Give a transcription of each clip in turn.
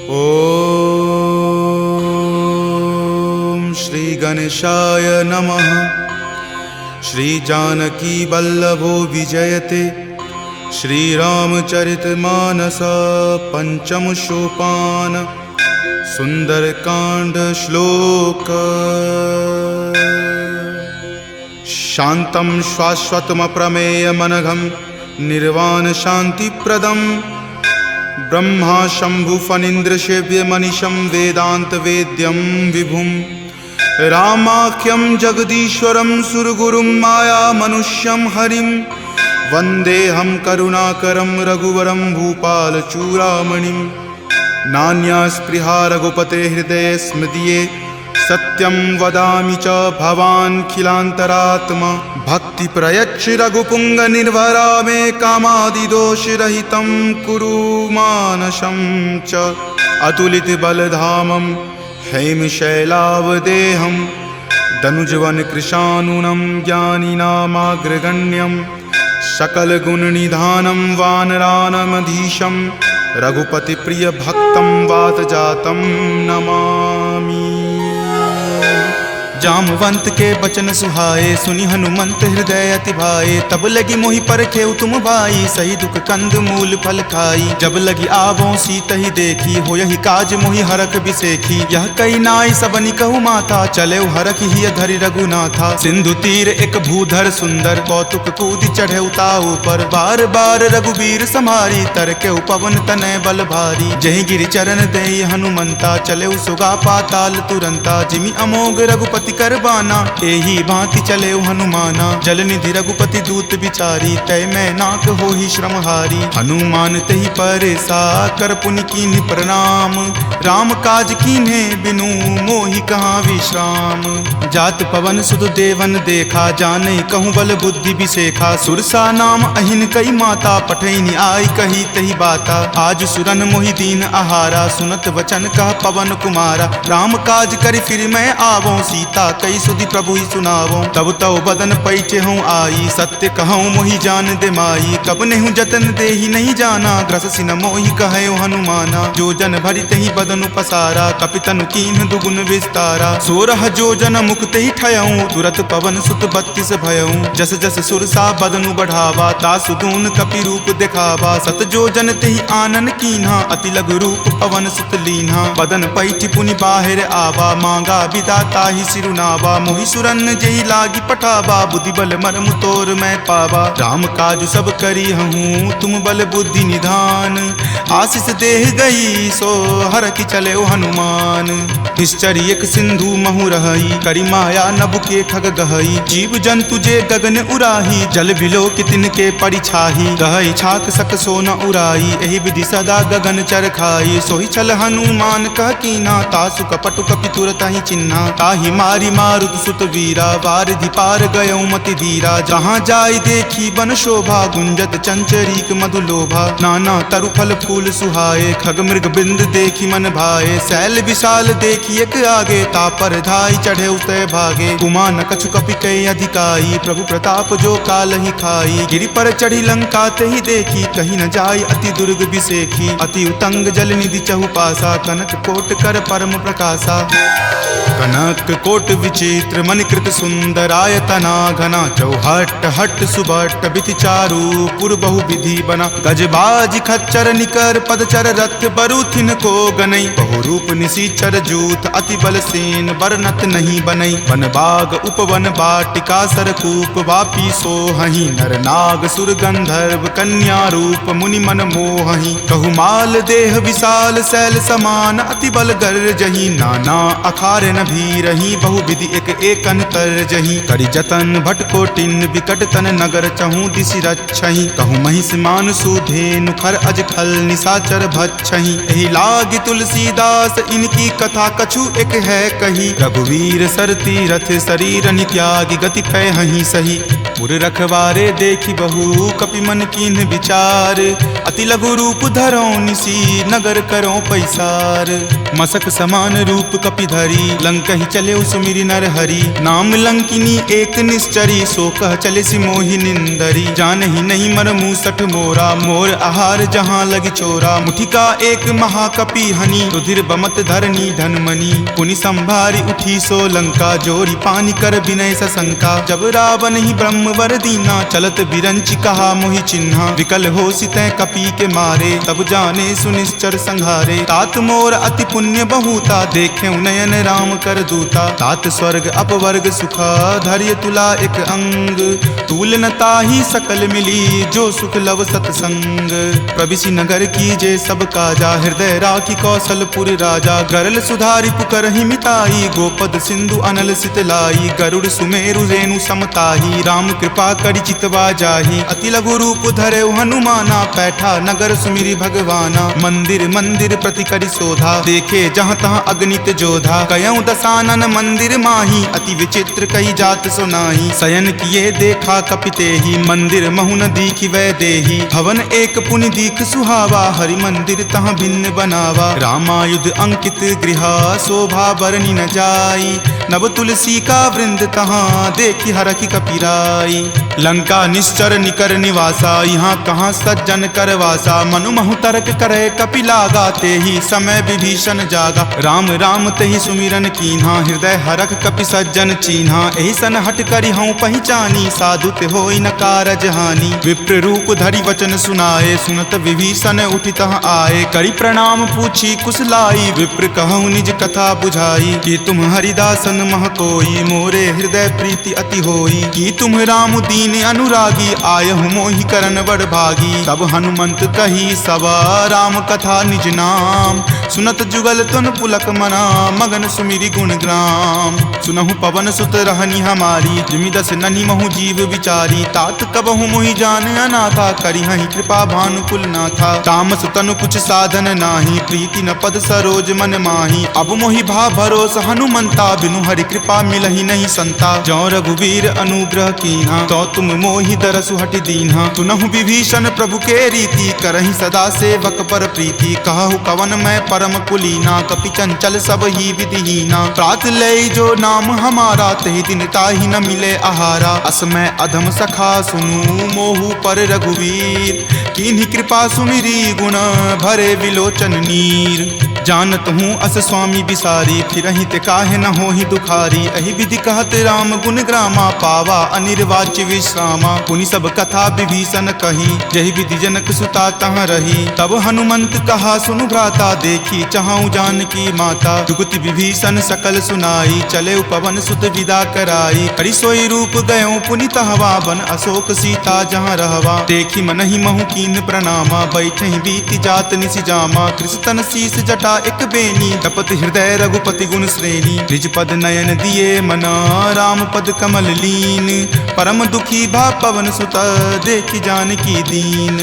ओम श्री गणेशाय नमः। श्री जानकी वल्लभो विजयते श्री रामचरितमानस पंचम सोपान सुंदरकांड श्लोक। शांतं शाश्वतम प्रमेय मनघम निर्वाण शांतिप्रदम ब्रह्मा शंभु फणीन्द्र सेव्य मनीषं वेदांत वेद्यं विभुं रामाख्यं जगदीश्वरं सुरगुरुं माया मनुष्यं हरिं वन्देऽहं करुणाकरं रघुवरं भूपालचूडामणिं। नान्या स्पृहा रघुपते हृदये स्मृतिये सत्यं वदामि च भवान् खिलान्तरात्मा। भक्ति प्रयच्छ रघुपुंग निर्भरा मे कामादिदोषरहितं कुरु मानसं च। अतुलित बलधामं हैमशैलावदेहं दनुजवन कृशानुनं ज्ञानिनामाग्रगण्यं सकलगुणनिधानं वानरानमधीशं रघुपति प्रिय भक्तं वातजातं नमामि। जामवंत के बचन सुहाए सुनि हनुमंत हृदय अति भाए। तब लगी मोहि परखेउ तुम भाई सही दुख कंद मूल फल खाई। जब लगी आवों सीत ही देखी हो यही काज मोहि हरख बिसेखी। यह कई नाई सबनि कहु माथा चले हरख ही धरि रघुनाथा। सिंधु तीर एक भूधर सुंदर कौतुक कूद चढ़े उताऊ पर। बार बार रघुबीर समारी तरके पवन तनय बल भारी। जही गिरि चरण देई हनुमंता चले सुगा पाताल तुरंता। जिमि अमोघ रघुपति करबाना एही भांति चले हनुमाना। जल निधि रघुपति दूत बिचारी तय मैं नाक हो ही श्रमहारी। हनुमान तही परेसा कर पुनि कीन्ह प्रणाम। राम काज कीन्हे बिनु मोहि कहाँ विश्राम। जात पवन सुत देवन देखा जाने कहूँ बल बुद्धि बिसेखा। सुरसा नाम अहिन कई माता पठैनी आई कही तही बाता। आज सुरन मोहि दीन आहारा सुनत वचन कह पवन कुमारा। राम काज करि फिर मैं आवों सीता कई सुधि प्रभु ही सुनावो। तब तव बदन पैठे हूँ आई सत्य कहूँ मोहि जान दे माई। कब नेहु जतन दे ही नहीं जाना ग्रससि न मोहि कहो हनुमाना। जो जन भरि तही बदन पसारा कपितनु कीन्ह दुगुन विस्तारा। 16 जो जन मुक्त ही ठयऊँ तुरत पवन सुत 32 भयऊँ। जस जस सुरसा बदनु बढ़ावा तासु दून कपि रूप दिखावा। सत जो जन तेहि आनन कीन्हा अति लघु रूप पवन सुत लीन्हा। बदन पैठ पुनि बाहिर आवा मांगा बिदाता ही सिरुनावा। मोहि सुरन जेहि लागी पठावा बुद्धि बल मरम तोर मैं पावा। राम काज सब करी हूँ तुम बल बुद्धि निधान। आशीष देह गई सो हर की चले हनुमान। निश्चर एक सिंधु महु रही करी माया नभ के खग गहई। जीव जंतु जे गगन उराही जल बिलो कितिन के परिछाही। गहई छाक सक सो न उराई एहि विधि सदा गगन चर खाई। सोहि छल हनुमान कह कीन्हा तासु कपटु कपि तुरत ही चिन्हा। ताहि मारी मारुत सुत वीरा वारिधि पार गयो मति धीरा। जहाँ जाय देखी बन शोभा गुंजत चंचरीक मधु लोभा। नाना तरु फल फूल सुहाए खग मृग बिंद देखी मन भाए। शैल विशाल देखी एक आगे तापर धाई चढ़े उतय भागे। गुमान कछु कपि कई अधिकाई प्रभु प्रताप जो काल ही खाई। गिरि पर चढ़ी लंका ते ही देखी कहीं न जाय अति दुर्ग बिसेखी। अति उतंग जल निधि चहुपासा कनक कोट कर परम प्रकाशा। कनक कोट विचित्र मणिकृत सुंदरायतना घना। चौहट हट सुबट बिति चारु पुर बहु विधि बना। गजबाज खच्चर निकर पदचर रथ बरुथिन को गनई। बहु रूप निशिचर जूथ अति बल सेन बरनत नहीं बनई। वन बाग उपवन बाटिका सरकूप वापी सोहहि। नर नाग सुर गंधर्व कन्या रूप मुनि मन मोहहि। कहु माल देह विशाल शैल समान अति बल गर्जहि। नाना अखार न भीरहि बहु विधि एक एकन तरजहि। करि जतन भटकोटिन विकट तन नगर चहु दिशि रक्षहि। कहु महिष मान सुधेनु खर अज खल निशाचर भक्षहि। एहि लागी तुलसीदास इनकी कथा कछु एक है कही। रघुवीर सरती रथ शरीर नित्यागी गति कहि सही। पुर रखवारे देखी बहु कपि मन कीन्ह विचार। अति लघु रूप धरो निसी नगर करो पैसार। मसक समान रूप कपि धरी लंक ही चले उस सुमिरि नर हरि। नाम लंकिनी एक निश्चरी, सो कह चले सि मोहि निंदरी। जानहि नहीं मर मूसठ मोरा, मोर आहार जहाँ लगी चोरा। मुठिका एक महाकपि हनि, रुधिर बमत धरनी धनमणि। पुनि संभारी उठी सो लंका, जोरी पानी कर विनय सशंका। जब रावण ही ब्रह्म वर दीना, चलत बिरंचि कहा मोहि चिन्हा। विकल हो सितै कपि के मारे, तब जाने सुनिश्चर संघारे। तात मोर अति पुण्य बहुता, देखे नयन राम कर दूता। तात स्वर्ग अपवर्ग सुखा, धैर्य तुला एक अंग। तूल न ताहि सकल मिली, जो सुख लव सतसंग। प्रविशि नगर कीजे सब काजा, हृदय राखी कौशलपुर राजा। गरल सुधारि पुकरहि मिताई, गोपद सिंधु अनल सितलाई। गरुड़ सुमेरु रेणु समताही, राम कृपा करि चितवा जाहि। अति लघु रूप धरे हनुमाना, पैठा नगर सुमिरि भगवाना। मंदिर मंदिर प्रति करि शोधा, देखे जहाँ तहाँ अगणित जोधा। कयऊँ दसानन मंदिर माही, अति विचित्र कही जात सुनाही। शयन किए देखा कपितेहि, मंदिर महु न दीखि वै देहि। भवन एक पुनि दीख सुहावा, हरि मंदिर तहाँ भिन्न बनावा। रामायुध अंकित गृहा, शोभा बरनि न जाई। नव तुलसी का वृंद तहाँ, देखि हरखि कपिराई। लंका निश्चर निकर निवासा, यहाँ कहाँ सज्जन कर वासा। मनु महु तर्क करे कपि लागा, तेहि समय विभीषण जागा। राम राम तेहि सुमिरन कीन्हा, हृदय हरख कपि सज्जन चीन्हा। एहि सन हट करि हऊँ पहिचानी, साधु ते होई न कारज हानि। विप्र रूप धरि वचन सुनाए, सुनत विभीषण उठि तहाँ आए। करि प्रणाम पूछी कुशलाई, विप्र कहूँ निज कथा बुझाई। कि तुम हरिदासन मह कोई, मोरे हृदय प्रीति अति होई। कि तुम राम दीन अनुरागी, आयहु मोहि करन बड़ भागी। तब हनुमंत कही सवा, राम कथा निज नाम। सुनत जुगल तुन पुलक मना, मगन सुमिरि गुण ग्राम। सुनहु पवन सुत रहनी हमारी, जिमि दस ननि महु जीव विचारी। तात कबहु मोहि जान अनाथा, करिहहि कृपा भानुकुल नाथा। तामस तनु कुछ साधन नाही, प्रीति न पद सरोज मन माही। अब मोहि भा भरोस हनुमंता, बिनु हरि कृपा मिलहि नहीं संता। जौ रघुवीर अनुग्रह कीन्हा, तो तुम मोहि दरसु हटि दीन्हा। सुनहु विभीषण प्रभु के रीति, करहि सदा सेवक पर प्रीति। कहु कवन मैं परम कुलीना, कपि चंचल सब ही विधिहीना। प्रात लय जो नाम हमारा, तहि दिन ताहि न मिले आहारा। असमय अधम सखा सुनु, मोहु पर रघुवीर। कीन्ही कृपा सुमिरी, गुण भरे विलोचन नीर। जानत हूँ अस स्वामी बिसारी, फिरहि ते काहे न होहि दुखारी। एहि विधि कहत राम गुण ग्रामा, पावा अनिर्वाच्य विश्रामा। पुनि सब कथा विभीषण कही, जहि विधि जनक सुता तहाँ रही। तब हनुमंत कहा सुनु भ्राता, देखी चाहूँ जानकी माता। जुगति विभीषण सकल सुनाई, चले पवन सुत विदा कराई। हरि सोई रूप गयो पुनि तहवा, बन अशोक सीता जहाँ रहवा। देखी मनहि महु कीन प्रणामा, बैठहि बीति जात निसि जामा। कृष्ण शीस जटा एक बेनी, तपत हृदय रघुपति गुण श्रेणी। निज पद नयन दिए मना, राम पद कमल लीन। परम दुखी भा पवन सुत, देखि जानकी दीन।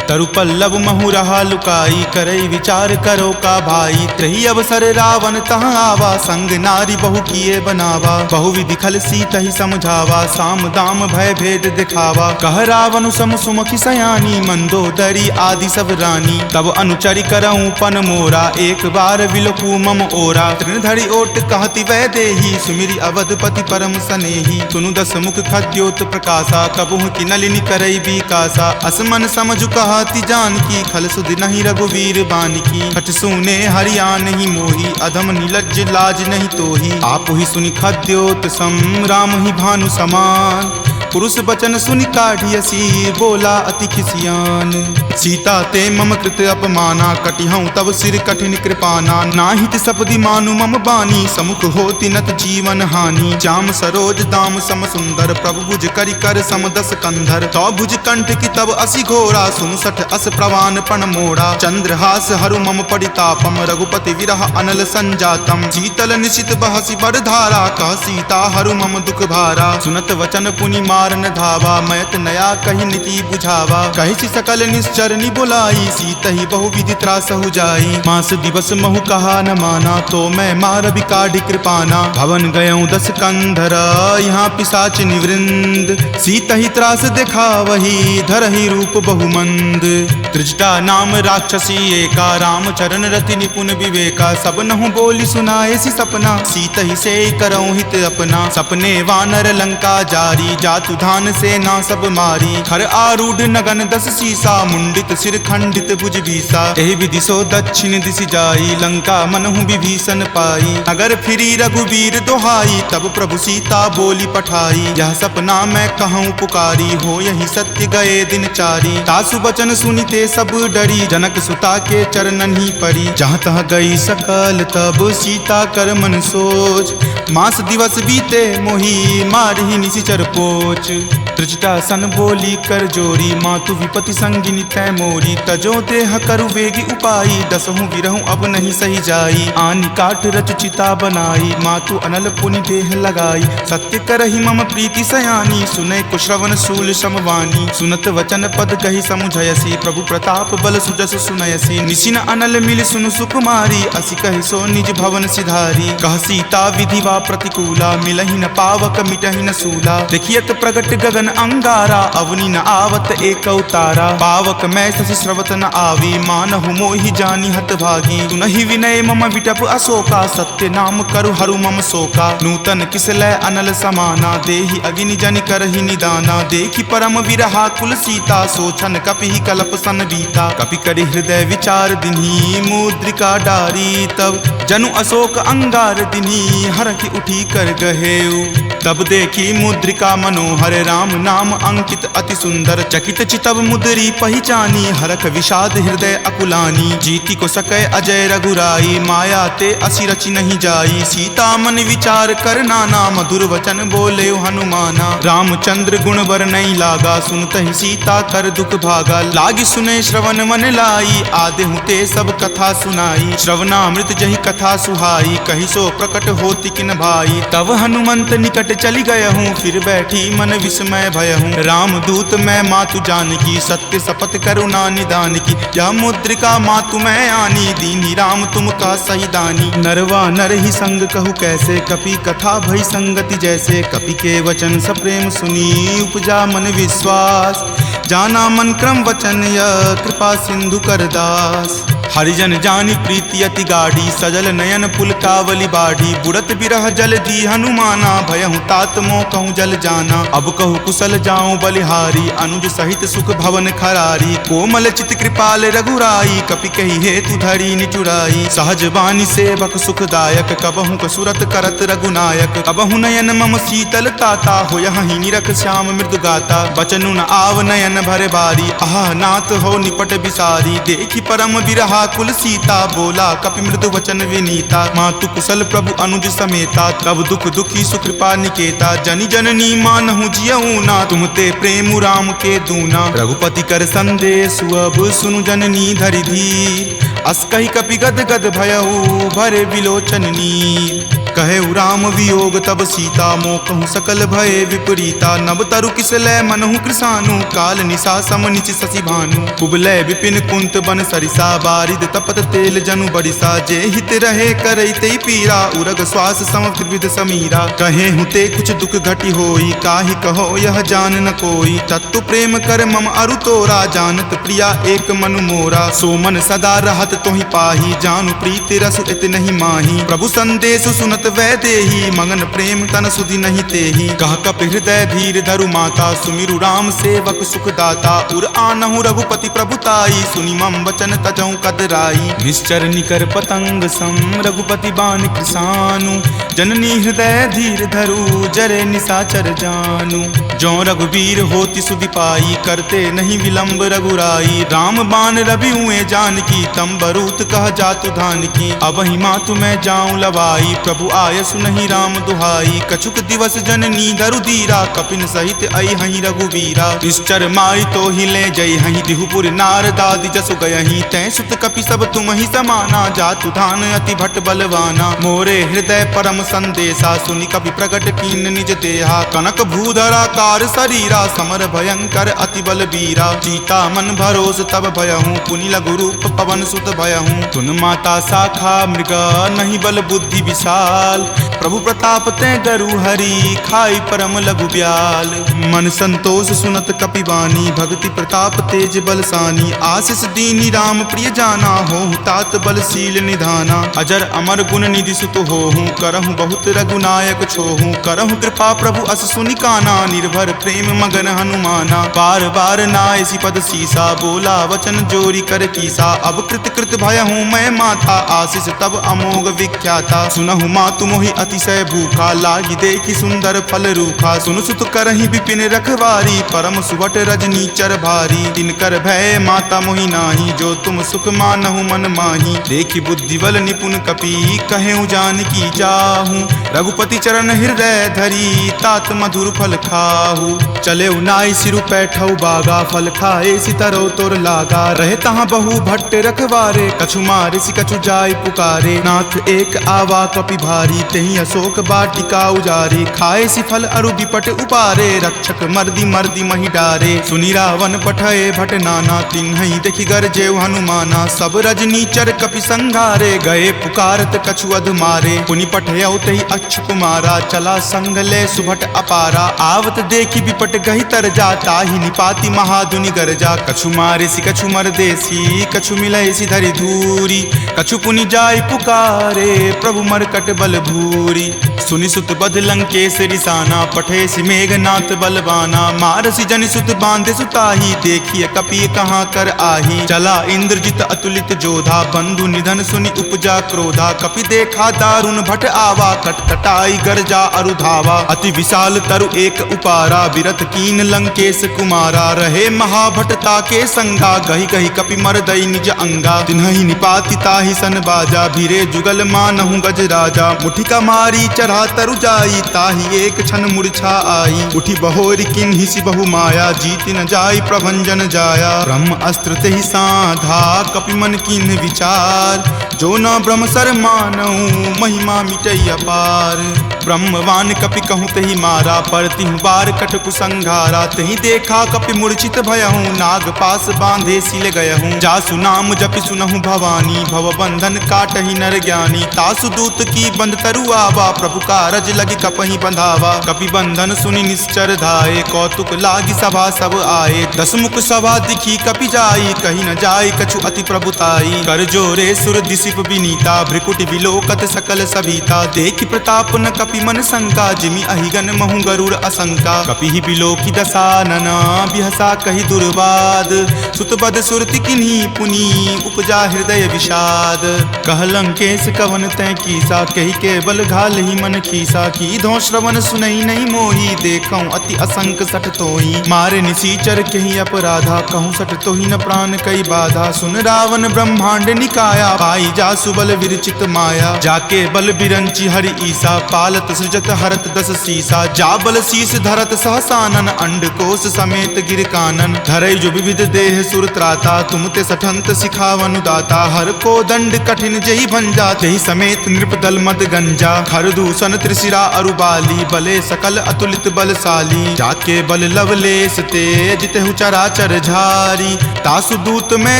तरु पल्लव महु रहा लुकाई, करई विचार करो का भाई। त्रही अवसर रावण तहाँ आवा, संग नारी बहु किए बनावा। बहु विधि खल सीतहि समझावा, साम दाम भय भेद दिखावा। कह रावण सम सुमुखी सयानी, मंदोदरी आदि सब रानी। तब अनुचरि करऊँ पन मोरा, एक बार विलोकू मम ओरा। तृणधरि ओट कहति वै देही, सुमिरि अवधपति परम सनेही। सुनु दस मुख खद्योत प्रकाशा, कबहुँ की नलिनी करई बीकासा। असमन समझु कहति जानकी, खल सुधि नहीं रघुवीर बानकी। हठ सुने हरिया नहीं मोही, अधम नीलज्ज लाज नहीं तोही। आप ही सुनि खद्योत सम, राम ही भानु समान। पुरुष बचन सुनि काढ़ियसी, बोला अति खिसियान। सीता ते मम कृत अपमाना, कटिहऊँ तब सिर कठिन कृपाना। नाहित सपदि मानु मम बानी, समुख होति नत जीवन हानि। जाम सरोज दाम सम सुंदर, प्रभु भुज करि कर सम दस कंधर। तो भुज कंठ की तब असी घोरा, सुनु सठ अस प्रवान पण मोड़ा। चंद्रहास हरु मम परितापम, रघुपति विरह अनल संजातम। शीतल निशित बहसी बर धारा, कह सीता हरु मम दुख भारा। सुनत वचन पुनि मारन धावा, मयत नया कही नीति बुझावा। कही सकल निश्चर नि बुलाई, सीत ही बहुविधि त्रास हो जाई। मास दिवस महु कहा न माना, तो मैं मार बिकाढ़ी कृपाना। भवन गयऊँ 10 कंधर, यहाँ पिशाच निवृंद। सीत ही त्रास देखा वही, धरहि रूप बहुमंद। त्रिजटा नाम राक्षसी एका, राम चरण रति निपुण विवेका। सब नहु बोली सुनाए सी सपना, सीत ही से करऊँ हित अपना। सपने वानर लंका जारी, जातु धान से ना सब मारी। खर आरूढ़ नगन 10 सीसा, मुंडित सिर खंडित भुज भीसा। एहि विधि सो दक्षिण दिशि जाई, लंका मनहु विभीषण पाई। अगर फिरी रघुवीर दोहाई, तब प्रभु सीता बोली पठाई। यह सपना मैं कहूँ पुकारी, हो यही सत्य गए दिन चारी। तासु बचन सुनिते सब डरी, जनक सुता के चरणन ही परी। जहाँ तहाँ गई सकल तब सीता कर मन सोच। मास दिवस बीते मोही, मारही निशिचर पोच। त्रिजटा सन बोली कर जोरी, मातु विपति संगिनी तै मोरी। तजो देह करु वेगी उपाई, 10 विरहूं अब नहीं सही जाई। आनि काट रच चिता बनाई, मातु अनल पुनि देह लगाई। सत्य करहि मम प्रीति सयानी, सुने कुश्रवण शूल समवानी। सुनत वचन पद कही समुझयसी, प्रभु प्रताप बल सुजस सुनयसी। निशिन अनल मिल सुनु सुकुमारी, असि कहि सो निज भवन सिधारी। कह सीता विधि वा प्रतिकूला, मिलहि न पावक मिटहि न सूला। देखियत प्रगट गगन अंगारा, अवनि न आवत एक अवतारा। पावक मैं शशि स्रवत न आवी, मानहु मोहि जानी हत भागी। सुनहि विनय मम विटप अशोका, सत्य नाम करु हरु मम शोका। नूतन किसलै अनल समाना, देहि अग्नि जनि करहि निदाना। देखि परम विरहा कुल सीता, सोचन कपिहि कलप सन बीता। कपि करि हृदय विचार दिन्ही, मुद्रिका डारी तब। जनु अशोक अंगार दिन्ही, हरखि उठी कर गहेऊ। तब देखी मुद्रिका मनोहर, राम नाम अंकित अति सुंदर। चकित चितव मुद्री पहचानी, हरख विषाद हृदय अकुलानी। जीति को सकै अजय रघुराई, माया ते असि रचि नहीं जाई। सीता मन विचार कर नाना, मधुर वचन बोले हनुमाना। रामचंद्र गुण बर नहीं लागा, सुनत ही सीता कर दुख भागा। लागी सुने श्रवण मन लाई, आदेहु ते सब कथा सुनाई। श्रवणामृत जहि कथा सुहाई, कहि सो प्रकट होति किन भाई। तब हनुमंत निकट चली गए हूँ, फिर बैठी मन विस्मय भय हूँ। राम दूत मैं मातु जानकी, सत्य शपथ करुणा निदान की। यह मुद्रिका मातु मैं आनी, दीनी राम तुम का सही दानी। नरवा नर ही संग कहु कैसे, कपि कथा भई संगति जैसे। कपि के वचन सप्रेम सुनी, उपजा मन विश्वास। जाना मन क्रम वचन यह, कृपा सिंधु कर दास। हरिजन जानी प्रीति अति गाढ़ी, सजल नयन पुलकावली बाढ़ी। बुड़त बिरह जल दी हनुमाना, भयहु तात मोह कहूँ जल जाना। अब कहु कुशल जाऊं बलिहारी, अनुज सहित सुख भवन खरारी। कोमल चित कृपाल रघुराई, कपि कही हेतु धरी निचुराई। सहज बानी सेवक सुखदायक, कबहु कसुरत करत रघुनायक। कबहु नयन मम शीतल ताता, हो यही निरख श्याम मृदु गाता। बचनु न आव नयन भरे बारी, आह नाथ हो निपट बिसारी। देखी परम विरहा कुल सीता, बोला कपि मृदु वचन विनीता। मातु कुशल प्रभु अनुज समेता, तब दुख दुखी सुकृपा निकेता। जनि जननी मानहु जियऊ ना, तुम ते प्रेम राम के दूना। रघुपति कर संदेश अब सुनु जननी धरि धीर। अस कहि कपि गद गद भयऊ, भरे विलोचन नीर। कहे राम वियोग तब सीता, मोकहु सकल भय विपरीता। नभ तरु किसलै मनहु कृसानु, काल निशा सम निचि शशि भानु। कुबलय विपिन कुंत बन सरिसा, बारिद तपत तेल जनु बरिसा। जे हित रहे करैते पीरा, उरग श्वास सम त्रिविध समीरा। कहे हुते कुछ दुख घटी होई, काहि कहो यह जान न कोई। तत्तु प्रेम कर मम अरु तोरा, जानत प्रिया एक मनु मोरा। सो मन सदा रहत तोहि पाही, जानु प्रीति रस इत नहीं माही। प्रभु संदेश सुनत वै देही, मगन प्रेम तन सुधि नहीं तेही। कह कपि हृदय धीर धरु माता, सुमिरु राम सेवक सुख दाता। उर आनहु रघुपति प्रभुताई, सुनि मम वचन तजौ कदराई। निश्चर निकर पतंग सम, रघुपति बान कृसानु। जननी हृदय धीर धरु, जरे निशाचर जानु। जो रघुवीर होति सुधि पाई, करते नहीं विलंब रघुराई। राम बान रवि हुए जानकी, तम बरूत कह जातु धान की। अब ही मातु मैं जाऊं लवाई, प्रभु आय सुनहि राम दुहाई। कछुक दिवस जननी धरु धीरा, कपिन सहित आई हहीं रघुवीरा। निश्चर माई तो ही ले जई हहीं, दिहुपुर नारदादि जसु गयहीं। तै सुत कपि सब तुम ही समाना, जातु धान अति भट बलवाना। मोरे हृदय परम संदेशा सुनि कपि प्रकट कीन निज देहा कनक भूधराकार शरीरा समर भयंकर अति बल बीरा चीता मन भरोस तब भयहूँ पुनि लघु रूप पवन सुत भयहूँ तुन माता शाखा मृग नहीं बल बुद्धि विशाल प्रभु प्रताप ते गरु हरि खाई परम लघु ब्याल मन संतोष सुनत कपि वाणी भक्ति प्रताप तेज बलसानी आशीष दीनी राम प्रिय जाना हो तात बलशील निधाना अजर अमर गुण निधि सुत होहूँ करहूँ बहुत रघुनायक छोहूँ करहूँ कृपा प्रभु अस सुनि काना निर्भर प्रेम मगन हनुमाना बार बार नायसी पद सीसा बोला वचन जोरी कर कीसा अब कृत कृत भयहूँ मैं माता आशीष तब अमोघ विख्याता सुनहु मातु मोहि अतिशय भूखा लागी देखी सुंदर फल रूखा सुन सुत करहि विपिन रखवारी परम सुवट रजनी चर भारी तिनकर भय माता मोहि नाही जो तुम सुख मानहु मन माही देखी बुद्धि बल निपुण कपि कहेउ जानकी चाहूं रघुपति चरण हृदय धरी तात मधुर फल खाहू चले नाई सिरु पैठौ बागा फल खाए सितरो तोर लागा रहे तहाँ बहु भट्ट रखवारे कछु मारे सि कछु जाय पुकारे नाथ एक आवा कपि भारी तेहि अशोक बाटिका उजारे खाए सि फल अरु बिपट उपारे रक्षक मर्दी मर्दी महि डारे सुनि रावण पठये भट नाना तिन्हि देखि गरजेउ हनुमाना सब रजनीचर कपि संघारे गए पुकारत कछु अध मारे पुनि पठयौ तेहि अच्छु कुमारा चला संग ले सुभट अपारा आवत देखि बिपट गहि तर जाता ही निपाति महाधुनि गरजा कछु मारे सि कछु मर देसी कछु मिलय सि धरि धूरी कछु पुनि जाय पुकारे प्रभु मरकट बल भूरी सुनि सुत बध लंकेश रिसाना पठे सि मेघनाथ बलवाना मारसि जनि सुत बांधे सुताही देखिए कपि कहाँ कर आही चला इंद्रजित अतुलित जोधा बंधु निधन सुनि उपजा क्रोधा कपि देखा दारुण भट आवा कटकटाई गरजा अरु धावा अति विशाल तरु एक उपारा विरत कीन लंकेश कुमारा रहे महाभटता के संगा गहि गहि कपि मरदई निज अंगा तिन्हि निपाति ताहि सन बाजा भीरे जुगल मानहु गज राजा मुठिका मारी चढ़ा तरु जाई ताहि एक क्षण मूर्छा आई उठी बहोरी किन्हि सि बहु माया जीत न जाई प्रभंजन जाया ब्रह्म अस्त्र तेहि साधा कपि मन किन्हि विचार जो न ब्रह्म सर मानऊ महिमा मिटई अपार ब्रह्मवान कपि कहूँ तेहि मारा पर तिहु बार कट कुसंघारा तेहि देखा कपि मूर्छित भयहूँ नाग पास बांधे सिल गयहूँ जासु नाम जपि सुनहु भवानी भव बंधन काटहि नर ज्ञानी तासु दूत की बंद तरु आवा प्रभु कारज लगी कपहि बंधावा कपि बंधन सुनि निश्चर धाये कौतुक लागी सभा सब आए दसमुख सभा दिखी कपि जाई कहीं न जाई कछु अति प्रभुताई कर जोरे सुर दिसिप विनीता भ्रिकुट विलोकत सकल सभीता देखि प्रताप न कपि मन शंका जिमि अहिगन महु गरुड़ असंका कपि ही बिलोकी दसानना बिहसा कहि दुर्वाद सुतबद सुरति किन्ही पुनी उपजा हृदय विषाद कह लंकेश कवन तै कीसा कहि केवल घाल ही मन खीसा की धो श्रवण सुनई नहीं मोही देखऊं अति असंक सठ तोही मारे निसीचर कहि अपराधा कहूँ सठ तोही न प्राण कई बाधा सुन रावण ब्रह्मांड निकाया पाई जासु बल विरचित माया जाके बल बिरंची हरि ईसा पालत सृजत हरत दस सीसा जा बल शीस धरत सहसानन अंड कोश समेत गिर कानन धरई जो विविध देह सुर त्राता तुम ते सठंत सिखावनु दाता हर को दंड कठिन जही भंजा तेहि समेत नृप दल मद गंजा खर दूषण त्रिशिरा अरुबाली बले सकल अतुलित बलशाली जाके बल लवलेस तेज तेहु चराचर झारी तासु दूत में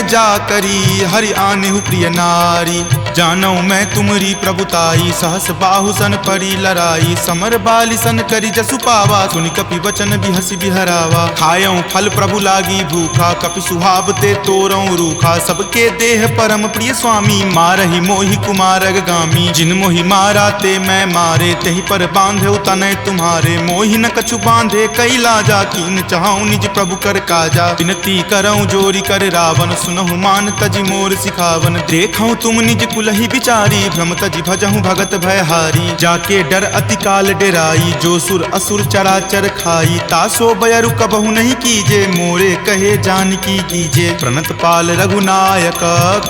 जा करी हरि आनेहु प्रिय नारी जानौ मैं तुमरी प्रभुताई सहस बाहु सन परी लराई समर बाली सन करी जसु पावा सुनि कपि वचन बिहसि बिहरावा खायौ फल प्रभु लागी भूखा कपि सुहाव ते तोरौ रूखा सबके देह परम प्रिय स्वामी मारहि मोहि कुमारग गामी जिन मोहि मारा ते मैं मारे तेहि पर बांधे तनय तुम्हारे मोहि न कछु बांधे कई लाजा कीन चाहूं निज प्रभु कर काजा विनती करऊं जोरी कर रावण सुनहु मान तजि मोर सिखावन देखऊं तुम निज कुलहि बिचारी भ्रम तजि भजहु भगत भयहारी जाके डर नर अति काल डेराई, जो सुर असुर चराचर खाई, तासो बयरु कबहु नहीं कीजे, मोरे कहे जानकी कीजे। प्रणत पाल रघुनायक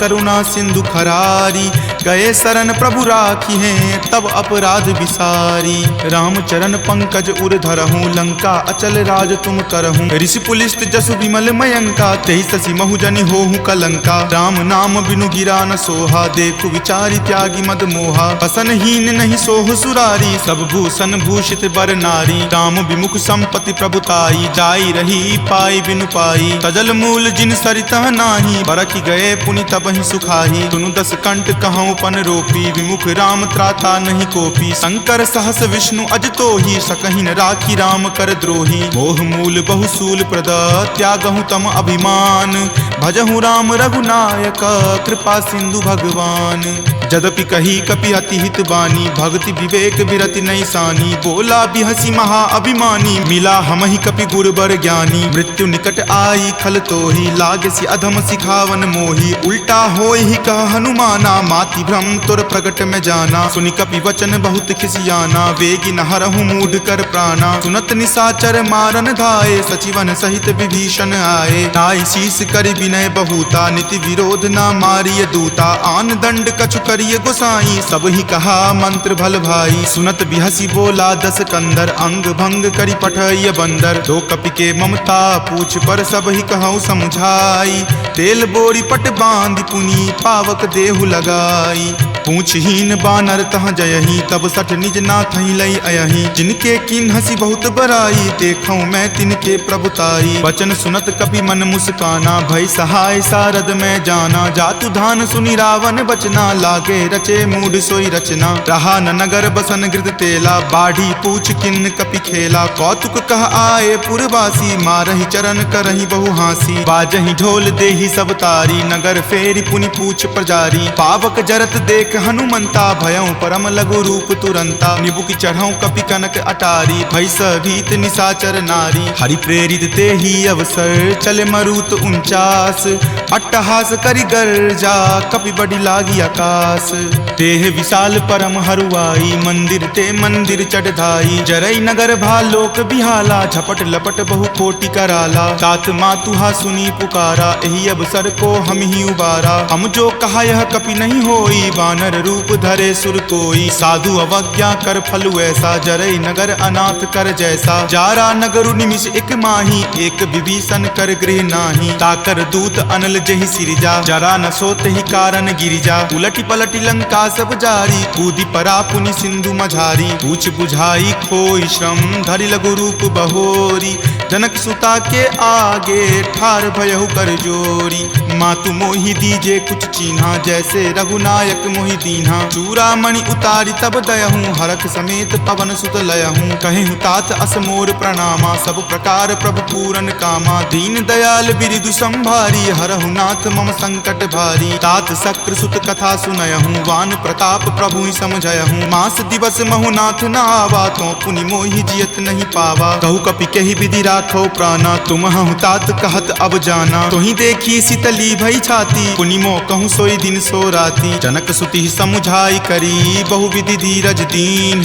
करुणा सिंधु खरारी, गए शरण प्रभु राखी हैं तब अपराध विसारी। रामचरण पंकज उर धरहूँ, लंका अचल राज तुम करहूँ। ऋषि पुलिस्त जसु विमल मयंका, तेहि ससी महुजनि होहु कलंका। राम नाम बिनु गिरा न सोहा, देखु विचारि त्यागी मद मोहा। बसनहीन नहीं सोह सुरारी, सब भूषण भूषित बर नारी। राम विमुख संपत्ति प्रभुताई, जाई रही पाई बिनु पाई। तजल मूल जिन सरितह नाही, बरखि गए पुनि तबहि सुखाही। सुनु दस कंठ कहूँ पन रोपी, विमुख राम त्राता नहीं कोपी। शंकर सहस विष्णु अज तोहि, सकहि न राखी राम कर द्रोही। मोह मूल बहुसूल प्रद, त्यागहु तम अभिमान। भजहु राम रघुनायक, कृपा सिंधु भगवान। जदपि कही कपि अति हित बानी, भक्ति विवेक विरति नहीं सानी। बोला बिहसी महा अभिमानी, मिला हमहि कपि गुरबर ज्ञानी। मृत्यु निकट आई खल तोहि, लागसी अधम सिखावन मोहि। उल्टा होई ही कह हनुमाना, माति भ्रम तुर प्रगट में जाना। सुनि कपि वचन बहुत खिसियाना, वेगी न हरहु मूढ़ कर प्राणा। सुनत निसाचर मारन धाये, सचिवन सहित विभीषण आए। नाई शीस करि विनय बहुता, नीति विरोध न मारिय दूता। आन दंड कछु करिय गोसाई, सब ही कहा मंत्र भल भाई। सुनत बिहसी बोला दस कंदर, अंग भंग करि पठय बंदर। दो कपि के ममता पूछ पर, सब ही कहूँ समझाई। तेल बोरी पट बांध पुनी, पावक देहु लगाई। पूछहीन बानर तह जयही, तब सठ निज नाथहि लई अयही। जिनके किन हसी बहुत बराई, देखूं मैं तिनके प्रभुताई। वचन सुनत कपि मन मुस्काना, भय सहाय सारद में जाना। जातु धान सुनि रावण बचना, लागे रचे मूढ़ सोई रचना। रहा न नगर बसन गृत तेला, बाढ़ी पूछ किन्न कपि खेला। कौतुक कह आए पुरवासी, मारहि चरण करहि बहु हासी। बाजहि ढोल देहि सब तारी, नगर फेरि पुनि पूछ प्रजारी। पावक जरत देख हनुमंता, भयं परम लघु रूप तुरंता। निबुक चढ़ऊ कपि कनक अटारी, भय भीत निसाचर नारी। हरि प्रेरित तेहि अवसर, चले मरुत 49। अट्टहास करि गर्जा, कपि बड़ी लागी आकाश। तेह विशाल परम हरुआई, मंदिर ते मंदिर चढ़ाई। जरई नगर भालोक बिहाला, झपट लपट बहु कोटि कराला। तात मातुहा सुनी पुकारा, एहि अवसर को हम ही उबारा। हम जो कहा यह कपि नहीं होई, वानर रूप धरे सुर कोई। साधु अवज्ञा कर फलु ऐसा, जरई नगर अनाथ कर जैसा। जारा नगरु निमिष एक माही, एक विभीषण कर गृह नाही। ताकर दूत अनल जहि सिरिजा, जरा न सोत ही कारण गिरिजा। उलटी पलटी लंका सब जारी, कूदी परा पुनि सिंधु मझारी। पूछ बुझाई खोई श्रम, धरि लघु रूप बहोरी। जनक सुता के आगे, ठार भयहु कर जोरी। मातु मोहि दीजे कुछ चीन्हा, जैसे रघुनायक मोहि दीन्हा। चूड़ामणि उतारी तब दयहूँ, हरख समेत पवन सुत लयहूँ। कहेहूँ तात असमोर प्रणामा, सब प्रकार प्रभु पूरन कामा। दीन दयाल बिरिदु संभारी, हरहु नाथ मम संकट भारी। तात शक्र सुत कथा सुनयहूँ, वान प्रताप प्रभु ही समझयहूँ। मास दिवस महु नाथ न आवा, तो पुनि मोहि जियत नहीं पावा। कहु कपि कहि विधि राखो प्राणा, तुम हूँ तात कहत अब जाना। तुहि देखी शीतली भई छाती, पुनि मो कहूँ सोई दिन सो राती। जनक सुति समुझाई करी, बहु विधि धीरज दीन।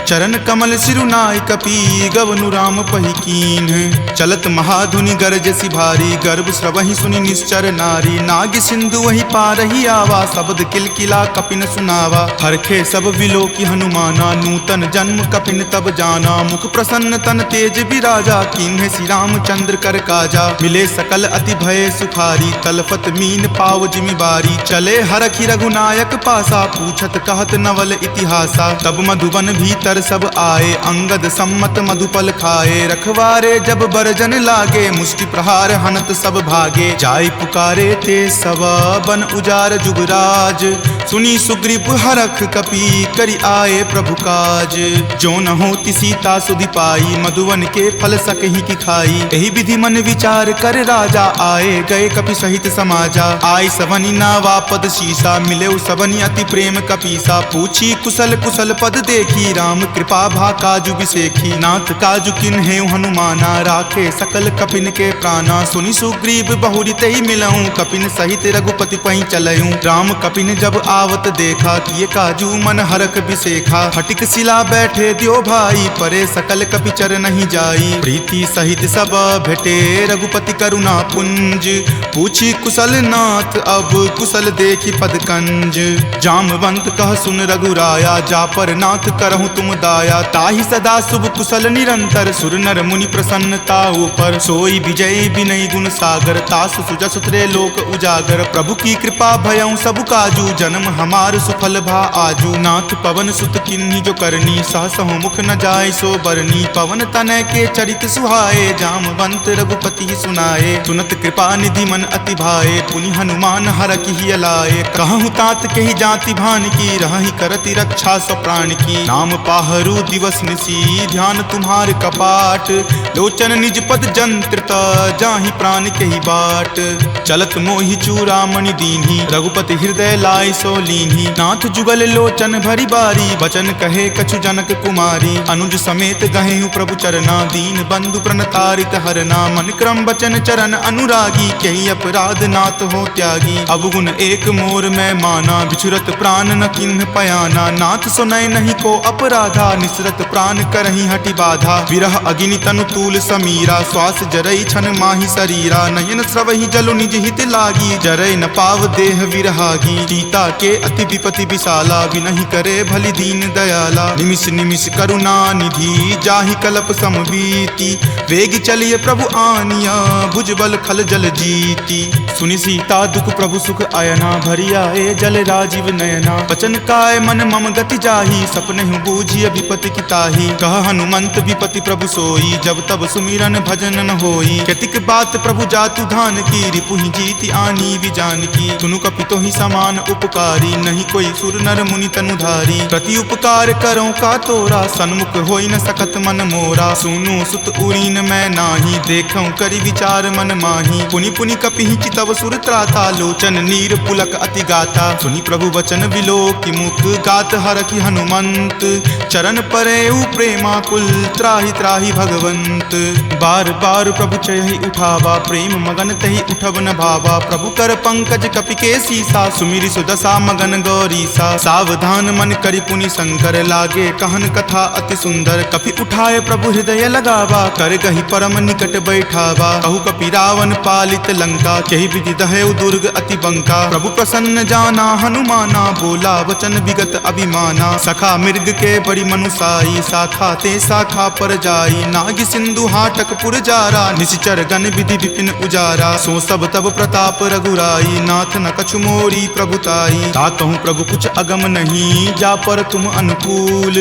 चरण कमल सिरुनाई कपि, गवनु राम पहि कीन। चलत महाधुनि गरजसि भारी, गर्भ स्रवहि सुनि निश्चर नारी। नाग सिंधु वही पारहि आवा, शब्द किलकिला कपिन सुनावा। हरखे सब विलोकि हनुमाना, नूतन जन्म कपिन तब जाना। मुख प्रसन्न तन तेज विराजा, कीन्हे श्री रामचंद्र कर काजा। मिले सकल अति भय सुखारी, तलफत मीन पाव जिमिबारी। चले हरखि रघुनायक पासा, पूछत कहत नवल इतिहासा। तब मधुबन भीतर सब आए, अंगद सम्मत मधुपल खाए। रखवारे जब बरजन लागे, मुष्टि प्रहार हनत सब भागे। जाय पुकारे ते सब, बन उजार जुगराज। सुनी सुग्रीव हरख कपि, करि आए प्रभु काज। जो न होति सीता सुधि पाई, मधुवन के फल सकहि की दिखाई। यही विधि मन विचार कर राजा, आए गए कपि सहित समाजा। आई सबनी नावा पद शीसा, मिले सबनी अति प्रेम कपीसा। पूछी कुशल कुशल पद देखी, राम कृपा भा काजु बिसेखी। नाथ काजु किन्हे हनुमाना, राखे सकल कपिन के प्राणा। सुनि सुग्रीव बहुरी ही मिलऊं, कपिन सहित रघुपति पहि चलऊं। राम कपिन जब आवत देखा, किए काजू मन हरख बिसेखा। फटिक शिला बैठे दियो भाई, परे सकल कपिचर नहीं जाई। प्रीति सहित सब भेटे, रघुपति करुणा पुंज। पूछी कुशल नाथ, अब कुशल देखी पद कंज। जामवंत कह सुन रघुराया, जा पर नाथ करहु तुम दाया। ताहि सदा शुभ कुशल निरंतर, सुर नर मुनि प्रसन्नता ऊपर। सोई विजय विनय गुण सागर, तासु सुजस त्रय लोक उजागर। प्रभु की कृपा भयउ सब काजू, जन्म हमार सुफल भा आजू। नाथ पवन सुत किन्ही जो करनी, सहसहु मुख न जाय सो बरनी। पवन तनय के चरित सुहाए, जामवंत रघुपति सुनाए। सुनत कृपा निधि मन अति भाए, पुनि हनुमान हरखि ही अलाए। कहूँ तात के ही जाति भान की, रहहि करति रक्षा सब प्राण की। नाम पाहरू दिवस निसी, ध्यान तुम्हार कपाट। लोचन निज पद जंत्रित, जाहि प्राण के ही बाट। चलत मोहि चूड़ामणि दीन्ही, रघुपति हृदय लाय सो लीन्ही। नाथ जुगल लोचन भरी बारी, बचन कहे कछु जनक कुमारी। अनुज समेत गहेहु प्रभु चरना, दीन बंधु प्रणतारित हरना। मन क्रम बचन चरण अनुरागी, कही अपराध नाथ हो त्यागी। अवगुण एक मोर में माना, बिछुरत प्राण न किन्ह पयाना। नाथ सुनय नहीं को अपराधा, निसरत प्राण करहि हटि बाधा। विरह अग्नि तनु तूल समीरा, श्वास जरई छन माहि शरीरा। नयन स्रवहि जलु निज हित लागी, जरय न पाव देह विरहागी। सीता के अति विपति विशाला, विनहि करे भलि दीन दयाला। निमिष निमिष करुणा निधि, जाहि कलप समबीति। वेग चलिए प्रभु आनिया, भुजबल खल जल जीती। सुनि सीता दुख प्रभु सुख आयना, भरी आए जल राजीव नयना। बचन काय मन मम गति जाही, सपनेहु बूझिय विपति की ताही। कह हनुमंत विपति प्रभु सोई, जब तब सुमिरन भजन न होई। कतिक बात प्रभु जातु धान की, रिपुहि जीति आनी विजान की। सुनु कपितो ही समान उपकारी, नहीं कोई सुर नर मुनि तनुधारी। प्रति उपकार करो का तोरा, सन्मुख होई न सकत मन मोरा। सुनु सुत उरीन मैं नाही, देखऊं करि विचार मन माही। पुनि पुनि कपिहि चितव सुर त्राता, लोचन नीर पुलक अति गाता। सुनि प्रभु वचन विलोकि मुख, गात हरखि हनुमंत। चरण परेउ प्रेमाकुल, त्राहि त्राहि भगवंत। बार बार प्रभु चयहि उठावा, प्रेम मगन तहि उठब न भावा। प्रभु कर पंकज कपि के सीसा, सुमिरि सुदशा मगन गौरीसा। सावधान मन करि पुनि शंकर, लागे कहन कथा अति सुंदर। कपि उठाए प्रभु हृदय लगावा, कर गहि परम निकट बैठावा। कहु कपि रावण पालित लंका, केहि विधि दहेउ दुर्ग अति बंका। प्रभु प्रसन्न जाना हनुमाना, बोला वचन विगत अभिमाना। सखा मृग के बड़ी मनुसाई, शाखा ते शाखा पर जाई। नाग सिंधु हाटक पुर जारा, निश्चर गण विधि विपिन उजारा। सो सब तब प्रताप रघुराई, नाथ न कछु मोरी प्रभुताई। ता कहूँ प्रभु कुछ अगम नहीं, जा पर तुम अनुकूल।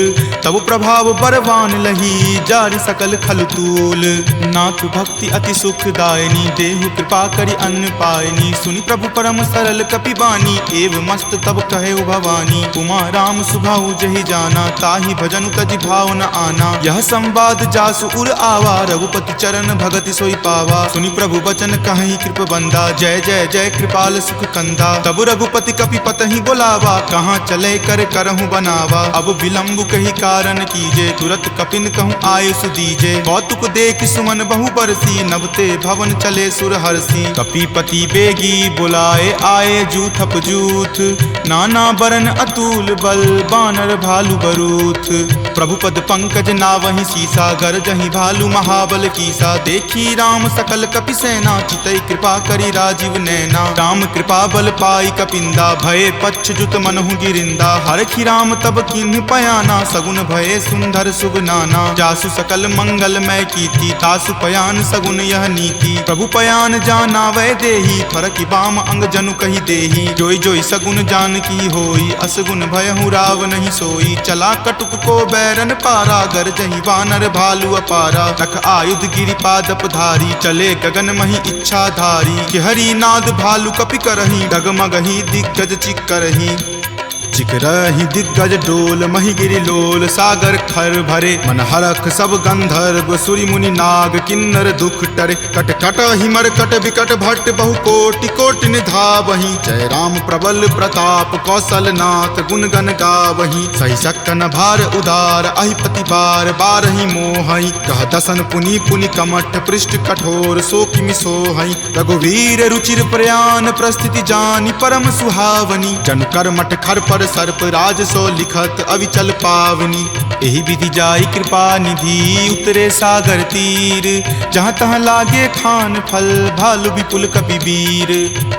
तब प्रभाव बरवान लही, जारि सकल खल तूल। नाथ भक्ति अति सुखदायनी, देहु कृपा करि अन्न पायनी। सुनि प्रभु परम सरल कपिबानी, एव मस्त तब कहे भवानी। उमा राम सुभाऊ जहि जाना, ताहि भजनु तजि भाव न आना। यह संवाद जासु उर आवा, रघुपति चरण भगति सोई पावा। सुनि प्रभु वचन कहि कृप बंदा, जय जय जय कृपाल सुख कंदा। तब रघुपति कपि पतहि बोलावा, कहाँ चले कर करहु बनावा। अब विलंब कही कारण कीजे, तुरत कपिन कहूँ आये सुदीजे। कौतुक देख सुमन बहु बरसी, नवते भवन चले सुर हरसी। कपिपति बेगी बुलाए, आए जूथ अपजूथ। नाना बरन अतुल बल, बानर भालु बरूथ। प्रभु पद पंकज नावहि सीसा, गरजहि भालु महाबल कीसा। देखी राम सकल कपि सेना, चितई कृपा करि राजीव नैना। राम कृपा बल पाई कपिंदा, भय पच्छ जुत मनहु गिरिंदा। हरखि राम तब किन्ह पयाना, सगुन भय सुंदर शुभ नाना। जासु सकल मंगलमय कीर्ति, तासु पयान सगुन यह नीति। प्रभु पयान जाना वै देही, फरकि बाम अंग जनु कहि देही। जोई जोई सगुन जान की होई, असगुन भयहु राव नहीं सोई। चला कटुक को बैरन पारा, गरजहि वानर भालु अपारा। रख आयुध गिरि पादप धारी, चले गगन मही इच्छा धारी। कि हरि नाद भालु कपि करही, डगमगहि दिग्गज चिक्करही। चिकरहि दिग्गज डोल मही गिरि लोल सागर खर भरे मन हरख सब गंधर्व सूर्य मुनि नाग किन्नर दुख टरे कट कट हिमर कट विकट भट्ट बहु कोटि कोटि निधावहि जय राम प्रबल प्रताप कौशल नाथ गुण गण गावहि सही सकन भार उदार अहिपति बार बारहि मोहहि कह दसन पुनि पुनि कमठ पृष्ठ कठोर सो किमि सोहहि रघुवीर रुचिर प्रयाण प्रस्थिति जानि परम सुहावनी जन कर मठ खर पर सर्प राज सो लिखत अविचल पावनी एहि विधि जाई कृपा निधि उतरे सागर तीर जहाँ तहाँ लागे खान फल भालु विपुल कपि वीर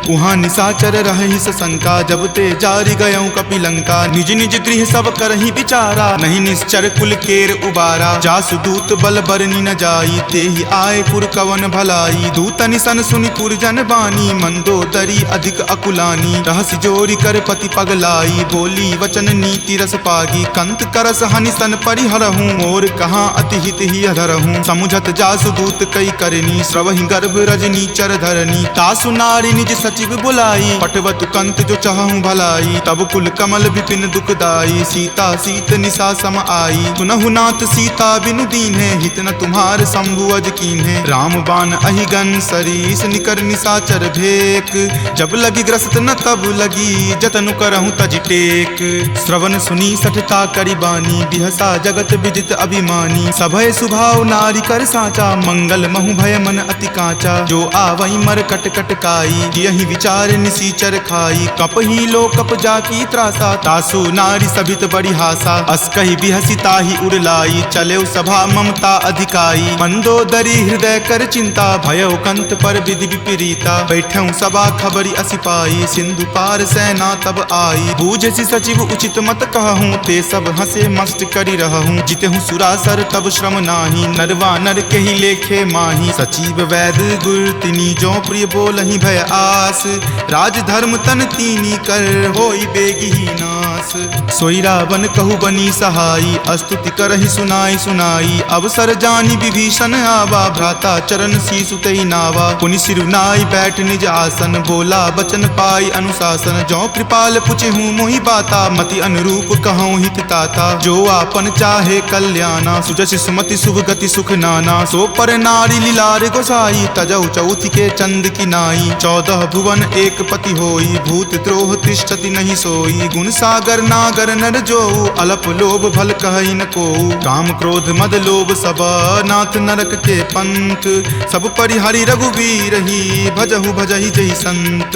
उहाँ निशाचर रहि शंका जब ते जारी गयऊँ कपि लंका निज निज गृह सब करहि विचारा नहीं निश्चर कुल केर उबारा जासु दूत बल बरनी न जाई तेहि आए पुर कवन भलाई दूतनि सन सुनि पुर जन बानी मंदोदरी अधिक अकुलानी रहसि जोरी कर पति पगलाई बोली वचन नीति रस पागी कंत करस हनि सन परिहरहूँ मोर कहाँ अति हित ही अधरहूँ समुझत जासु दूत कई करनी स्रवहि गर्भ रजनी चर धरनी तासु नारी निज सचिव बुलाई पटवतु कंत जो चाहूँ भलाई तब कुल कमल विपिन दुखदाई सीता सीत निशा सम आई सुनहु नाथ सीता बिनु दीन्हे हित न तुम्हार शंभु अज कीन्हे राम बाण अहिगन सरीस निकर निशाचर भेक जब लगी ग्रस्त न तब लगी जतनु करहूँ तज टेक श्रवण सुनी सठता करी बानी बिहसा जगत विदित अभिमानी सभय सुभाव नारी कर साचा मंगल महु भय मन अति काचा जो आवई मर कट कट काई यही विचार निसीचर खाई कप ही लो कप जाकी त्रासा तासु नारी सभित बड़ी हासा अस कही बिहसी ताही उड़लाई चले सभा ममता अधिकाई मंदोदरी हृदय कर चिंता भयो कंत पर विधि विपरीता बैठऊं सभा खबरी असिपाई सिंधु पार सेना तब आई बूझसी सचिव उचित मत कहूँ ते सब हंसे मस्त करी रहूँ जितहूँ सुरासर तब श्रम नाही नरवा नर के ही लेखे माही सचिव वैद गुर तिनी जो प्रिय बोलहि भय आस राज धर्म तन तीनी कर होई बेगी ही नास सोई रावण कहु बनी सहाई अस्तुति करहि सुनाई सुनाई अवसर जानी विभीषण आवा भ्राता चरण शीसु तई नावा पुनि सिरुनाई बैठ निज आसन बोला बचन पाई अनुशासन जो कृपाल पुछहूँ मोहि बाता मति अनुरूप कहूँ हित ताता जो आपन चाहे कल्याणा सुजसि सुमति शुभ गति सुख नाना सो पर नारी लीलार गोसाई तजौ चौथि के चंद की नाई 14 भुवन एक पति होई भूत द्रोह तिष्ठति नहीं सोई गुण सागर नागर नर जो अलप लोभ भल कहई न को काम क्रोध मद लोभ सब नाथ नरक के पंथ सब परिहरि रघुवीर ही भजहु भजहि जहि संत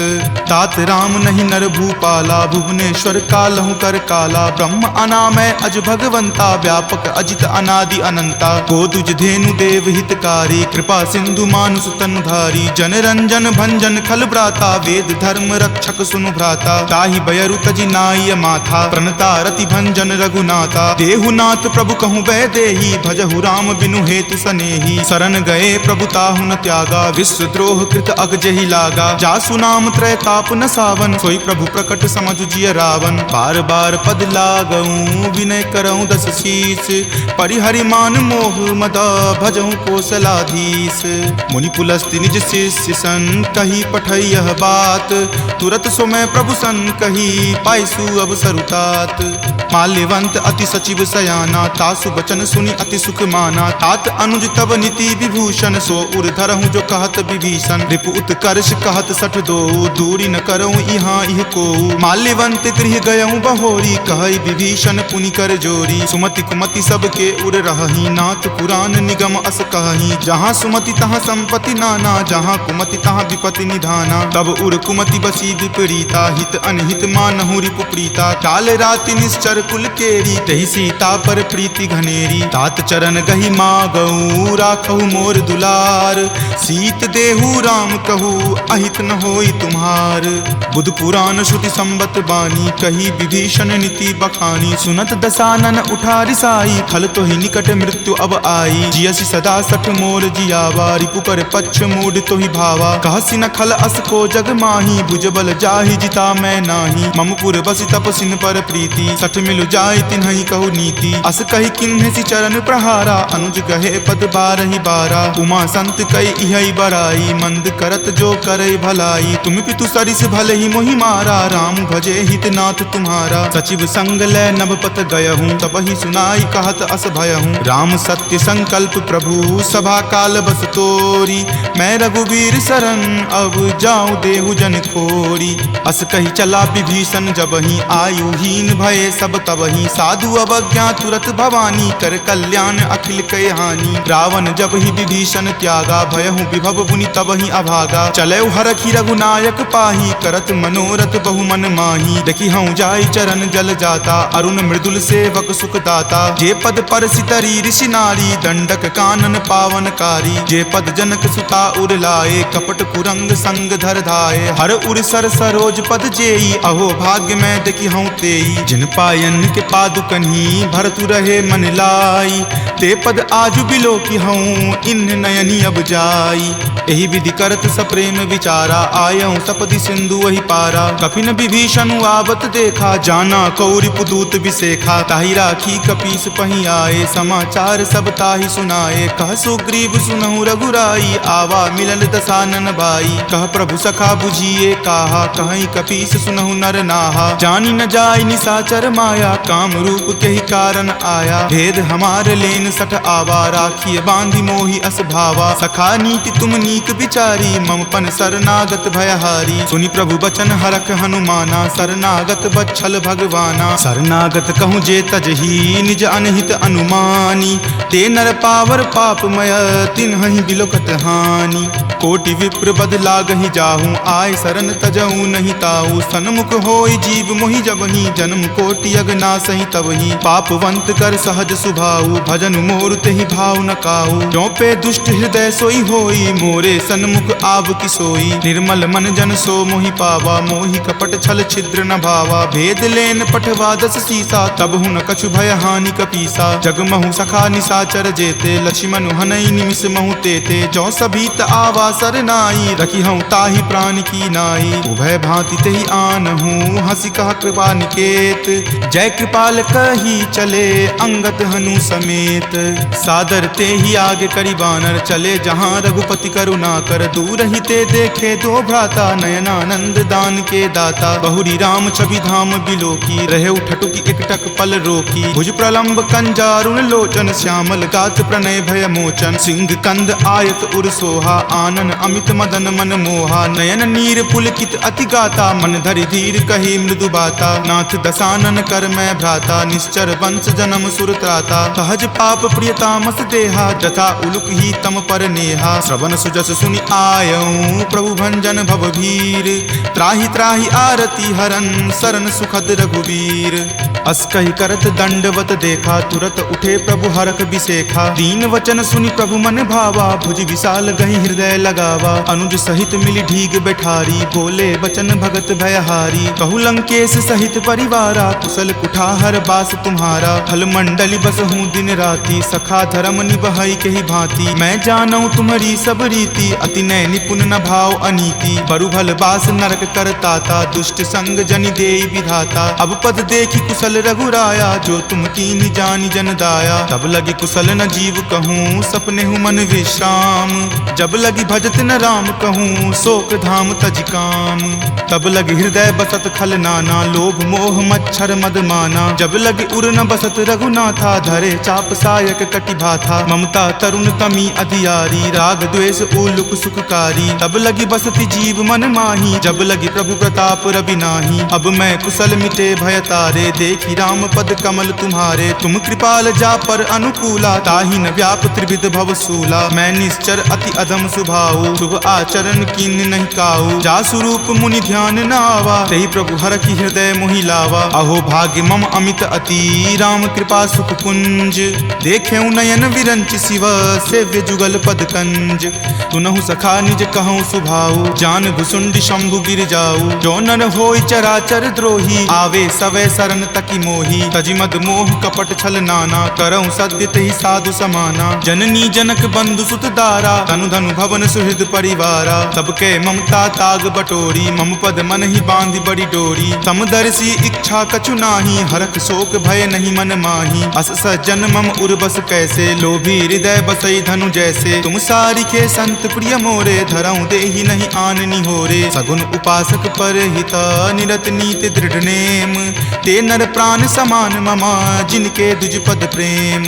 तात राम नहीं नर भूपाला भुवनेश्वर कालहु कर काला ब्रह्म अनामय अज भगवंता व्यापक अजित अनादि अनंता गोदुज धेनु देव हितकारी कृपा सिंधु मानुष तनुधारी जन रंजन भंजन खल भ्राता वेद धर्म रक्षक सुनु भ्राता ताहि बयरु तजि नाय माथा प्रणता रति भंजन रघुनाथा देहुनाथ प्रभु कहूँ वै देही भजहु राम बिनु हेतु सनेही शरण गए प्रभु ताहु न त्यागा विश्व द्रोह कृत अग जहि लागा जासु नाम त्रय ताप न सावन सोई प्रभु प्रकट समझु जिय रावण बार बार पद लागऊं विनय करऊं दस शीस परिहरि मान मोह मदा भजऊं कौशलाधीश मुनि पुलस्ति निज शिष्य सन कही पठई यह बात तुरत सो मैं प्रभु सन कही पाइसु अवसरुतात माल्यवंत अति सचिव सयाना तासु बचन सुनि अति सुख माना तात अनुज तब नीति विभूषण सो उर धरहूं जो कहत विभीषण रिपु उत्कर्ष कहत सठ दो दूरी न करऊं यहाँ इह को माल्यवंत गृह गयऊं बहोरी कहई विभीषण पुनि कर जोरी सुमति कुमति सबके उर रहही नाथ पुराण निगम अस कहही जहाँ सुमति तहाँ संपत्ति नाना जहाँ कुमति तहाँ विपत्ति निधाना तब उर कुमति बसी विपरीता हित अनहित मानहु रिपु प्रीता काल राति निश्चर कुल केरी तही सीता पर प्रीति घनेरी तात चरण गही मागऊ राखहु मोर दुलार सीत देहु राम कहू अहित न होई तुम्हार बुध पुराण श्रुति संबत बानी कही विभीषण नीति बखानी सुनत दसानन उठा रिसाई खल तो ही निकट मृत्यु अब आई जियसि सदा सठ मोर जियावा रिपु कर पक्ष मूड तो ही भावा कहसी न खल अस को जग माही भुज बल जाहि जिता मैं नाही मम पुर बसि तपसि जिन पर प्रीति, सठ मिलु जाय तिन्हि कहु नीति। अस कहि किन्हि सि चरण प्रहारा, अनुज गहे पद बारहि बारा। उमा संत कई इहै बराई, मंद करत जो करई भलाई। तुम पितु सरिस भले ही मोहि मारा, राम भजे हित नाथ तुम्हारा। सचिव संग लै नभपत गयहूँ, तबहि सुनाई कहत अस भयहूँ। राम सत्य संकल्प प्रभु, सभा काल बस तोरी। मैं रघुवीर शरण, अब जाऊँ देहु जन खोरी। अस कही चला विभीषण जबहि, आयुहीन भये सब तबहि। साधु अवज्ञा तुरत भवानी, कर कल्याण अखिल कय हानि। रावण जब ही विभीषण त्यागा, भयहु विभव पुनि तबहि अभागा। चलऊ हरखि रघुनायक पाही, करत मनोरथ बहु मन माही। देखि हऊँ जाय चरण जल जाता, अरुण मृदुल सेवक सुख दाता। जे पद पर सितरी ऋषि नारी, दंडक कानन पावनकारी। जे पद जनक सुता उर लाए, कपट कुरंग संग धर धाये। हर उर सर सरोज पद जेई, अहो भाग्य में देखि हऊँ तेई। जिन पायन के पादुकन्ही, भरतु रहे मन लाई। ते पद आजु बिलो की हऊँ, इन्न नयनी अब जाई। एहि विधि करत सप्रेम विचारा, आयऊँ सपदि सिंधु वही पारा। कपिन विभीषण आवत देखा, जाना कौरि पुदूत विसेखा। ताहि राखी कपीस पहि आए, समाचार सब ताहि सुनाए। कह सुग्रीव सुनहु रघुराई, आवा मिलल दसानन भाई। कह प्रभु सखा बुझिए काहा, कहीं कपीस सुनहु नर नाहा। जानी न जाय निसाचर माया, काम रूप के ही कारण आया। भेद हमार लेन सठ आवा, राखिय बांधि मोहि अस भावा। सखा नीति तुम नीक विचारी, मम पन शरणागत भयहारी। सुनि प्रभु बचन हरख हनुमाना, शरणागत बच्छल भगवाना। शरणागत कहूँ जे तजही, निज अनहित अनुमानी। ते नर पावर पापमय, तिन्हि बिलोकत हानि। कोटि विप्र बद लागहि जाहूँ, आय शरण तजहूँ नहीं ताऊ। सन्मुख होय जीव मोहि जबहि, जन्म कोटि अगनासहि तबहि। पापवंत कर सहज सुभाऊ, भजन मोर तेहि भाव न काऊ। जो पे दुष्ट हृदय सोई होई, मोरे सन्मुख आव की सोई। निर्मल मन जन सो मोहि पावा, मोहि कपट छल छिद्र न भावा। भेद लेन पठवा दस सीसा, तब हुन कछु भय हानि कपीसा। जग महु सखा निसाचर जेते, लक्ष्मण हनई निमिष महु तेते। जो सभीत आवा सरनाई, रखी हूँ ताहि प्राण की नाई। उभय भांति तेहि आनहूँ, हंसी कहा कृपा निकेत। जय कृपाल कही चले, अंगत हनु समेत। सादर ते ही आगे करी बानर, चले जहाँ रघुपति करुणा कर। दूर ही ते देखे दो भ्राता, नयनानंद दान के दाता। बहुरी राम छवि धाम बिलो की, रहे उठटुकी एकटक पल रोकी। भुज प्रलंब कंजारुण लोचन, श्यामल गात प्रणय भय मोचन। सिंह कंद आयत उर सोहा, आनन अमित मदन मन मोहा। नयन नीर पुलकित अति गाता, मन धरि धीर कही मृदु बाता। नाथ दसानन कर मैं भ्राता, निश्चर वंश जन्म सुर त्राता। सहज पाप प्रियतामस देहा, जथा उलुक ही तम पर नेहा। श्रवण सुजस सुनि आयऊँ, प्रभु भंजन भवभीर। त्राहि त्राहि आरती हरन, शरण सुखद रघुवीर। अस कहि करत दंडवत देखा, तुरत उठे प्रभु हरख बिसेखा। दीन वचन सुनि प्रभु मन भावा, भुज विशाल गहि हृदय लगावा। अनुज सहित मिली ढीग बैठारी, बोले बचन भगत भयहारी। कहु लंकेश सहित परिवारा, कुशल कुठार बास तुम्हारा। फल मंडली बस हूँ दिन राति, सखा धर्म निबहई के ही भांति। मैं जानऊ तुम्हारी सब रीति, अति नय निपुण न भाव अनीति। बरु भल बास नरक करताता, दुष्ट संग जनि देई विधाता। अब पद देखी कुशल रघुराया, जो तुम कीनि जानि जन दाया। तब लगी कुशल न जीव कहूँ, सपने हूँ मन विश्राम। जब लगी भजत न राम कहूँ, शोक धाम तज काम। तब लगी हृदय बसत खल नाना, लोभ मोह मच्छर मद माना। जब लगी उर न बसत रघुनाथा, धरे चाप सायक कटि भाथा। ममता तरुण तमी अधियारी, राग द्वेष उलुक सुखकारी। तब लगी बसति जीव मन माही, जब लगी प्रभु प्रताप रवि नाही। अब मैं कुशल मिटे भय तारे, देखी राम पद कमल तुम्हारे। तुम कृपाल जा पर अनुकूला, ताहि न व्याप त्रिविध भव सूला। मैं निश्चर अति अधम सुभाऊ, शुभ आचरण कीन नहीं काऊ। जा स्वरूप मुनि ध्यान न आवा, तेहि प्रभु हरखि हृदय मोहि लावा। अहो भाग्य मम अमित अति, राम कृपा सुख कुंज। देखेऊ नयन विरंच शिव, सेव्य जुगल पद कंज। तुनहु सखा निज कहूँ सुभाऊ, जान भुसुंडी शंभु गिर जाऊ। जो नर होय चराचर द्रोही, आवे सवै शरण तकी मोही। तजि मद मोह कपट छल नाना, करऊँ सद्य तेहि साधु समाना। जननी जनक बंधु सुत दारा, तनु धनु भवन सुहृद परिवारा। सबके ममता ताग बटोरी, मम पद मन ही बांधि बड़ी डोरी। समदर्श सी इच्छा कछु नाही, हरख शोक भय नहीं मन माही। अस सज्जन मम उर्बस कैसे, लोभी हृदय बसई धनु जैसे। तुम सारिखे संत प्रिय मोरे, धरऊं देहि नहीं आन निहोरे। सगुन उपासक पर हिता, निरत नीति दृढ़ नेम। ते नर प्राण समान ममा, जिनके दुज पद प्रेम।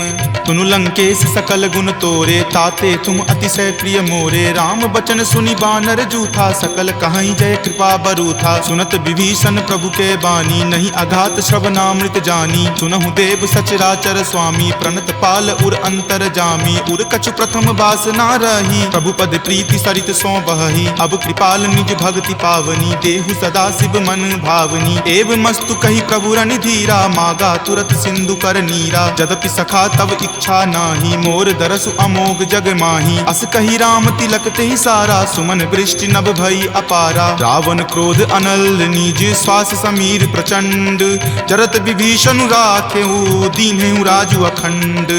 तुनु लंकेश सकल गुण तोरे, ताते तुम अतिशय प्रिय मोरे। राम बचन सुनि बानर जूथा, सकल कहाई जय कृपा बरूथा। सुनत विभीषण प्रभु के बानी, नहीं अघात श्रवणामृत जानी। सुनहु देव सचराचर स्वामी, प्रणत पाल उर अंतर जामी। उर कछु प्रथम बास ना रही, प्रभु पद प्रीति सरित सो बही। अब कृपाल निज भक्ति पावनी, देहु सदा शिव मन भावनी। एव मस्तु कही प्रभु रनि धीरा, मागा तुरत सिंधु कर नीरा। जदपि सखा तब इच्छा नाही, मोर दरसु अमोघ जग माही। अस कही राम तिलक तेहि सारा, सुमन वृष्टि नभ भई अपारा। रावण क्रोध अनल निज, श्वास समीर प्रचंड। जरत विभीषण राखेहु, दीन्हेहु राजु अखंड।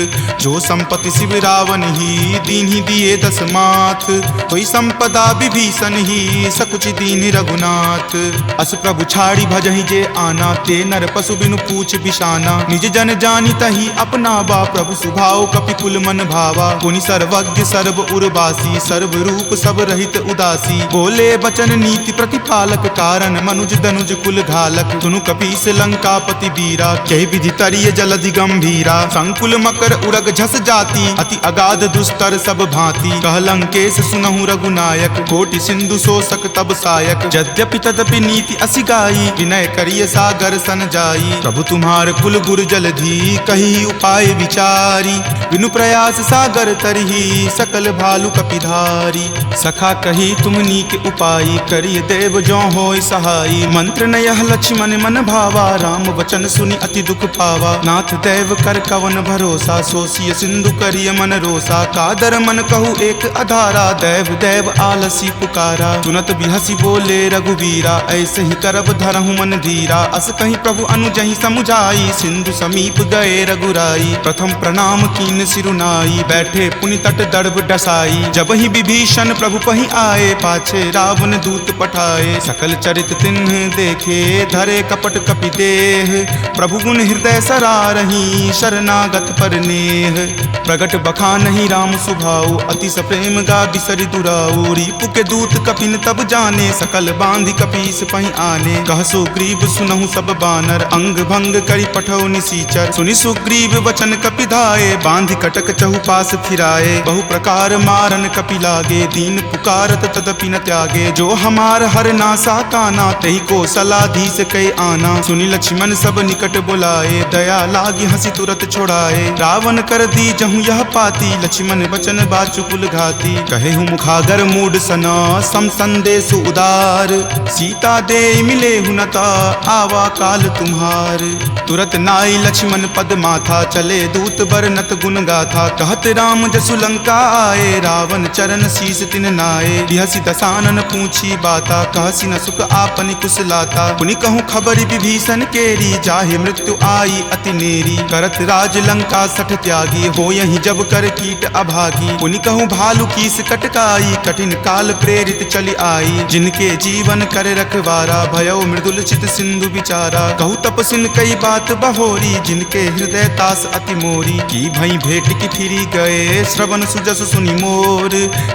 जो संपत्ति शिव रावण ही, दीन्हि दिए दस माथ। कोई संपदा विभीषण ही, सकुच दीन रघुनाथ। अस प्रभु छाड़ी भजहि जे आना, ते नर पशु बिनु पूछ बिशाना। निज जन जानि तहि अपनावा, प्रभु सुभाव कपिकुल मन भावा। पुनि सर्वज्ञ सर्व उर्वासी, सर्व रूप सब रहित उदासी। बोले बचन नीति प्रतिपालक, कारण मनुज दनुज कुल घालक। सुनु कपीस लंकापति वीरा, कहि विधि तरिय जलधि गंभीरा। संकुल मकर उरग झस जाति, अति अगाध दुस्तर सब भांति। कह लंकेश सुनहु रघुनायक, कोटि सिंधु शोषक तब सायक। यद्यपि तदपि नीति असि गाई, विनय करिय सागर सन जाई। प्रभु तुम्हार कुल गुर जलधि, कही उपाय विचारी। बिनु प्रयास सागर तरही, सकल भालु कपिधारी। सखा कही तुम नीक उपाई, करिय देव जो होय सहाई। मंत्र न यह लक्ष्मण मन भावा, राम वचन सुनि अति दुख पावा। नाथ देव कर कवन भरोसा, सोसिय सिंधु करिय मन रोसा। कादर मन कहु एक अधारा, देव देव आलसी पुकारा। सुनत बिहसी बोले रघुवीरा, ऐसे ही करब धरहु मन धीरा। अस कहीं प्रभु अनुजहि समुझाई, सिंधु समीप गए रघुराई। प्रथम प्रणाम कीन सिरुनाई, बैठे पुनि तट दर्भ डसाई। जब ही विभीषण प्रभु पहि आए, पाछे रावण दूत पठाए। सकल चरित तिन्ह देखे, धरे कपट कपि देह। प्रभु गुण हृदय सरारही, शरणागत पर नेह। प्रगट बखानहि राम सुभाऊ, अति सप्रेम गा बिसरि दुराऊ। रिपु के दूत कपिन तब जाने, सकल बांधि कपीस पहि आने। कह सुग्रीव सुनहु सब बानर, अंग भंग करि पठौ निसीचर। सुनि सुग्रीव वचन कपि धाये, बांधि कटक चहुपास फिराए। बहु प्रकार मारन कपि लागे, दीन पुकारत तदपि न त्यागे। जो हमार हर नासा काना, तहि को सलाधीस कई आना। सुनि लक्ष्मण सब निकट बुलाए, दया लागी हंसी तुरत छोड़ाए। रावण कर दी जहु यह पाती, लक्ष्मण बचन बाचुकुल घाती। कहे हूँ मुखागर मूड सना, सम संदेश उदार। सीता दे मिले हुनता, आवा काल तुम्हार। तुरत नाई लक्ष्मण पद माथा, चले दूत बरनत गुण गाथा। कहत राम जसु लंका आए, रावण चरण शीस तिन नाये। बिहसी दसानन पूछी बाता, कहसी न सुख आपनि कुशलाता। पुनि कहूँ खबरि विभीषण केरी, जाहे मृत्यु आई अति नेरी। करत राज लंका सठ त्यागी, हो यही जब कर कीट अभागी। पुनि कहूँ भालु कीस कटकाई, कठिन काल प्रेरित चली आई। जिनके जीवन कर रखवारा, भयो मृदुल चित सिंधु विचारा। कहूँ तपसिन कई बात बहोरी, जिनके हृदय तास अति मोरी। की भई भेंट की फिरी गए, श्रवण सुजस सुनि मोर।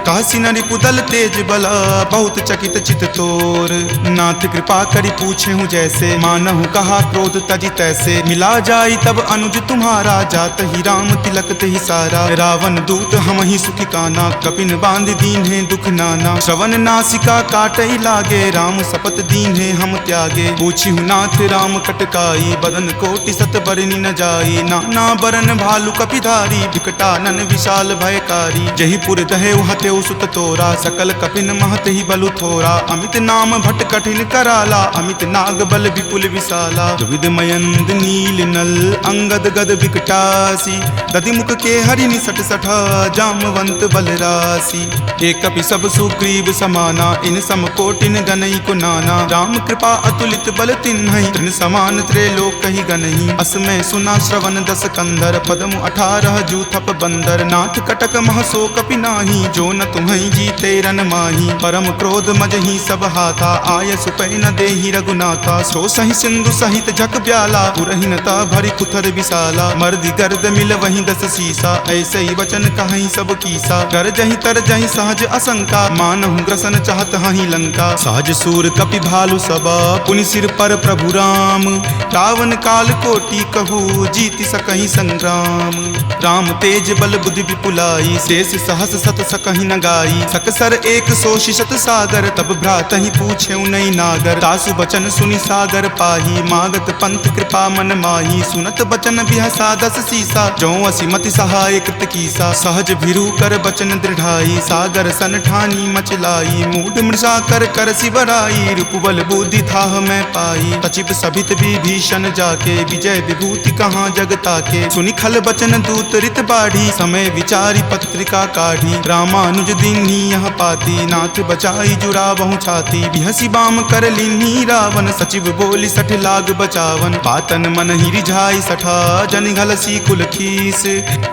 कहसी न रिपुदल तेज बला, बहुत चकित चित तोर। नाथ कृपा करि पूछे हूँ जैसे, मानहु कहा क्रोध तजि तैसे। मिला जाई तब अनुज तुम्हारा, जात ही राम तिलक तेहि सारा। रावण दूत हम ही सुखी काना, कपिन बांध दीन है दुख नाना। श्रवण नासिका काटई लागे, राम शपथ दीन है हम त्यागे। पूछी हूँ नाथ राम कटकाई, बदन कोटि सत बरनि न जाई। नाना बरन भालु कपिधारी, विकटानन विशाल भयकारी। जही पुर दहे हतेउ सुत तोरा, सकल कपिन महत ही बलु थोरा। अमित नाम भट कठिन कराला, अमित नाग बल विपुल विशाला। दुविध मयंद नील नल, अंगद गद विकटासी। दधि मुख के हरि निसट सठा, जामवंत बलरासी। एक कपि सब सुग्रीव समाना, इन सम कोटिन गनई को नाना। राम कृपा अतुलित बल तिन्हहि, तृण समान त्रैलोक कहि गनहि। अस में सुना श्रवण दस कंधर, पदम 18 जूथप बंदर। नाथ कटक महसो कपि नाही, जो न तुम्हि जीते रन माही। परम क्रोध मजहि सब हाथा, आय सुपै न देहि रघुनाथा। सो सही सिंधु सहित झक ब्याला पुरहीनता भरी कुथर विशाला मर्दी गर्द मिल वहीं 10 सीसा ऐसे ही वचन कहीं सब कीसा कर जही तर जही सहज असंका मानहु ग्रसन चाहत हही लंका सहज सूर कपि भालु सबा पुनि सिर पर प्रभु राम रावण काल कोटि कहू जीति सकहि संग्राम राम तेज बल बुद्धि विपुलाई शेष सहस सत सकहि न गाई सकसर एक सोशिषत सागर तब भ्रात ही पूछे नई नागर तासु बचन सुनि सागर पाही मागत पंथ कृपा मन माही सुनत बचन बिहसा 10 सीसा जो असिमति सहाय कृत कीसा सहज भिरु कर बचन दृढ़ाई सागर सन ठानी मचलाई मूढ़ मृषा कर कर सिवराई रूपबल बुद्धि थाह मैं पाई सचिव सभित विभीषण जाके विजय विभूति कहाँ जगता के सुनि खल बचन दूत रित बाढ़ी समय विचारी पत्रिका काढ़ी रामानुज दीन्ही यह पाती नाथ बचाई जुड़ा बहु छाती बिहसी बाम कर लीन्ही रावण सचिव बोली 60 लाग बचावन पातन मन ही रिझाई सठा जन घलसी कुल खीस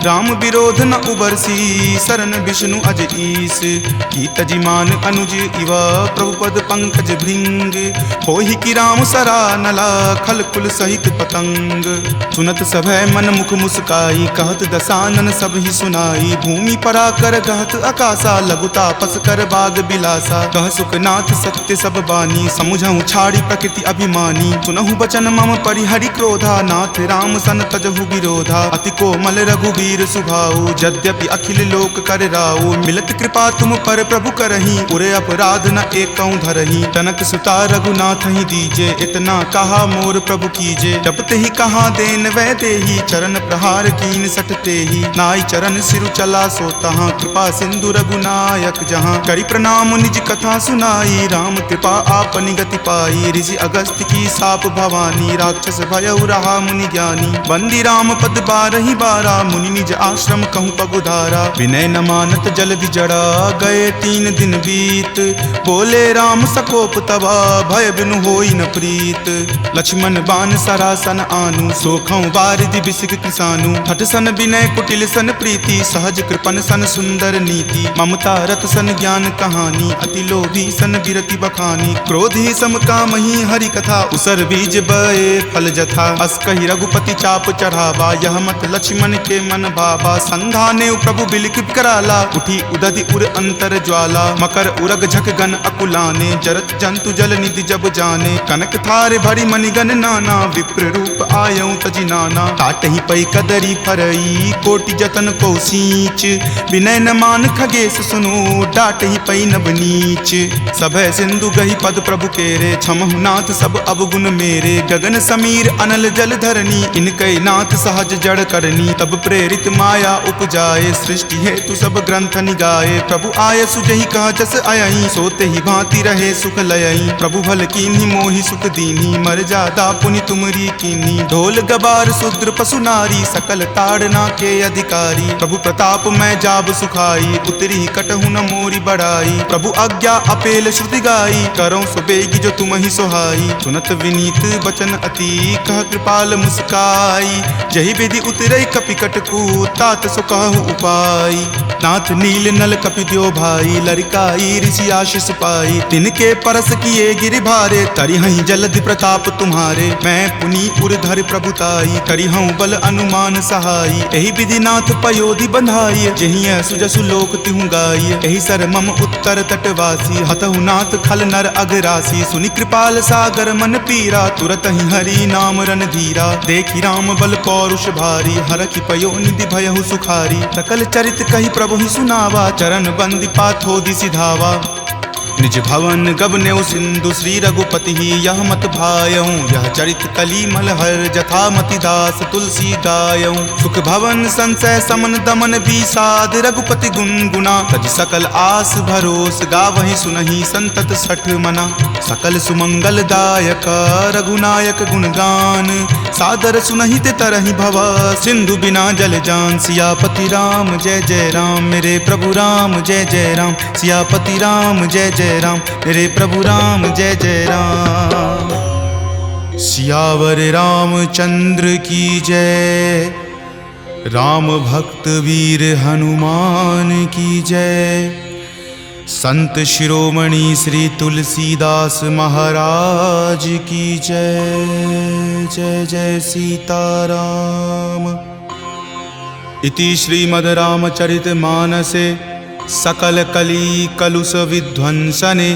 राम विरोध न उबरसी शरण विष्णु अज ईस कीत जिमान अनुज इव प्रभुपद पंकज भृंग होहि कि राम सरा नला खल कुल सहित पतंग सुनत सभय मन मुख मुस्काई कहत दसानन सब ही सुनाई भूमि परा कर गहत आकाशा लघु तापस कर बाग बिलासा कह सुखनाथ सत्य सब बानी समुझहु छाड़ी प्रकृति अभिमानी सुनहु बचन मम परिहरि क्रोधा नाथ राम सन तजहु विरोधा अति कोमल रघुवीर सुभाऊ यद्यपि अखिल लोक कर राऊ मिलत कृपा तुम पर प्रभु करही पुरे अपराध न एकौ धरही तनक सुता रघुनाथ ही दीजे इतना कहा मोर प्रभु कीजे जपते ही कहा देन वै देही चरण प्रहार कीन सटते ही नाई चरण सिरु चला सो तहाँ कृपा सिंधु रघुनायक जहाँ करी प्रणाम निज कथा सुनाई राम कृपा आपनि गति पाई ऋषि अगस्त की साप भवानी राक्षस भयउ रहा मुनि ज्ञानी बंदी राम पद 12 बारा मुनि निज आश्रम कहूँ पगुधारा विनय न मानत जल्दी जड़ा गए 3 दिन बीत बोले राम सकोप तबा भय बिनु होई न प्रीत लक्ष्मण बान सरासन आनु सोखौ बारिधि बिसिक किसानु हठ सन विनय कुटिल सन प्रीति सहज कृपन सन सुंदर नीति ममता रत सन ज्ञान कहानी अति लोभी सन विरति बखानी क्रोधी सम कामहि हरि कथा उसर बीज बए फल जथा अस कहि रघुपति चाप चढ़ावा यह मत लक्ष्मण के मन भावा संधाने प्रभु बिलिक कराला उठी उदधि उर अंतर ज्वाला मकर उरग झक गन अकुलाने जरत जंतु जल निधि जब जाने कनक थार भरी मणिगन नाना विप्र रूप आयऊ तजि नाना काटहि पै कदरी फरई कोटि जतन को सींच विनय न मान खगेश सुनो डाटहि पै नभ नीच सभय सिंधु गहि पद प्रभु केरे छमहु नाथ सब अवगुण मेरे गगन समीर अनल जल धरनी इनकै नाथ सहज जड़ करनी तब प्रेरित माया उपजाए सृष्टि हेतु सब ग्रंथ निगाए प्रभु आय सुजहि कह जस अयहि सोते ही भांति रहे सुख लयहि प्रभु भल कीन्ही मोहि सुख दीन्ही मर जादा पुनि तुमरी कीन्ही ढोल गबार शूद्र पशु नारी सकल ताड़ना के अधिकारी प्रभु प्रताप मैं जाब सुखाई उतरी कटहु न मोरी बढ़ाई प्रभु आज्ञा अपेल श्रुति गाई करो सुबेगी जो तुम ही सोहाई सुनत विनीत बचन अति कह कृपाल मुस्काई जही विधि उतरई कपि कटकू तात सो कहु उपाय नाथ नील नल कपि द्यो भाई लरिकाई ऋषि आशीष पाई तिनके परस किए गिरि भारे तरिहहि जलधि प्रताप तुम्हारे मैं पुनि उर्धर प्रभुताई करिहऊँ बल अनुमान सहाई एहि विधि नाथ पयोधि बंधाई जहि सुजसु लोक तिहु गाई एहि सर मम उत्तर तटवासी हतहु नाथ खल नर अगरासी सुनि कृपाल सागर मन पीरा तुरत ही हरि नाम रन धीरा देखि राम बल पौरुष भारी हरखि पयो निधि भयहु सुखारी सकल चरित कहि प्रभु ही सुनावा चरण बंदी पाथोधि सिधावा निज भवन गबनेउ सिंधु श्री रघुपति ही यह मत भायऊँ यह चरित कली मलहर जथा मति दास तुलसी गायऊँ सुख भवन संशय समन दमन विषाद रघुपति गुनगुना तज सकल आस भरोस गावहि सुनहि संतत सठ मना सकल सुमंगल दायक रघुनायक गुणगान सादर सुनहि ते तरहि भव सिंधु बिना जल जान सियापति राम जय जय राम मेरे प्रभु राम जय जय राम सियापति राम जय जय राम मेरे प्रभु राम जय जय राम सियावर रामचंद्र की जय राम भक्त वीर हनुमान की जय संत शिरोमणि श्री तुलसीदास महाराज की जय। जय जय सीताराम। इति श्रीमद् रामचरित मानसे सकल कली कलुष विध्वंसने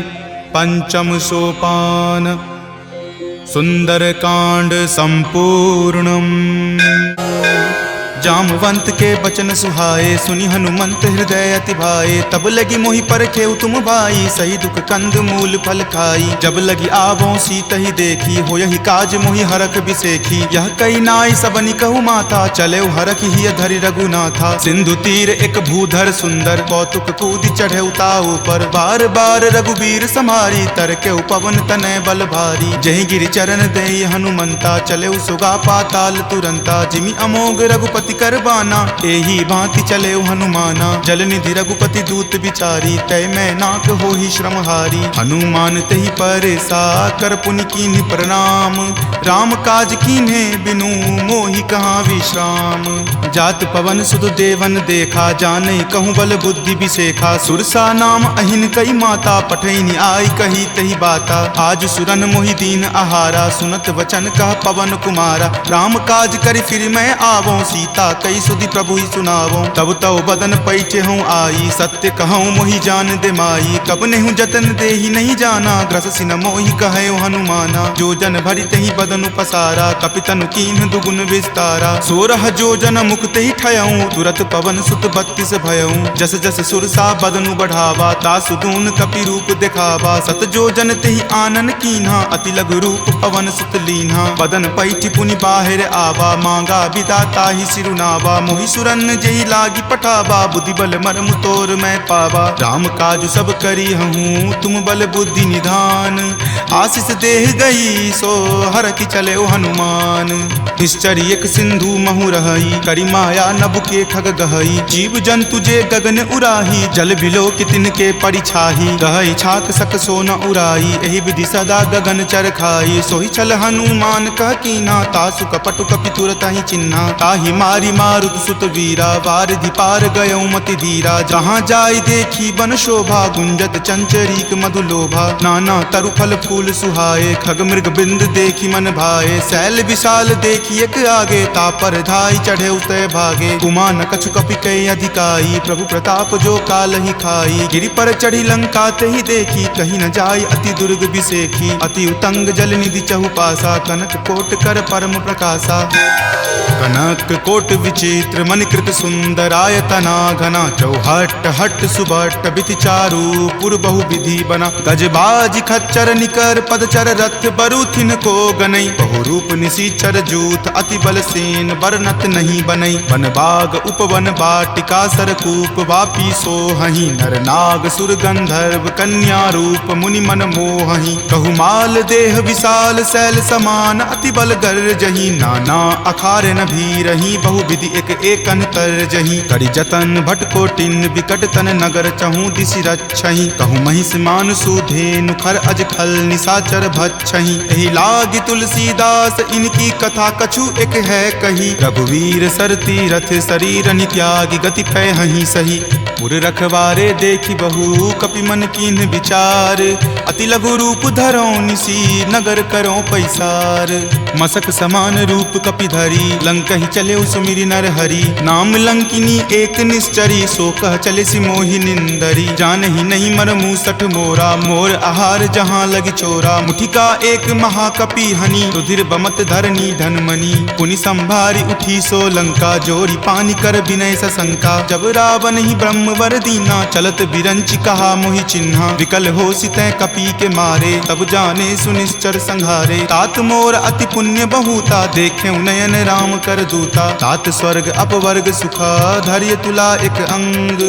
पंचम सोपान सुंदरकांड संपूर्णम। जामवंत के बचन सुहाए सुनि हनुमंत हृदय अति भाए। तब लगी मोहि परखेउ तुम भाई सही दुख कंद मूल फल खाई। जब लगी आवों सीत ही देखी हो यही काज मोहि हरख बिसेखी। यह कई नाई सबनि कहु माथा चले हरख ही धरि रघुनाथा। सिंधु तीर एक भूधर सुंदर कौतुक कूद चढ़े उताऊ पर। बार बार रघुबीर समारी तरके पवन तनय बल भारी। जहि गिरि चरण देई हनुमंता चले सुगा पाताल तुरंता। जिमि अमोघ रघुपति करबाना एही भांति चले हनुमाना। जल निधि रघुपति दूत बिचारी तय मैं नाक हो ही श्रमहारी। हनुमान तही परेसा कर पुनि कीन्ह प्रणाम। राम काज कीन्हे बिनु मोहि कहाँ विश्राम। जात पवन सुत देवन देखा जाने कहूँ बल बुद्धि बिसेखा। सुरसा नाम अहिन कई माता पठैनी आई कही तही बाता। आज सुरन मोहि दीन आहारा सुनत वचन कह पवन कुमारा। राम काज करि फिर मैं आवों सीता कई सुधि प्रभु ही सुनावो। तब तव बदन पैठे हूँ आई सत्य कहूँ मोहि जान दे माई। कब नेहु जतन दे ही नहीं जाना ग्रस सिन मोहि कहे हनुमाना। जो जन भरि तही बदन पसारा कपितनु कीन्ह दुगुन विस्तारा। 16 जो जन मुक्त ही ठयऊँ तुरत पवन सुत 32 भयऊँ। जस जस सुरसा बदनु बढ़ावा तासु दून कपि रूप दिखावा। सत जो जन तेहि आनन कीन्हा अति लघु रूप पवन सुत लीन्हा। बदन पैठि पुनि बाहिर आवा मांगा बिदा ताहि सिरुनावा। मोहि सुरन जेहि लागी पठावा बुद्धि बल मर्म तोर मैं पावा। राम काज सब करी हूँ तुम बल बुद्धि निधान। आशीष देह गई सो हर की चले हनुमान। निश्चरी एक सिंधु महु रही करी माया नभ के खग गहई। जीव जंतु जे गगन उराही जल बिलो कितिन के परिछाही। गहई छाक सक सो न उराई एहि विधि सदा गगन चर खाई। सोहि छल हनुमान कह कीन्हा तासु कपटु कपि तुरत ही चिन्हा। ताहि मारी मारुत सुत वीरा वारिधि पार गयौ मति धीरा। जहाँ जाय देखी बन शोभा गुंजत चंचरीक मधु लोभा। नाना तरु फल फूल सुहाए खग मृग बिंद देखी मन भाए। शैल विशाल देखी एक आगे तापर धाई चढ़े उतय भागे। गुमान कछु कपि कई अधिकाई प्रभु प्रताप जो काल ही खाई। गिरि पर चढ़ी लंका तेहि देखी कहीं न जाय अति दुर्ग बिसेखी। अति उतंग जल निधि चहुपासा कनक कोट कर परम प्रकाशा। कनक कोट विचित्र मणिकृत सुंदरायतना घना। चौहट हट सुबट बिति चारु पुर बहु विधि बना। गजबाज खच्चर निकर पदचर रथ बरुथिन को गनई। बहु रूप निशिचर जूथ अति बल सेन बरनत नहीं बनई। वन बाग उपवन बाटिका सरकूप वापी सोहहि। नर नाग सुर गंधर्व कन्या रूप मुनि मन मोहहि। कहु देह विशाल शैल समान अति बल गर्जहि। नाना अखारे न भी रही बहु विधि एक एकन तर जही। करि जतन भट कोटिन विकट तन नगर चहु दिशि रक्षहि। कहु महिष मान सुधेनु खर अज खल निशाचर भक्षहि। एहि लागी तुलसीदास इनकी कथा कछु एक है कही। रघुवीर सर तीरथ शरीर नित्यागी गति पै हहि सही। पुर रखवारे देखी बहु कपि मन कीन्ह विचार। अति लघु रूप धरो निसी नगर करो पैसार। मसक समान रूप कपि धरी लंक ही चले सुमिरि नर हरि। नाम लंकिनी एक निश्चरी सो कह चले सि मोहि निंदरी। जान ही नहीं मर मूसठ मोरा मोर आहार जहाँ लगी चोरा। मुठिका एक महाकपि हनि रुधिर बमत धरनी धनमणि। पुनि संभारी उठी सो लंका जोरी पानी कर विनय सशंका। जब रावण ही ब्रह्म वर दीना चलत बिरंचि कहा मोहि चिन्हा। विकल हो सितै कपि के मारे तब जाने सुनिश्चर संघारे। तात मोर अति पुण्य बहुता देखे नयन राम कर दूता। तात स्वर्ग अपवर्ग सुखा धैर्य तुला एक अंग।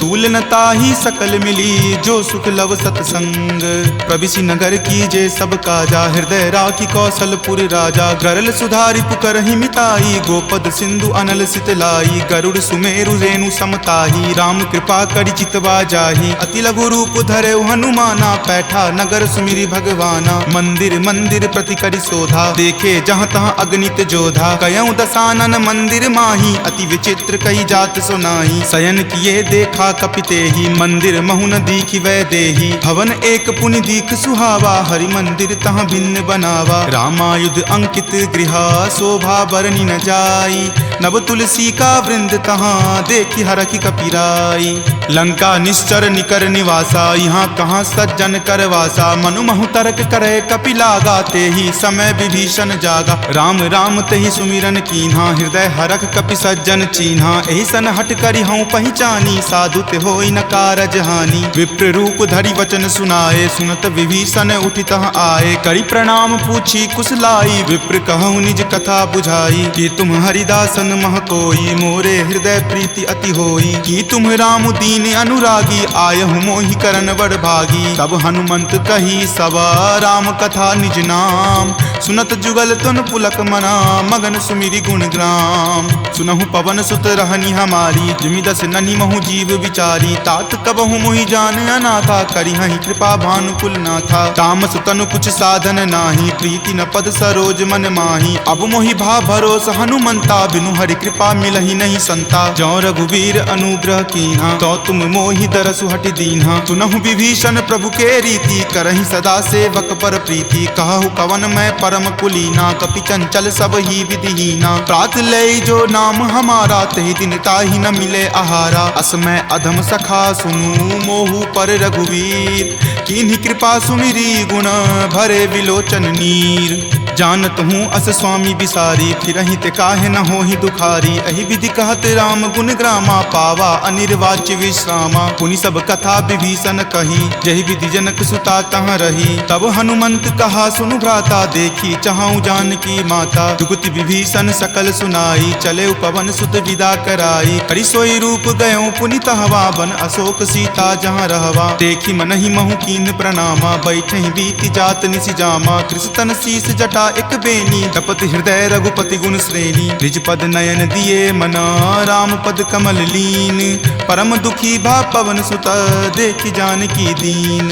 तूल न ताहि सकल मिली जो सुख लव सतसंग। प्रविशि नगर की जे सब काजा हृदय राखी कौशलपुर राजा। गरल सुधारि पुकरहि मिताई गोपद सिंधु अनल सितलाई। गरुड़ सुमेरु रेणु समताही राम कृपा करि चितवा जाहि। अति लघु रूप धरे हनुमाना पैठा नगर सुमिरि भगवाना। मंदिर मंदिर प्रति करि शोधा देखे जहाँ तहाँ अगणित जोधा। कयऊँ 10 दसानन मंदिर माही, अति विचित्र कही जात सुनाई। शयन किए देखा कपिते ही, मंदिर महु न दीखि वै देही। भवन एक पुनि दीख सुहावा, हरि मंदिर तहाँ भिन्न बनावा। रामायुध अंकित गृह, शोभा बरनी न जाई। नव तुलसी का वृंद तहाँ, देखी हरखि कपिराई। लंका निश्चर निकर निवासा, यहाँ कहाँ सज्जन करवासा। मनु महु तर्क करे कपिलागा, ते ही समय विभीषण जागा। राम राम तेहि सुमिरन कीन्हा, हृदय हरख कपि सज्जन चीन्हा। एहि सन हट करि हऊँ पहिचानी, साधु ते होई न कारज हानि। विप्र रूप धरि वचन सुनाए, सुनत विभीषण उठि तहाँ आए। करि प्रणाम पूछी कुशलाई, विप्र कहूँ निज कथा बुझाई। कि तुम हरिदासन मह कोई, मोरे हृदय प्रीति अति होई। कि तुम राम दीन अनुरागी, आयहु मोहि करन बड़ भागी। तब हनुमंत कही सबा, राम कथा निज नाम। सुनत जुगल तुन पुलक मना, मगन सुमिरि गुण ग्राम। सुनहु पवन सुत रहनी हमारी, जिमि दस ननि महु जीव विचारी। तात कबहु मोहि जान अनाथा, करिहहि कृपा भानुकुल नाथा। तामस तनु कुछ साधन नाही, प्रीति न पद सरोज मन माही। अब मोहि भा भरोस हनुमंता, बिनु हरि कृपा मिलहि नहीं संता। जौ रघुवीर अनुग्रह कीन्हा, तो तुम मोहि दरसु हटि दीन्हा। सुनहु विभीषण प्रभु के रीति, करहि सदा सेवक पर प्रीति। कहु कवन मैं परम कुलीना, कपि चंचल सब ही विधिहीना। प्रात लय जो नाम हमारा, तेहि दिन ताहि न मिले आहारा। असमय अधम सखा सुनु, मोहु पर रघुवीर। किन्हि कृपा सुमिरी, गुण भरे विलोचन नीर। जानत हूँ अस स्वामी बिसारी, फिरहि ते काहे न होहि दुखारी। एहि विधि कहत राम गुण ग्रामा, पावा अनिर्वाच्य विश्रामा। पुनि सब कथा विभीषण कही, जहि विधि जनक सुता तहाँ रही। तब हनुमंत कहा सुनु भ्राता, देखी चाहूँ जानकी माता। जुगति विभीषण सकल सुनाई, चले पवन सुत विदा कराई। हरि सोई रूप गयो पुनि तहवा, बन अशोक सीता जहाँ रहवा। देखी मनहि महु कीन प्रणामा, बैठहि बीति जात निसि जामा। कृष्ण शीस जटा एक बेनी, तपत हृदय रघुपति गुण श्रेणी। निज पद नयन दिए मना, राम पद कमल लीन। परम दुखी भा पवन सुत, देखि जानकी दीन।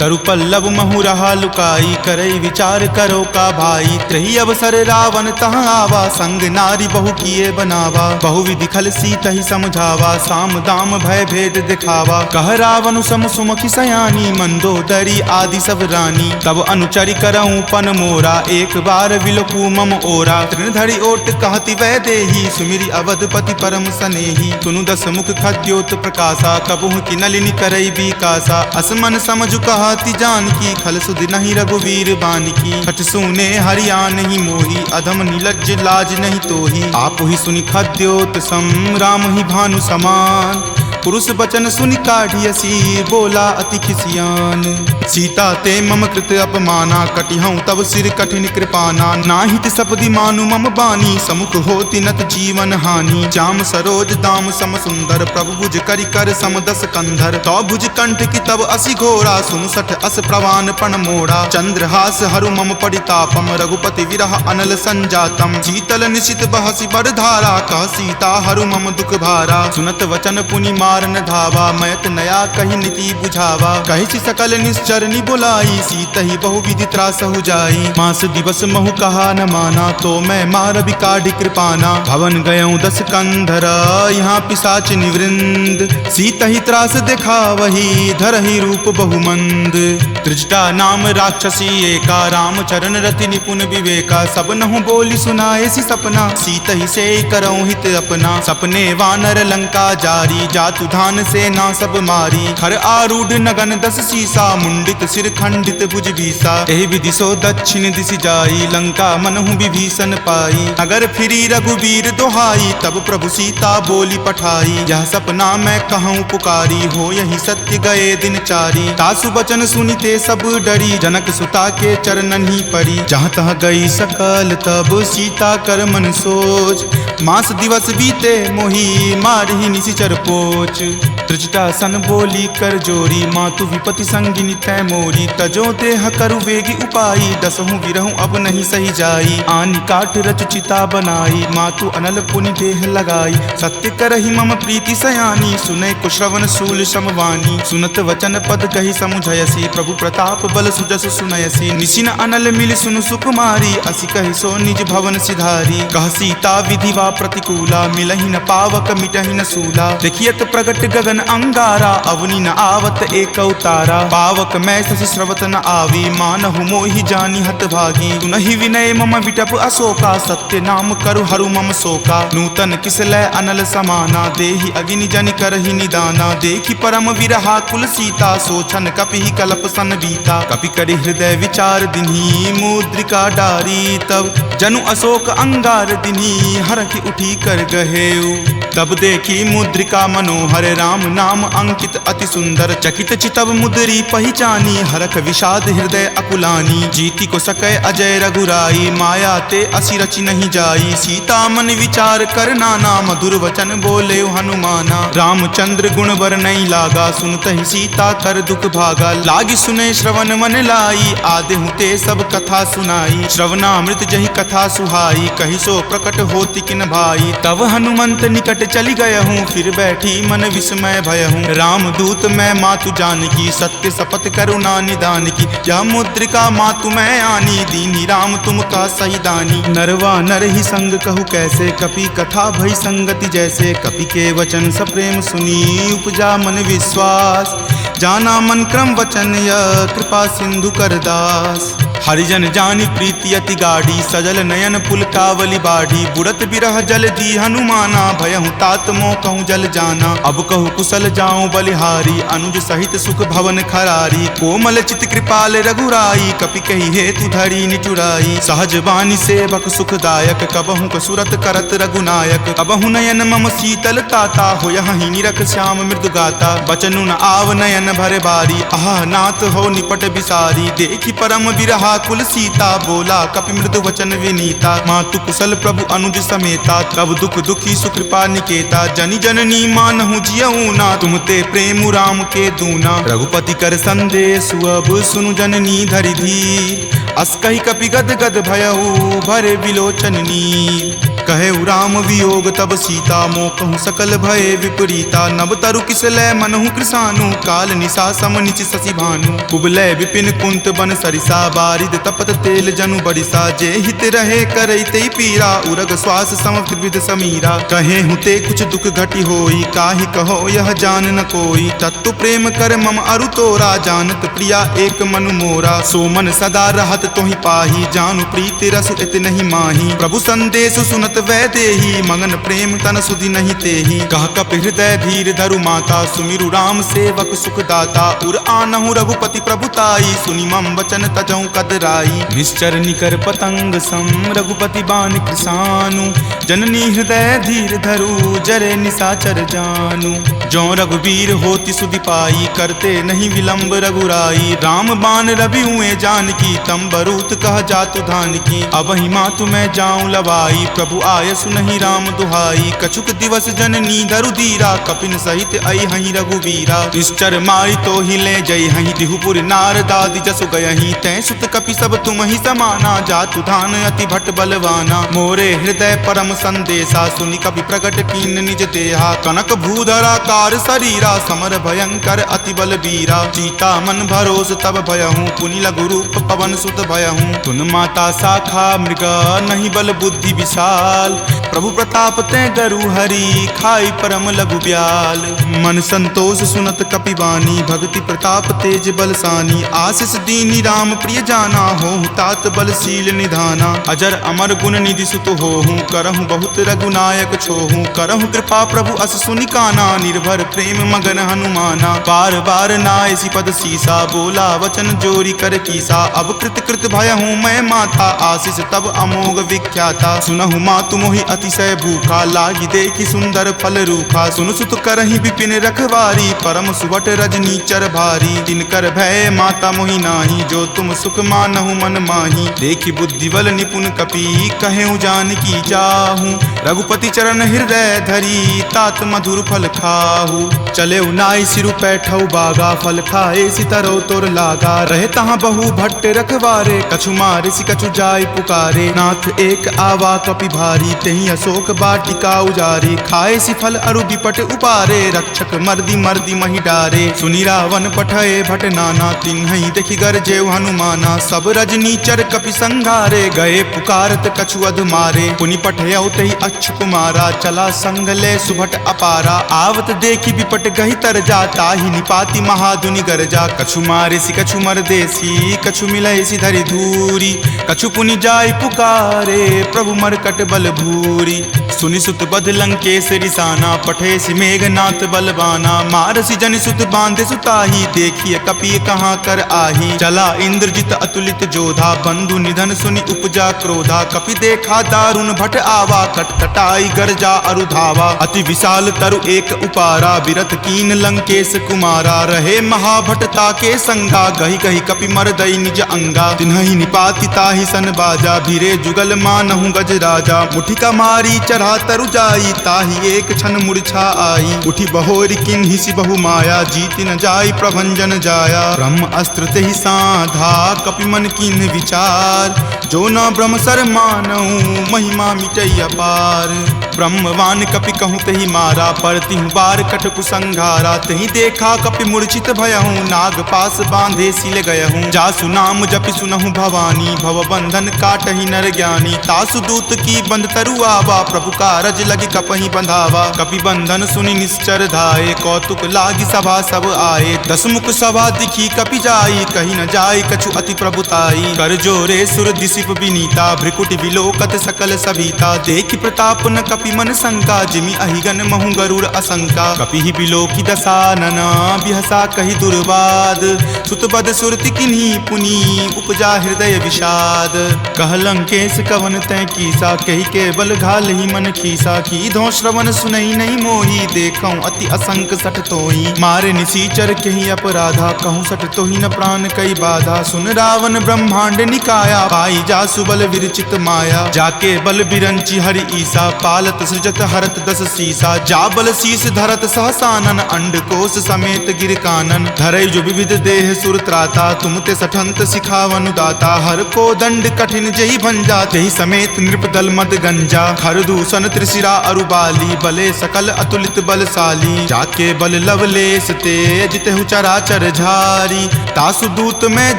तरु पल्लव महु रहा लुकाई, करई विचार करो का भाई। त्रही अवसर रावण तहाँ आवा, संग नारी बहु किए बनावा। बहु विधि खल सीतहि समझावा, साम दाम भय भेद दिखावा। कह रावण सम सुमुखी सयानी, मंदोदरी आदि सब रानी। तब अनुचरि करऊँ पन मोरा, एक बार विलोकू मम ओरा। तृण धरि ओट कहति वै देही, सुमिरि अवधपति परम सनेही। सुनु दस मुख खद्योत प्रकाशा, कबहुँ की नलिनी करई बिकासा। असमन समझु कहति जानकी, खल सुधि नहीं रघुवीर बानकी। छठ सुने हरियाण ही मोही, अधम नीलज्ज लाज नहीं तोही। आप ही सुनि खद्योत सम, राम ही भानु समान। पुरुष बचन सुनि काढ़ियसी, बोला अति खिसियान। सीता ते मम कृत अपमाना, कटिहऊँ तब सिर कठिन कृपाना। नाहित सपदि मानु मम बानी, समुख होति नत जीवन हानि। श्याम सरोज दाम सम सुंदर, प्रभु भुज करि कर सम दस कंधर। तो भुज कंठ की तब असि घोरा, सुनु सठ अस प्रवान पण मोड़ा। चंद्रहास हरु मम परितापम, रघुपति विरह अनल संजातम। शीतल निशित बहसि बड़ धारा, कह सीता हरु मम दुख भारा। सुनत वचन पुनि मारन धावा, मयत नया कही नीति बुझावा। कहि सकल निश्चर नि बुलाई, सीतहि बहु विधि त्रासहु जाई। मास दिवस महु कहा न माना, तो मैं मार बिकाढ़ि कृपाना। भवन गयऊँ दस कंधर, यहाँ पिशाच निवृंद। सीतहि त्रास देखा वही, धरहि रूप बहुमंद। त्रिजटा नाम राक्षसी एका, राम चरण रति निपुण विवेका। सब नहु बोली सुनाए सी सपना, सीतहि से करऊँ हित अपना। सपने वानर लंका जारी, जातु धान से ना सब मारी। खर आरूढ़ नगन दस सीसा, मुंडित सिर खंडित भुज भीसा। एहि विधि सो दक्षिण दिशि जाई, लंका मनहु विभीषण पाई। अगर फिरी रघुवीर दोहाई, तब प्रभु सीता बोली पठाई। यह सपना मैं कहूँ पुकारी, हो यही सत्य गए दिन चारी। तासु बचन सुनिते सब डरी, जनक सुता के चरणन ही परी। जहाँ तहाँ गई सकल तब सीता कर मन सोच। मास दिवस बीते मोही, मारहि निशिचर पोच। त्रिजटा सन बोली कर जोरी, मातु विपति संगिनी तै मोरी। तजो देह करु वेगी उपाई, दसहु विरहु अब नहीं सही जाई। आनी काठ रच चिता बनाई, मातु अनल पुनि देह लगाई। सत्य करहि मम प्रीति सयानी, सुनै कुश्रवण शूल समवानी। सुनत वचन पद कहि समुझयसी, प्रभु प्रताप बल सुजस सुनयसी। निशिन अनल मिल सुनु सुकुमारी, असी कहि सो निज भवन सिधारी। कह सीता विधि वा प्रतिकूला, मिलहि न पावक मिटहि न सूला। देखियत प्रगट गगन अंगारा, अवनि न आवत एक तारा। पावक मैं शशि स्रवत न आवी, मानहु मोहि जानी हत भागी। सुनहि विनय मम विटप अशोका, सत्य नाम करु हरु मम शोका। नूतन किसलै अनल समाना, देहि अगिनि जनि करहि निदाना। देखि परम विरहा कुल सीता, सोचन कपिहि कलप सन बीता। कपि करि हृदय विचार दिन्ही, मुद्रिका डारी तब जनु अशोक अंगार दिन्ही। हरखि उठी कर गहेउ, तब देखी मुद्रिका मनोहर। राम नाम अंकित अति सुंदर, चकित चितव मुद्री पहिचानी। हरख विषाद हृदय अकुलानी, जीति को सकै अजय रघुराई। माया ते असी रचि नहीं जाई, सीता मन विचार कर नाना। मधुर वचन बोले हनुमाना, रामचंद्र गुण वर नहीं लागा। सुनतहि सीता कर दुख भागा, लागी सुने श्रवण मन लाई। आदेहु ते सब कथा सुनाई, श्रवणामृत जहि कथा सुहाई। कहि सो प्रकट होति किन भाई, तब हनुमंत निकट चली गयहूँ। फिर बैठी मन विस्मय भयहूँ, राम दूत मैं मातु जानकी। सत्य शपथ करुणा निदान की, यह मुद्रिका मातु मैं आनी। दीनी राम तुम का सही दानी, नरवा नर ही संग कहु कैसे। कपि कथा भई संगति जैसे, कपि के वचन सप्रेम सुनी। उपजा मन विश्वास, जाना मन क्रम वचन यह। कृपा सिंधु कर दास, हरिजन जानी प्रीति अति गाढ़ी। सजल नयन पुलकावली बाढ़ी, बुड़त बिरह जल दी हनुमाना। भयहु तात मोह कहूँ जल जाना, अब कहूँ कुशल जाऊं बलिहारी। अनुज सहित सुख भवन खरारी, कोमल चित कृपाल रघुराई। कपि कही हेतु धरी निचुराई, सहज बानी सेवक सुखदायक। कबहु कसुरत करत रघुनायक, कबहु नयन मम शीतल ताता। हो यही निरख श्याम मृदु गाता, बचनु न आव नयन भर बारी। आह नाथ हो निपट बिसारी, देखि परम विरहा कुल सीता। बोला कपि मृदु वचन विनीता, मातु कुशल प्रभु अनुज समेता। तब दुख दुखी सुकृपा निकेता, जनि जननी मानहु जियऊ ना। तुम ते प्रेम राम के दूना, रघुपति कर संदेश अब सुनु जननी धरि धीर। अस कहि कपि गद गद भयऊ, भरे विलोचन नीर। कहे राम वियोग तब सीता, मोकहु सकल भय विपरीता। नभ तरु किसलै मनहु कृसानु, काल निशा सम निचि शशि भानु। कुबलय विपिन कुंत बन सरिसा, बारिद तपत तेल जनु बरिसा। जे हित रहे करैते पीरा, उरग श्वास सम त्रिविध समीरा। कहे हुते कुछ दुख घटी होई, काहि कहो यह जान न कोई। तत्तु प्रेम कर मम अरु तोरा, जानत प्रिया एक मनु मोरा। सो मन सदा रहत तोहि पाही, जानु प्रीति रस इत नहीं माही। प्रभु संदेश सुनत वै देही, मगन प्रेम तन सुधि नहीं तेही। कह कपि हृदय धीर धरु माता, सुमिरु राम सेवक सुखदाता। उर आनहु रघुपति प्रभुताई, सुनि मम वचन तजहु कदराई। निश्चर निकर पतंग सम, रघुपति बान कृसानु। जननी हृदय धीर धरु, जरे निशाचर जानु। जो रघुवीर होति सुधि पाई, करते नहीं विलंब रघुराई। राम बान रवि हुए जानकी, तम बरूत कह जातु धान की। अब ही मातु मैं जाऊं लवाई, प्रभु आय सुनहि राम दुहाई। कछुक दिवस जननी धरु धीरा, कपिन सहित आई हहीं रघुवीरा। निश्चर मारी तो ही ले जई हहीं, दिहुपुर नारदादि जसु गयहीं। तै सुत कपि सब तुम ही समाना, जातु धान अति भट बलवाना। मोरे हृदय परम संदेशा, सुनि कपि प्रगट कीन निज देहा। कनक भूधरा कार शरीरा, समर भयंकर अति बल बीरा। सीता मन भरोस तब भयहूँ, पुनि लघु रूप पवन सुत भयहूँ। तुन माता शाखा मृग, नहीं बल बुद्धि विशाल। प्रभु प्रताप तै गरु हरि, खाई परम लघु ब्याल। मन संतोष सुनत कपि वाणी, भक्ति प्रताप तेज बलसानी। आशीष दीनी राम प्रिय जाना, होहु तात बलशील निधाना। अजर अमर गुण निधि सुत होहूँ, करहूँ बहुत रघुनायक छोहूँ। करहूँ कृपा प्रभु अस सुनि काना, निर्भर प्रेम मगन हनुमाना। बार बार नायसी पद सीसा, बोला वचन जोरी कर कीसा। अब कृत कृत भयहूँ मैं माता, आशीष तब अमोघ विख्याता। सुनहु मातु मोहि अतिशय भूखा, लागी देखी सुंदर फल रूखा। सुन सुत करहि विपिन रखवारी, परम सुबट रजनीचर भारी। तिनकर भय माता मोहि नाही, जो तुम सुख मानहु मन माही। देखी बुद्धि बल निपुण कपि, कहेउ जानकी जाहू। रघुपति चरण हृदय धरी, तात मधुर फल खाहू। चले नाई सिरु पैठौ बागा, फल खाए सितरौ तोर लागा। रहे तहाँ बहु भट्ट रखवारे, कछु मारे सि कछु जाय पुकारे। नाथ एक आवा कपि भारी, तेहि अशोक वाटिका उजारे। खाए सि फल अरु विपट उपारे, रक्षक मर्दी मर्दी महि डारे। सुनि रावण पठय भट नाना, तिन्हि देखि गरजेउ हनुमाना। सब रजनीचर कपि संघारे, गए पुकारत कछु अध मारे। पुनि पठयउ तहि अच्छ कुमारा, चला संग ले सुभट अपारा। आवत देखि विपट गहि तरजा, ताहि निपाति महाधुनि गरजा। कछु मारे सि कछु मरदेसी, कछु मिलय सि धरि धूरी। कछु पुनि जाय पुकारे, प्रभु मरकट बल भूरी। सुनि सुत बध लंकेश रिसाना, पठे सि मेघनाथ बलवाना। मारसि जनि सुत बांधे सुताही, देखिए कपि कहाँ कर आही। चला इंद्रजित अतुलित जोधा, बंधु निधन सुनि उपजा क्रोधा। कपि देखा दारुण भट आवा, कटकटाई गरजा अरु धावा। अति विशाल तरु एक उपारा, बिरथ कीन लंकेश कुमारा। रहे महाभट ताके संगा, गहि गहि कपि मरदई निज अंगा। तिन्हि निपाति ताहि सन बाजा, भीरे जुगल मानहु गज राजा। मुठिका मारी चढ़ा तरु जाई, ताहि एक क्षण मूर्छा आई। उठी बहोरी किन्हि सि बहु माया, जीत न जाई प्रभंजन जाया। ब्रह्म अस्त्र तेहि साधा, कपि मन किन्हि विचार। जो न ब्रह्म सर मानहु, महिमा मिटई अपार। ब्रह्मवान कपि कहूँ तेहि मारा, परतिहु बार कटकु संघारा। तेहि देखा कपि मूर्छित भयहूँ, नाग पास बांधे सिल गयहूँ। जासु नाम जपि सुनहु भवानी, भव बंधन काटहि नर ज्ञानी। तासु दूत की बंध तरु आवा, प्रभु कारज लगी कपहि बंधावा। कपि बंधन सुनि निश्चर धाये, कौतुक लागी सभा सब आए। दस मुख सभा दिखी कपि जाई, कहि न जाय कछु अति प्रभुताई। कर जोरे सुर दिसिप विनीता, भ्रिकुटि विलोकत सकल सभीता। देखि प्रताप न कपि मन शंका, जिमि अहिगन महु गरुड़ असंका। कपि बिलोकी दसानना, बिहसा कहि दुर्वाद। सुतबद सुरति किन्ही पुनि, उपजा हृदय विषाद। कह लंकेश कवन तै कीसा, कहि केवल घालहि मन खीसा। कीधो श्रवण सुनई नहीं मोही, देखऊं अति असंक सठ तोही। मारे निसीचर केहि अपराधा, कहूँ सठ तोहि न प्राण कई बाधा। सुन रावण ब्रह्मांड निकाया, पाई जासु बल विरचित माया। जाके बल बिरंची हरि ईसा, पालत सृजत हरत दस सीसा। जा बल शीस धरत सहसानन, अंड कोश समेत गिर कानन। धरई जो विविध देह सुर त्राता, तुम ते सठंत सिखावनु दाता। हर को दंड कठिन जहि भंजा, तेहि समेत नृप दल मद गंजा। हर दूषण त्रिशिरा अरुबाली, बले सकल अतुलित बलशाली। जाके बल लवलेश तेज, तेहु चराचर झारी। तासु दूत में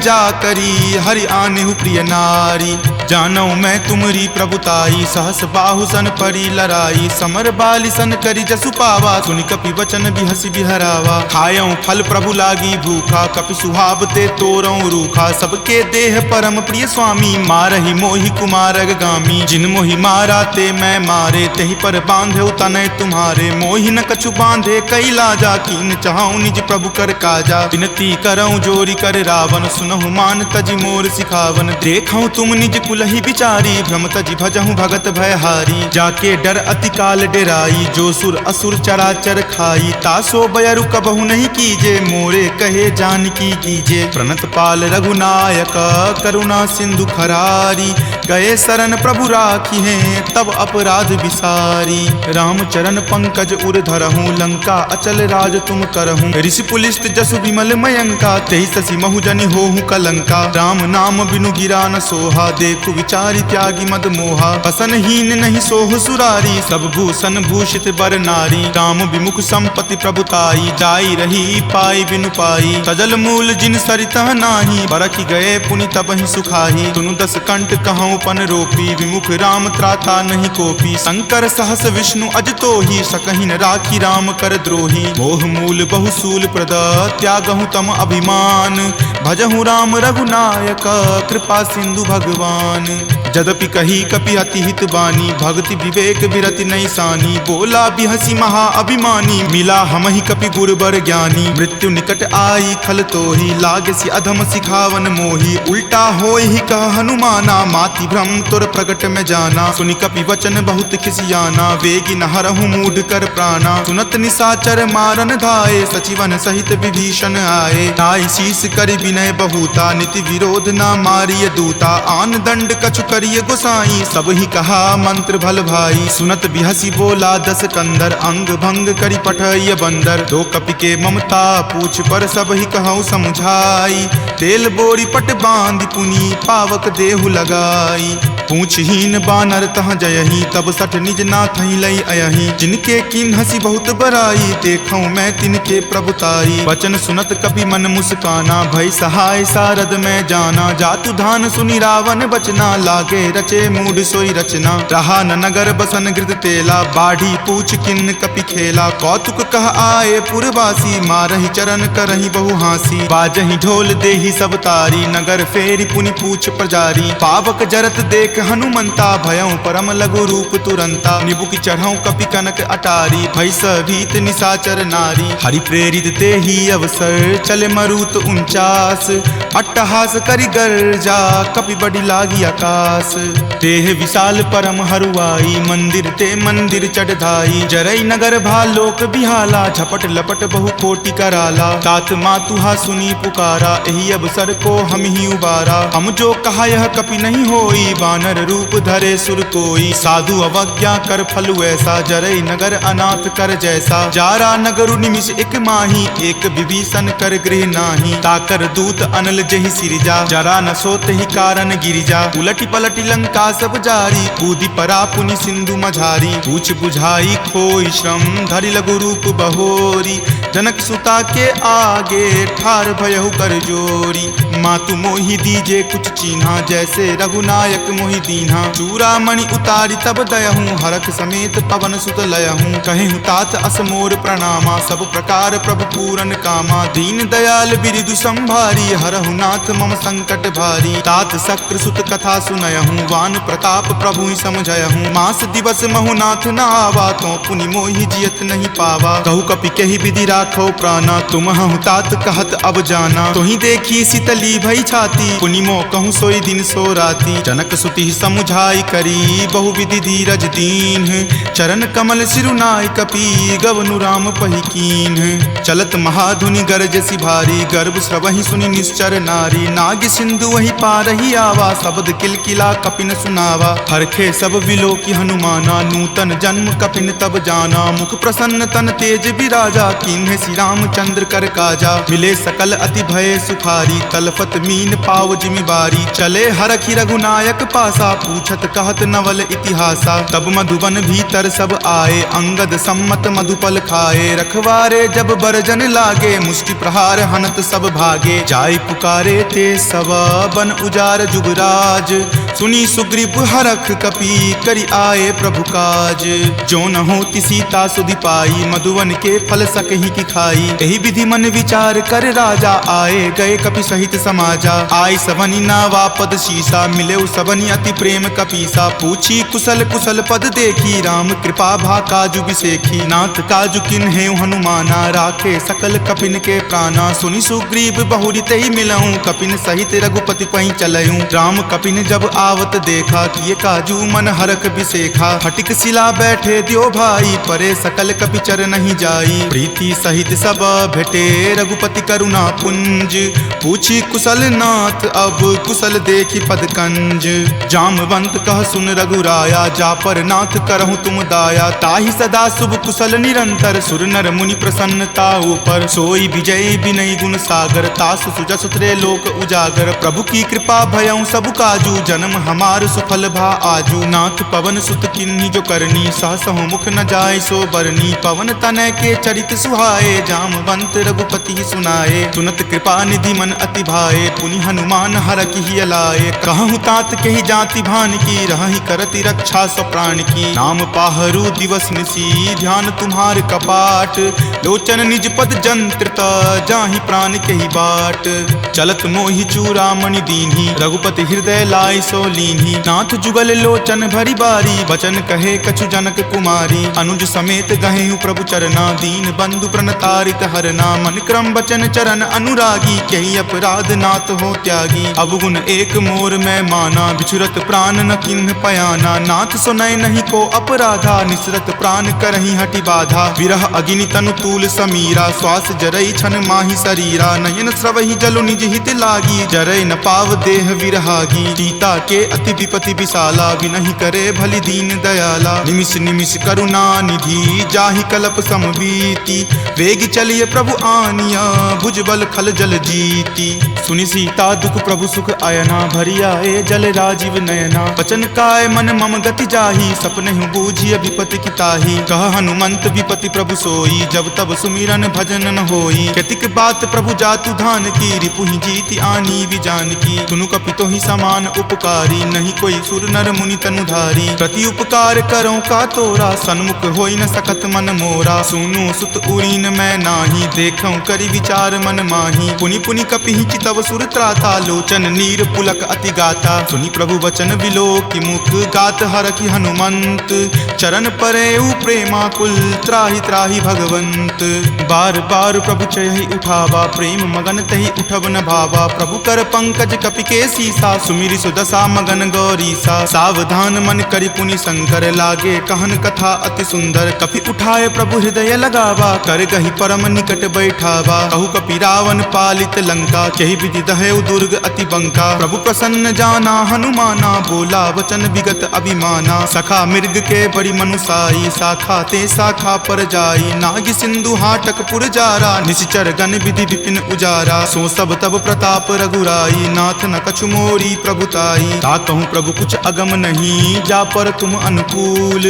जा करी, हरि आनेहु प्रिय नारी। जानौ मैं तुमरी प्रभुताई, सहस बाहु सन परी लराई। समर बाली सन करी जसु पावा, सुनि कपि वचन बिहसि बिहरावा। खायऊं फल प्रभु लागी भूखा, कपि सुहाव ते तोरऊं रूखा। सबके देह परम प्रिय स्वामी, मारहि मोहि कुमारग गामी। जिन मोहि मारा ते मैं मारे, तेहि पर बांधे तनय तुम्हारे। मोहि न कछु बांधे कई लाजा, कीन चाहूं निज प्रभु कर काजा। विनती करऊं जोरी कर रावण, सुनहु मान तजि मोर सिखावन। देखऊं तुम निज कुलहि बिचारी, भ्रम तजि भजहूं भगत भयहारी। जाके डर अति काल डेराई, जो सुर असुर चराचर खाई। तासो बयरु कबहु नहीं कीजे, मोरे कहे जानकी कीजे। प्रणत पाल रघुनायक, करुणा सिंधु खरारी। गए शरण प्रभु राखी हैं, तब अपराध विसारी। राम चरण पंकज उर धरहूँ, लंका अचल राज तुम करहूँ। ऋषि पुलिस्त जसु विमल मयंका, तेहि ससी महु जनि होहु कलंका। राम नाम बिनु गिरा न सोहा, देखु विचारी त्यागी मद मोहा। बसनहीन नहीं सोह सुरारी, सब भूषण भूषित बर नारी। राम विमुख संपत्ति प्रभुताई, जाई रही पाई बिनु पाई। तजल मूल जिन सरितह नाही, बरखि गए पुनि तबहि सुखाही। सुनु दस कंठ कहूँ पन रोपी, विमुख राम त्राता नहीं कोपी। शंकर सहस विष्णु अज तोहि, सकहि न राखी राम कर द्रोही। मोह मूल बहुसूल प्रद, त्यागहु तम अभिमान। भजहु राम रघुनायक, कृपा सिंधु भगवान। जदपि कही कपि अति हित बानी, भक्ति विवेक विरति नहीं सानी। बोला बिहसी महा अभिमानी, मिला हमहि कपि गुरबर ज्ञानी। मृत्यु निकट आई खल तोहि, लागे सि अधम सिखावन मोहि। उल्टा होय ही कह हनुमाना, माति भ्रम तुर प्रगट में जाना। सुनि कपि वचन बहुत खिसियाना, वेगी न हरहु मूढ़ कर प्राणा। सुनत निशाचर मारन धाये, सचिवन सहित विभीषण आए। नाई शीस करि विनय बहुता, नीति विरोध ना मारिय दूता। आन दंड कछु करिय गोसाई, सब ही कहा मंत्र भल भाई। सुनत बिहसी बोला दस कंदर, अंग भंग करि पठय बंदर। दो कपि के ममता पूछ पर, सब ही कहूँ समझाई। तेल बोरी पट बांध पुनी, पावक देहु लगाई। पूछहीन बानर तह जयही, तब सठ निज नाथ ही लई अयही। जिनके किन हसी बहुत बराई, देखूं मैं तिनके प्रभुताई। वचन सुनत कपि मन मुस्काना, भय सहाय सारद में जाना। जातु धान सुनि रावण बचना, लागे रचे मूढ़ सोई रचना। रहा न नगर बसन गृद तेला, बाढ़ी पूछ किन कपि खेला। कौतुक कह आए पुरवासी, मारहि चरण करहि बहु हासी। बाजहि ढोल देहि सब तारी, नगर फेरी पुनि पूछ प्रजारी। पावक जरत देख हनुमंता, भयं परम लघु रूप तुरंता। निबुक चढ़ऊ कपि कनक अटारी, भय भीत निशाचर नारी। हरि प्रेरित ते ही अवसर, चले मरुत 49। अट्टहास करि गर्जा, कपि बड़ी लागी आकाश। देह विशाल परम हरुआई, मंदिर ते मंदिर चढ़ाई। जरई नगर भालोक बिहाला, झपट लपट बहु कोटि कराला। तात मातुहा सुनी पुकारा, एही अवसर को हम ही उबारा। हम जो कहा यह कपि नहीं होई, वानर रूप धरे सुर कोई। साधु अवज्ञा कर फल ऐसा, जरई नगर अनाथ कर जैसा। जारा नगरु निमिष एक माही, एक विभीषण कर गृह नाही। ताकर दूत अनल जहि सिरजा, जरा न सोत ही कारण गिरिजा। उलटी पलटी लंका सब जारी, कूदी परा पुनि सिंधु मझारी। पूछ बुझाई खोई श्रम, धरि लघु रूप बहोरी। जनक सुता के आगे, ठार भयहु कर जोरी। मातु मोहि दीजे कुछ चीन्हा, जैसे रघुनायक मोहि दीन्हा। चूड़ामणि उतारी तब दयहूँ, हरख समेत पवन सुत लयहूँ। कहेहु तात असमोर प्रणामा, सब प्रकार प्रभु पूरन कामा। दीन दयाल बिरिदु संभारी, हरहु नाथ मम संकट भारी। तात शक्र सुत कथा सुनयहूँ, वान प्रताप प्रभु ही समझयहूँ। मास दिवस महु नाथ न आवा, तो पुनि मोहि जियत नहीं पावा। कहु कपि केहि विधि राखो प्राणा, तुम हूँ तात कहत अब जाना। तुहि देखी शीतली भई छाती, पुनि मो कहूँ सोई दिन सो राती। जनक सुति समुझाई करी, बहु विधि धीरज दीन। चरण कमल सिरुनाय कपि, गवनु राम पहि कीन। चलत महाधुनि गरजसि भारी, गर्भ स्रवहि सुनि निश्चर नारी। नाग सिंधु वही पारहि आवा, शब्द किलकिला कपिन सुनावा। हरखे सब विलोकि हनुमाना, नूतन जन्म कपिन तब जाना। मुख प्रसन्न तन तेज विराजा, कीन्हे श्री रामचंद्र कर काजा। मिले सकल अति भय सुखारी, तलफत मीन पाव जिमिबारी। चले हरखि रघुनायक पासा, पूछत कहत नवल इतिहासा। तब मधुबन भीतर सब आए, अंगद सम्मत मधुपल खाए। रखवारे जब बरजन लागे, मुष्टि प्रहार हनत सब भागे। जाय पुकारे ते सब, बन उजार जुगराज। सुनी सुग्रीव हरख कपि, करि आए प्रभु काज। जो न होति सीता सुधि पाई, मधुवन के फल सकहि की खाई। एहि विधि मन विचार कर राजा, आए गए कपि सहित समाजा। आय सवनि नावा पद शीसा, मिले सबनि अति प्रेम कपीसा। पूछी कुशल कुशल पद देखी, राम कृपा भा काजु बिसेखी। नाथ काजु किन्हे हनुमाना, राखे सकल कपिन के प्राणा। सुनि सुग्रीव बहुरी तेहि मिलऊं, कपिन सहित रघुपति पहि चलऊं। राम कपिन जब आवत देखा, किए काजू मन हरख बिसेखा। फटिक शिला बैठे द्यो भाई, परे सकल कपि चर नहीं जाई। प्रीति सहित सब भेटे, रघुपति करुणा पुंज। पूछी कुशल नाथ अब, कुशल देखी पद कंज। जामवंत कह सुन रघुराया, जा पर नाथ करहु तुम दाया। ताहि सदा शुभ कुशल निरंतर, सुर नर मुनि प्रसन्नता ऊपर। सोई विजय विनय गुण सागर, तास सुजस त्रय लोक उजागर। प्रभु की कृपा भयऊं सब काजू, जन्म हमार सुफल भा आजू। नाथ पवन सुत किन्ही जो करनी, सहसहु मुख न जाय सो बरनी। पवन तनय के चरित सुहाए, जामवंत रघुपति सुनाए। सुनत कृपा निधि मन अति भाए, पुनि हनुमान हरखि हिय लाए। कहूँ तात के ही जाति भान की, रहहि करति रक्षा स्व प्राण की। नाम पाहरू दिवस निसी, ध्यान तुम्हार कपाट। लोचन निज पद जंत्रित, जाहि प्राण के ही बाट। चलत मोहि चूड़ामणि दीन्ही, रघुपति हृदय लाय सो सो लीन्ही। नाथ जुगल लोचन भरी बारी, वचन कहे कछु जनक कुमारी। अनुज समेत गहेहु प्रभु चरना, दीन बंधु प्रणतारित हरना। मन क्रम वचन चरण अनुरागी, कही अपराध नाथ हो त्यागी। अवगुण एक मोर में माना, बिछुरत प्राण न किन्ह पयाना। नाथ सुनय नहीं को अपराधा, निसरत प्राण करहि हटि बाधा। विरह अग्नि तनु तूल समीरा, श्वास जरई छन माहि शरीरा। नयन स्रवहि जलु निज हित लागी, जरय न पाव देह विरहागी। सीता के अति विपति विशाला, विनहि करे भलि दीन दयाला। निमिष निमिष करुणा निधि, जाहि कलप समबीति। वेग चलिए प्रभु आनिया, भुजबल खल जल जीती। सुनि सीता दुख प्रभु सुख आयना, भरी आए जल राजीव नयना। वचन काय मन मम गति जाहि, सपनेहु बूझिय विपति की ताहि। कह हनुमंत विपति प्रभु सोई, जब तब सुमिरन भजन न होई। केतिक बात प्रभु जातु धान की, रिपुहि जीति आनी विजान की। तुनु कपितो ही समान उपकारी, नहीं कोई सुर नर मुनि तनुधारी। प्रति उपकार करो का तोरा, सन्मुख होई न सकत मन मोरा। सुनु सुत उरीन मैं नाही, देखऊं करि विचार मन माही। पुनि पुनि कपिहि चितव सुर त्राता, लोचन नीर पुलक अति गाता। सुनि प्रभु वचन विलोकि मुख, गात हरखि हनुमंत। चरण परेउ प्रेमाकुल, त्राहि त्राहि भगवंत। बार बार प्रभु चयहि उठावा, प्रेम मगन तहि उठब न भावा। प्रभु कर पंकज कपि के सीसा, सुमिरि सुदशा मगन गौरीसा। सावधान मन करि पुनि शंकर, लागे कहन कथा अति सुंदर। कपि उठाए प्रभु हृदय लगावा, कर गहि परम निकट बैठावा। कहु कपि रावण पालित लंका, केहि विधि दहेउ दुर्ग अति बंका। प्रभु प्रसन्न जाना हनुमाना, बोला वचन विगत अभिमाना। सखा मृग के बड़ी मनुसाई, शाखा ते शाखा पर जाई। नाग सिंधु हाटक पुर जारा, निश्चर गण विधि विपिन उजारा। सो सब तब प्रताप रघुराई, नाथ न कछु मोरी प्रभुताई। ता कहूँ प्रभु कुछ अगम नहीं, जा पर तुम अनुकूल।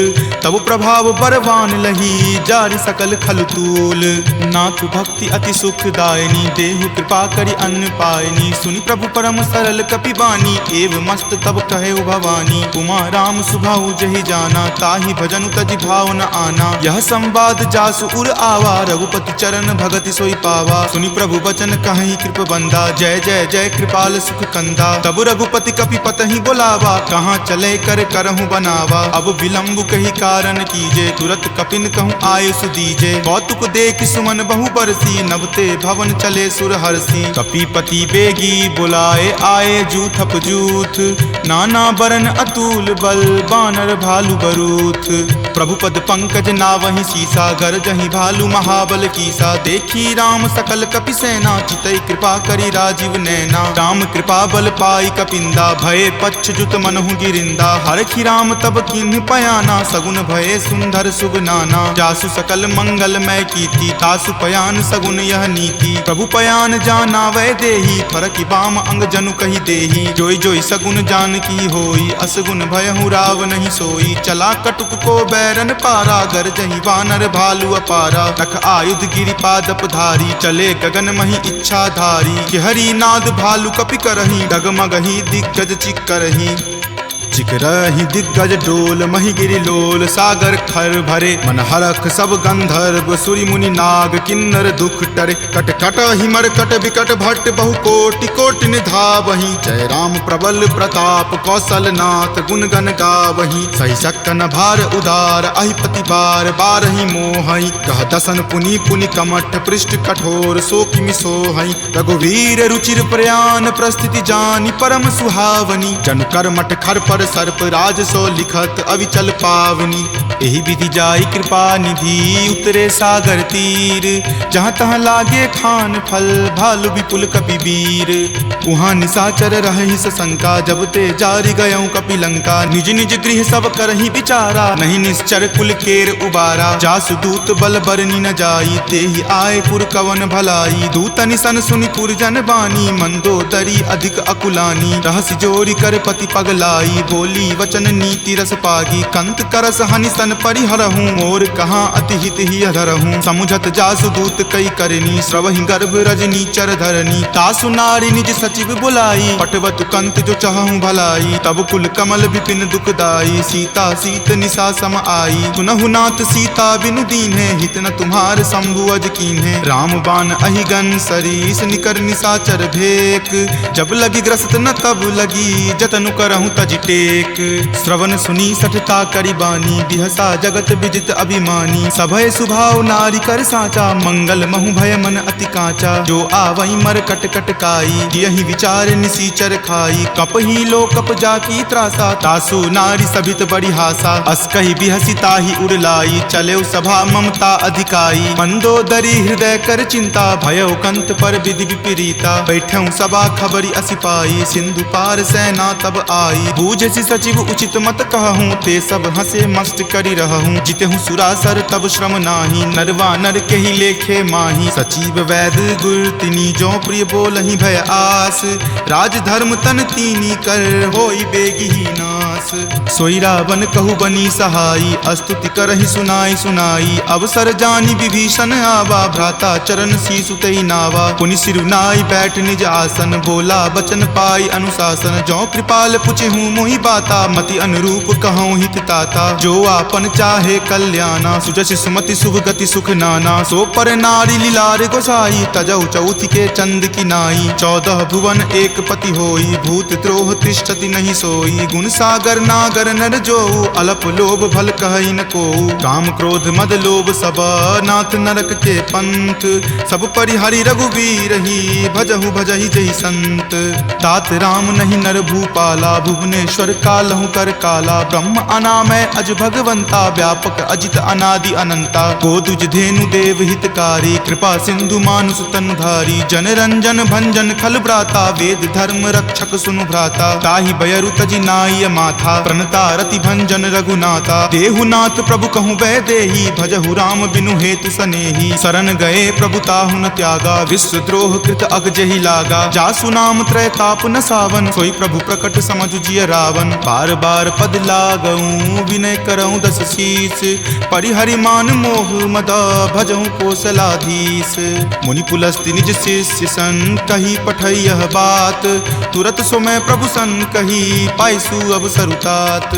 तब प्रभाव बरवान लही, जारि सकल खल तूल। नाथ भक्ति अति सुखदायनी, देहु कृपा करि अन्न पायनी। सुनि प्रभु परम सरल कपि बानी, एव मस्त तब कहे भवानी। उमा राम सुभाउ जहि जाना, ताहि भजनु तजि भाव न आना। यह संवाद जासु उर आवा, रघुपति चरण भगति सोई पावा। सुनि प्रभु वचन कहि कृप बंदा, जय जय जय कृपाल सुख कंदा। तब रघुपति कपि पतहि बोलावा, कहाँ चले कर करहु बनावा। अब विलंब कही कारण कीजे, तुरत कपिन कहूँ आयु सुदीजे। कौतुक देख सुमन बहु बरसी, नभते भवन चले सुर हरसी। कपिपति बेगी बुलाए, आए जूथप जूथ। नाना बरन अतुल बल, बानर भालु बरूथ। प्रभु पद पंकज नावहि सीसा, गरजहि भालु महाबल कीसा। देखी राम सकल कपि सेना, चितई कृपा करि राजीव नैना। राम कृपा बल पाई कपिंदा, भये पच्छ जुत मनहु गिरिंदा। हरखि राम तब किन्ह पयाना, सगुन भये सुंदर शुभ नाना। जासु सकल मंगलमय कीर्ति, तासु पयान सगुन यह नीति। प्रभु पयान जाना वै देही, फरकि बाम अंग जनु कहि देही। जोई जोई सगुन जान की होई, असगुन भयहु राव नहीं सोई। चला कटुक को बैरन पारा, गरजहि वानर भालु अपारा। तख आयुध गिरि पादप धारी, चले गगन मही इच्छा धारी। कि हरि नाद भालु कपि करहि, डगमगहि दिग्गज चिक्करहि। चिकरहि दिग्गज डोल, मही गिरि लोल। सागर खर भरे मन हरख, सब गंधर्व सुरि मुनि नाग। किन्नर दुख टरे, कट कट हिमर कट विकट भट्ट। बहु कोटि कोटि निधावहि, जय राम प्रबल प्रताप। कौशल नाथ गुण गण गावहि, सही सकन भार उदार। अहिपति बार बारहि मोहहि, कह दसन पुनि पुनि कमठ। पृष्ठ कठोर सो किमि सोहहि, रघुवीर रुचिर प्रयान। प्रस्थिति जानि परम सुहावनी, जनु कर मठ खर पर सर्प। राज सो लिखत अविचल पावनी, एहि विधि जाई कृपा निधि। उतरे सागर तीर, जहाँ तहाँ लागे खान फल। भालु विपुल कपि वीर, उहाँ निशाचर रहहि सशंका। जब ते जारि गयऊँ कपि लंका, निज निज गृह सब करहि विचारा। नहीं निश्चर कुल केर उबारा, जासु दूत बल बरनि न जाई। तेहि आए पुर कवन भलाई, दूतनि सन सुनि पुर जन बानी। मंदोदरी अधिक अकुलानी, रहसि जोरि कर पति पगलाई। बोली वचन नीति रस पागी, कंत करस हनि सन परिहरहूँ। मोर कहाँ अति हित ही अधरहूँ, समुझत जासु दूत कई करनी। श्रवहि गर्भ रजनी चर धरनी, तासु नारी निज सच सचिव बुलाई, पटवत कंत जो चाहूं भलाई, तब कुल कमल विपिन दुखदाई, सीता सीत निशा सम आई, सुनहु नाथ सीता बिनु दीन्हे, हित न तुम्हार शंभु अज कीन्हे, राम बाण अहिगन सरीस निकर निशाचर भेक, जब लगी ग्रस्त न तब लगी जतनु करहु तज टेक, श्रवण सुनी सठता करि बानी, बिहसा जगत विजित अभिमानी, सभय सुभाव नारी कर साचा, मंगल महु भय मन अति काचा, जो आवई मर कट कट काई, यही विचार निसीचर खाई, कप ही लो कप जाकी त्रासा, तासु नारी सभित बड़ी हासा, अस कही बिहसी ताही उड़लाई, चले सभा ममता अधिकाई, मंदोदरी हृदय कर चिंता, भयउ कंत पर विधि विपरीता, बैठऊ सभा खबरी असिपाई, सिंधु पार सेना तब आई, बूझसी सचिव उचित मत कहूँ, ते सब हंसे मस्त करी रहूँ, जितहु सुरासर तब श्रम नाही, नरवा नर के ही लेखे माही, सचिव वैद गुर तिनी जो प्रिय बोलहि भय आस, राज धर्म तन तीनी कर होई बेगी ही नास, सोई रावण कहु बनी सहाई, स्तुति करहि सुनाई सुनाई, अवसर जानी विभीषण आवा, भ्राता चरण शीसु तई नावा, पुनि सिरुनाई बैठ निज आसन, बोला बचन पाई अनुशासन, जो कृपाल पुछहु मोहि बाता, मति अनुरूप कहूँ हित ताता, जो आपन चाहे कल्याणा, सुजस सुमति शुभ गति सुख नाना, सो पर नारी लीलार गोसाई, तजौ चौथि के चंद की नाई, 14 भुवन एक पति होई, भूत द्रोह तिष्ठति नहीं सोई, गुण सागर नागर नर जो, अलप लोभ भल कहई न को, काम क्रोध मद लोभ सब नाथ नरक के पंथ, सब परिहरि रघुवीर ही, भजहु भजहि जहि संत, तात राम नहीं नर भूपाला, भुवनेश्वर कालहु कर काला, ब्रह्म अनामय अज भगवंता, व्यापक अजित अनादि अनंता, गोदुज धेनु देव हितकारी, कृपा सिंधु मानुष तनुधारी, जन रंजन भंजन खल भ्राता, वेद धर्म रक्षक सुनु भ्राता, ताहि बयरु तजि नाय माथा, प्रणता रति भंजन रघुनाथा, देहुनाथ प्रभु कहूँ वै देही, भजहु राम बिनु हेतु सनेही, शरण गए प्रभु ताहु न त्यागा, विश्व द्रोह कृत अग जहि लागा, जासु नाम त्रय ताप न सावन, सोई प्रभु प्रकट समझु जिय रावण, बार बार पद लागऊं विनय करऊं दस शीस, परिहरि मान मोह मदा भजहु कौशलाधीश, मुनि पुलस्ति निज शिष्य सन, कही पठई यह बात, तुरत सो मैं प्रभु सन कही, पाइसु अवसर तात,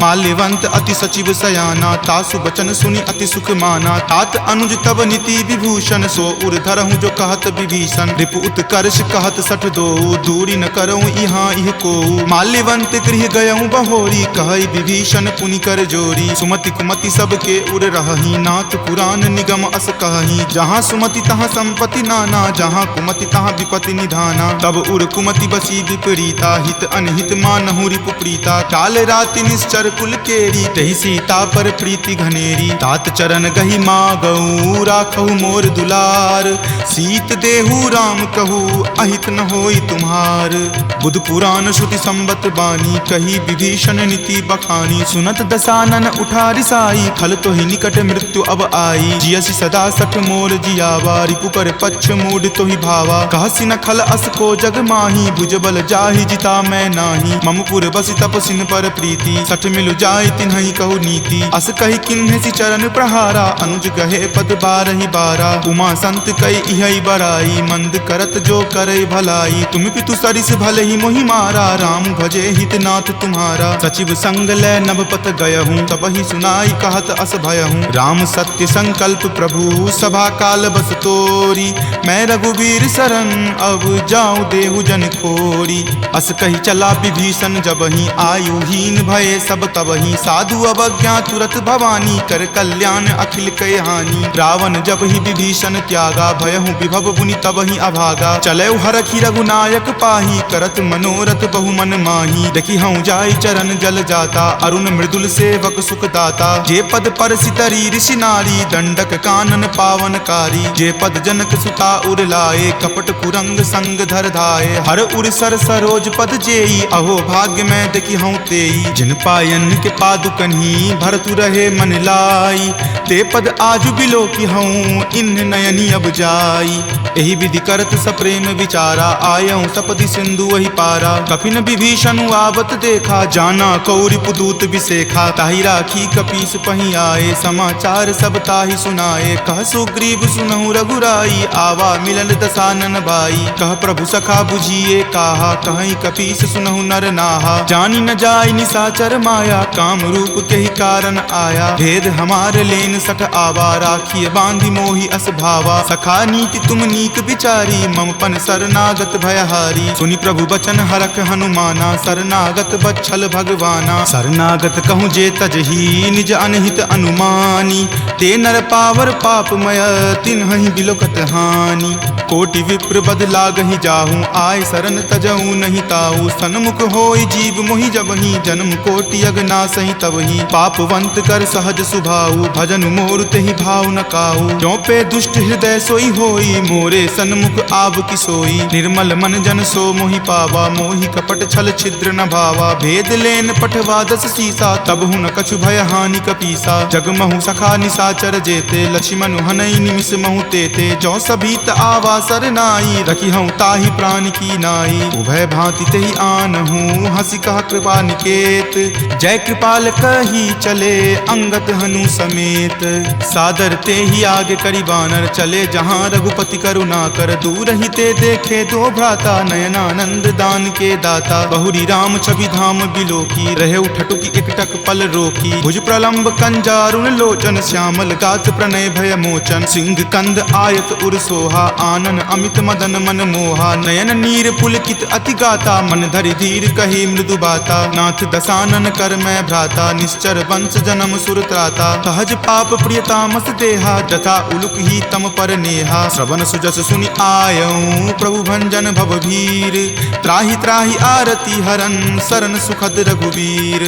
माल्यवंत अति सचिव सयाना, तासु बचन सुनि अति सुख माना, तात अनुज तब नीति विभूषण, सो उर धरहु जो कहत विभीषण, रिपु उत्कर्ष कहत सठ दो, दूरी न करऊं इहाँ इह को, माल्यवंत गृह गयऊं बहोरी, कहई विभीषण पुनि कर जोरी, सुमति कुमति सबके उर रहही, नाथ पुराण निगम अस कहही, जहाँ सुमति तहाँ संपत्ति नाना, जहाँ कुमति तहाँ विपत्ति निधाना, तब उर कुमति बसी विपरीता, हित अनहित मानहु रिपु प्रीता, काल राति निश्चर कुल केरी, तहि सीता पर प्रीति घनेरी, तात चरण गही मागऊ, राखहु मोर दुलार, सीत देहु राम कहू, अहित न होई तुम्हार, बुध पुराण श्रुति संबत बानी, कही विभीषण नीति बखानी, सुनत दसानन उठा रिसाई, खल तो ही निकट मृत्यु अब आई, जियसि सदा सठ मोर जियावा, रिपु कर पक्ष मूढ़ तो ही भावा, कहसी न खल अस को जग माही, भुजबल जाहि जिता मैं नाही, ममपुर बसि तपसिन पर प्रीति, सठ मिलु जाय तिन्हि कहु नीति, अस कही किन्हेसि चरण प्रहारा, अनुज गहे पद बारहि बारा, उमा संत कई इहै बराई, मंद करत जो करे भलाई, तुम पितु सरिस भले ही मोहि मारा, राम भजे हित नाथ तुम्हारा, सचिव संग लै नभपत गयहूँ, तब ही सुनाई कहत अस भयहूँ, राम सत्य संकल्प प्रभु सभा काल बस तोरी, मैं रघुवीर शरण अब जाऊं देहु जन खोरी, अस कही चला विभीषण जबहि, आयुहीन भये सब तबहि, साधु अवज्ञा तुरत भवानी, कर कल्याण अखिल कय हानि, रावण जब ही विभीषण त्यागा, भयहु विभव बुनि तबहि अभागा, चले हरखि रघुनायक पाही, करत मनोरथ बहु मन माही, देखी हूँ जाय चरण जल जाता, अरुण मृदुल सेवक सुख दाता, जे पद पर सितरी ऋषि नारी, दंडक कानन पावनकारी, जे पद जनक सुता उर लाए, कपट कुरंग संग धर धाये, हर उर सर सरोज पद जेई, अहो भाग्य में देखी हूँ तेई, जिन पायन के पादुकन्ही, भरतु रहे मन लाई, ते पद आजु बिलो की हूँ, इन नयनी अब जाई। भाई। एहि विधि करत सप्रेम विचारा, आयऊं सपदि सिंधु वही पारा। कपिन विभीषण आवत देखा, जाना कौरि पुदूत विसेखा। ताहि राखी कपीस पही आए, समाचार सब ताहि सुनाए। कह सुग्रीव सुनहु रघुराई, आवा मिलल दसानन भाई। कह प्रभु सखा बुझिए काहा, कहीं कपीस सुनहु नर नाहा। जानी न जाय निसाचर माया, काम रूप के ही कारण आया। भेद हमार लेन सठ आवा, राखिय बांधि मोहि अस भावा। सखा नीति तुम नीक विचारी, ममपन शरणागत भयहारी। सुनि प्रभु बचन हरख हनुमाना, शरणागत बच्छल भगवाना। शरणागत कहूँ जे तजही, निज अनहित अनुमानी। ते नर पावर पापमय, तिन्हि बिलोकत हानि। कोटि विप्र बद लागहि जाहूँ, आय शरण तजहूँ नहीं ताऊ। सन्मुख होय जीव मोहि जबहि, जन्म कोटि अगनासहि तबहि। पापवंत कर सहज सुभाऊ, भजन मोर तेहि भाव न काऊ। जो पे दुष्ट हृदय सोई होई, मोरे सन्मुख आव की सोई। निर्मल मन जन सो मोहि पावा, मोहि कपट छल छिद्र न भावा। भेद लेन पठवा दस सीसा, तब हूँ न कछु भय हानि कपीसा। जगमहु सखा निसाचर जेते, लक्ष्मण हनई निमिष महु तेते। जो सभीत आवा सरनाई, रखी हूँ ताहि प्राण की नाई। उभय भांति तेहि आनहूँ, हंसी कहा कृपा निकेत। जय कृपाल कही चले, अंगत हनु समेत। सादर ते ही आगे करी बानर, चले जहाँ रघुपति करुणा कर। दूर ही ते देखे दो भ्राता, नयनानंद दान के दाता। बहुरी राम छवि धाम बिलोकी, रहे उठटुकी एकटक पल रोकी। भुज प्रलंब कंजारुण लोचन, श्यामल गात प्रणय भय मोचन। सिंह कंद आयत उर सोहा, आनन अमित मदन मन मोहा। नयन नीर पुलकित अति गाता, मन धरि धीर कही मृदु बाता। नाथ दसानन कर मैं भ्राता, निश्चर वंश जन्म सुर त्राता। सहज पाप प्रियतामस देहा, जथा उलुक ही तम पर नेहा। श्रवण सुजस सुनि आयऊं, प्रभु भंजन भवभीर। त्राहि त्राहि आरती हरन, शरण सुखद रघुवीर।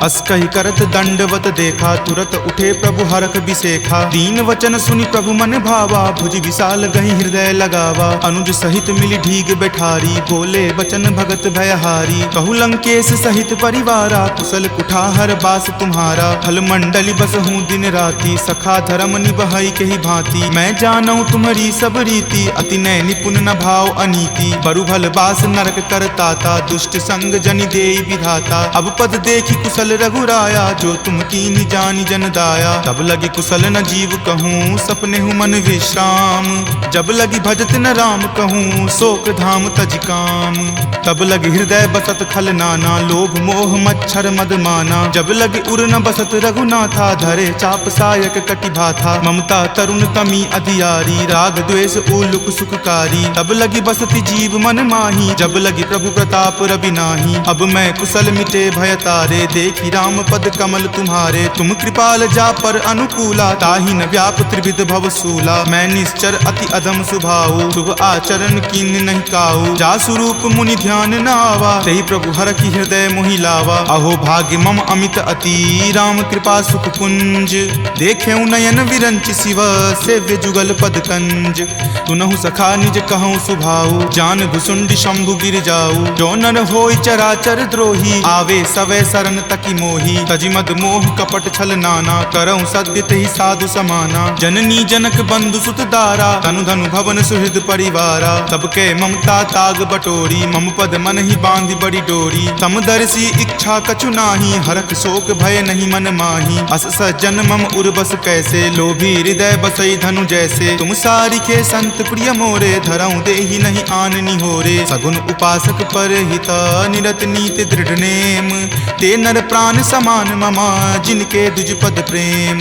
अस कहि करत दंडवत देखा, तुरत उठे प्रभु हरख बिसेखा। दीन वचन सुनि प्रभु मन भावा, भुज विशाल गहि हृदय लगावा। अनुज सहित मिली ढीग बैठारी, बोले बचन भगत भयहारी। कहु लंकेश सहित परिवारा, कुशल कुठाहर बास तुम्हारा। फल मंडली बस हूँ दिन राति, सखा धर्म निबहई के ही भांति। मैं जानूं तुम्हारी सब रीति, अति नय निपुण न भाव अनीति। बरु भल बास नरक करताता, दुष्ट संग जनि देई विधाता। अब पद देखी कुशल रघुराया, जो तुम कीनी जानी जन दाया। तब लगी कुशल न जीव कहूँ, सपने हूँ मन विश्राम। जब लगी भजत न राम कहूँ, शोक धाम तज काम। तब लगी हृदय बसत खल नाना, लोभ मोह मच्छर मद माना। जब लगी उर न बसत रघुनाथा, धरे चाप सायक कटि भाथा। ममता तरुण तमी अधियारी, राग द्वेष उलुक सुखकारी। तब लगी बसति जीव मन माही, जब लगी प्रभु प्रताप रवि नाही। अब मैं कुशल मिटे भय तारे, देखी राम पद कमल तुम्हारे। तुम कृपाल जा पर अनुकूला, ताहि न व्याप त्रिविध भव सूला। मैं निश्चर अति अधम सुभाऊ, शुभ आचरण कीन नहीं काऊ। जा स्वरूप मुनि ध्यान न आवा, तेहि प्रभु हर की हृदय मोहि लावा। अहो भाग्य मम अमित अति, राम कृपा सुख पुंज। देखे नयन विरंच शिव, सेव्य जुगल पद कंज। तुनहु सखा निज कहूँ सुभाऊ, जान भुसुंड शंभु गिर जाऊ। जो नर होय चराचर द्रोही, आवे सवै शरण तकी मोही। तजिमद मोह कपट छल नाना, करऊँ सद्य तेहि साधु समाना। जननी जनक बंधु सुत दारा, तनु धनु भवन सुहृद परिवारा। सबके ममता ताग बटोरी, मम पद मन ही बांधि बड़ी डोरी। समदर्शी इच्छा कछु नाही, हरख शोक भय नहीं मन माही। अस सज्जन मम उर्बस कैसे, लोभी हृदय बसई धनु जैसे। तुम सारिखे संत प्रिय मोरे, धरऊँ देहि नहीं आन निहोरे। सगुन उपासक पर हित, निरत नीति दृढ़ नेम। ते नर प्राण समान ममा, जिनके दुज पद प्रेम।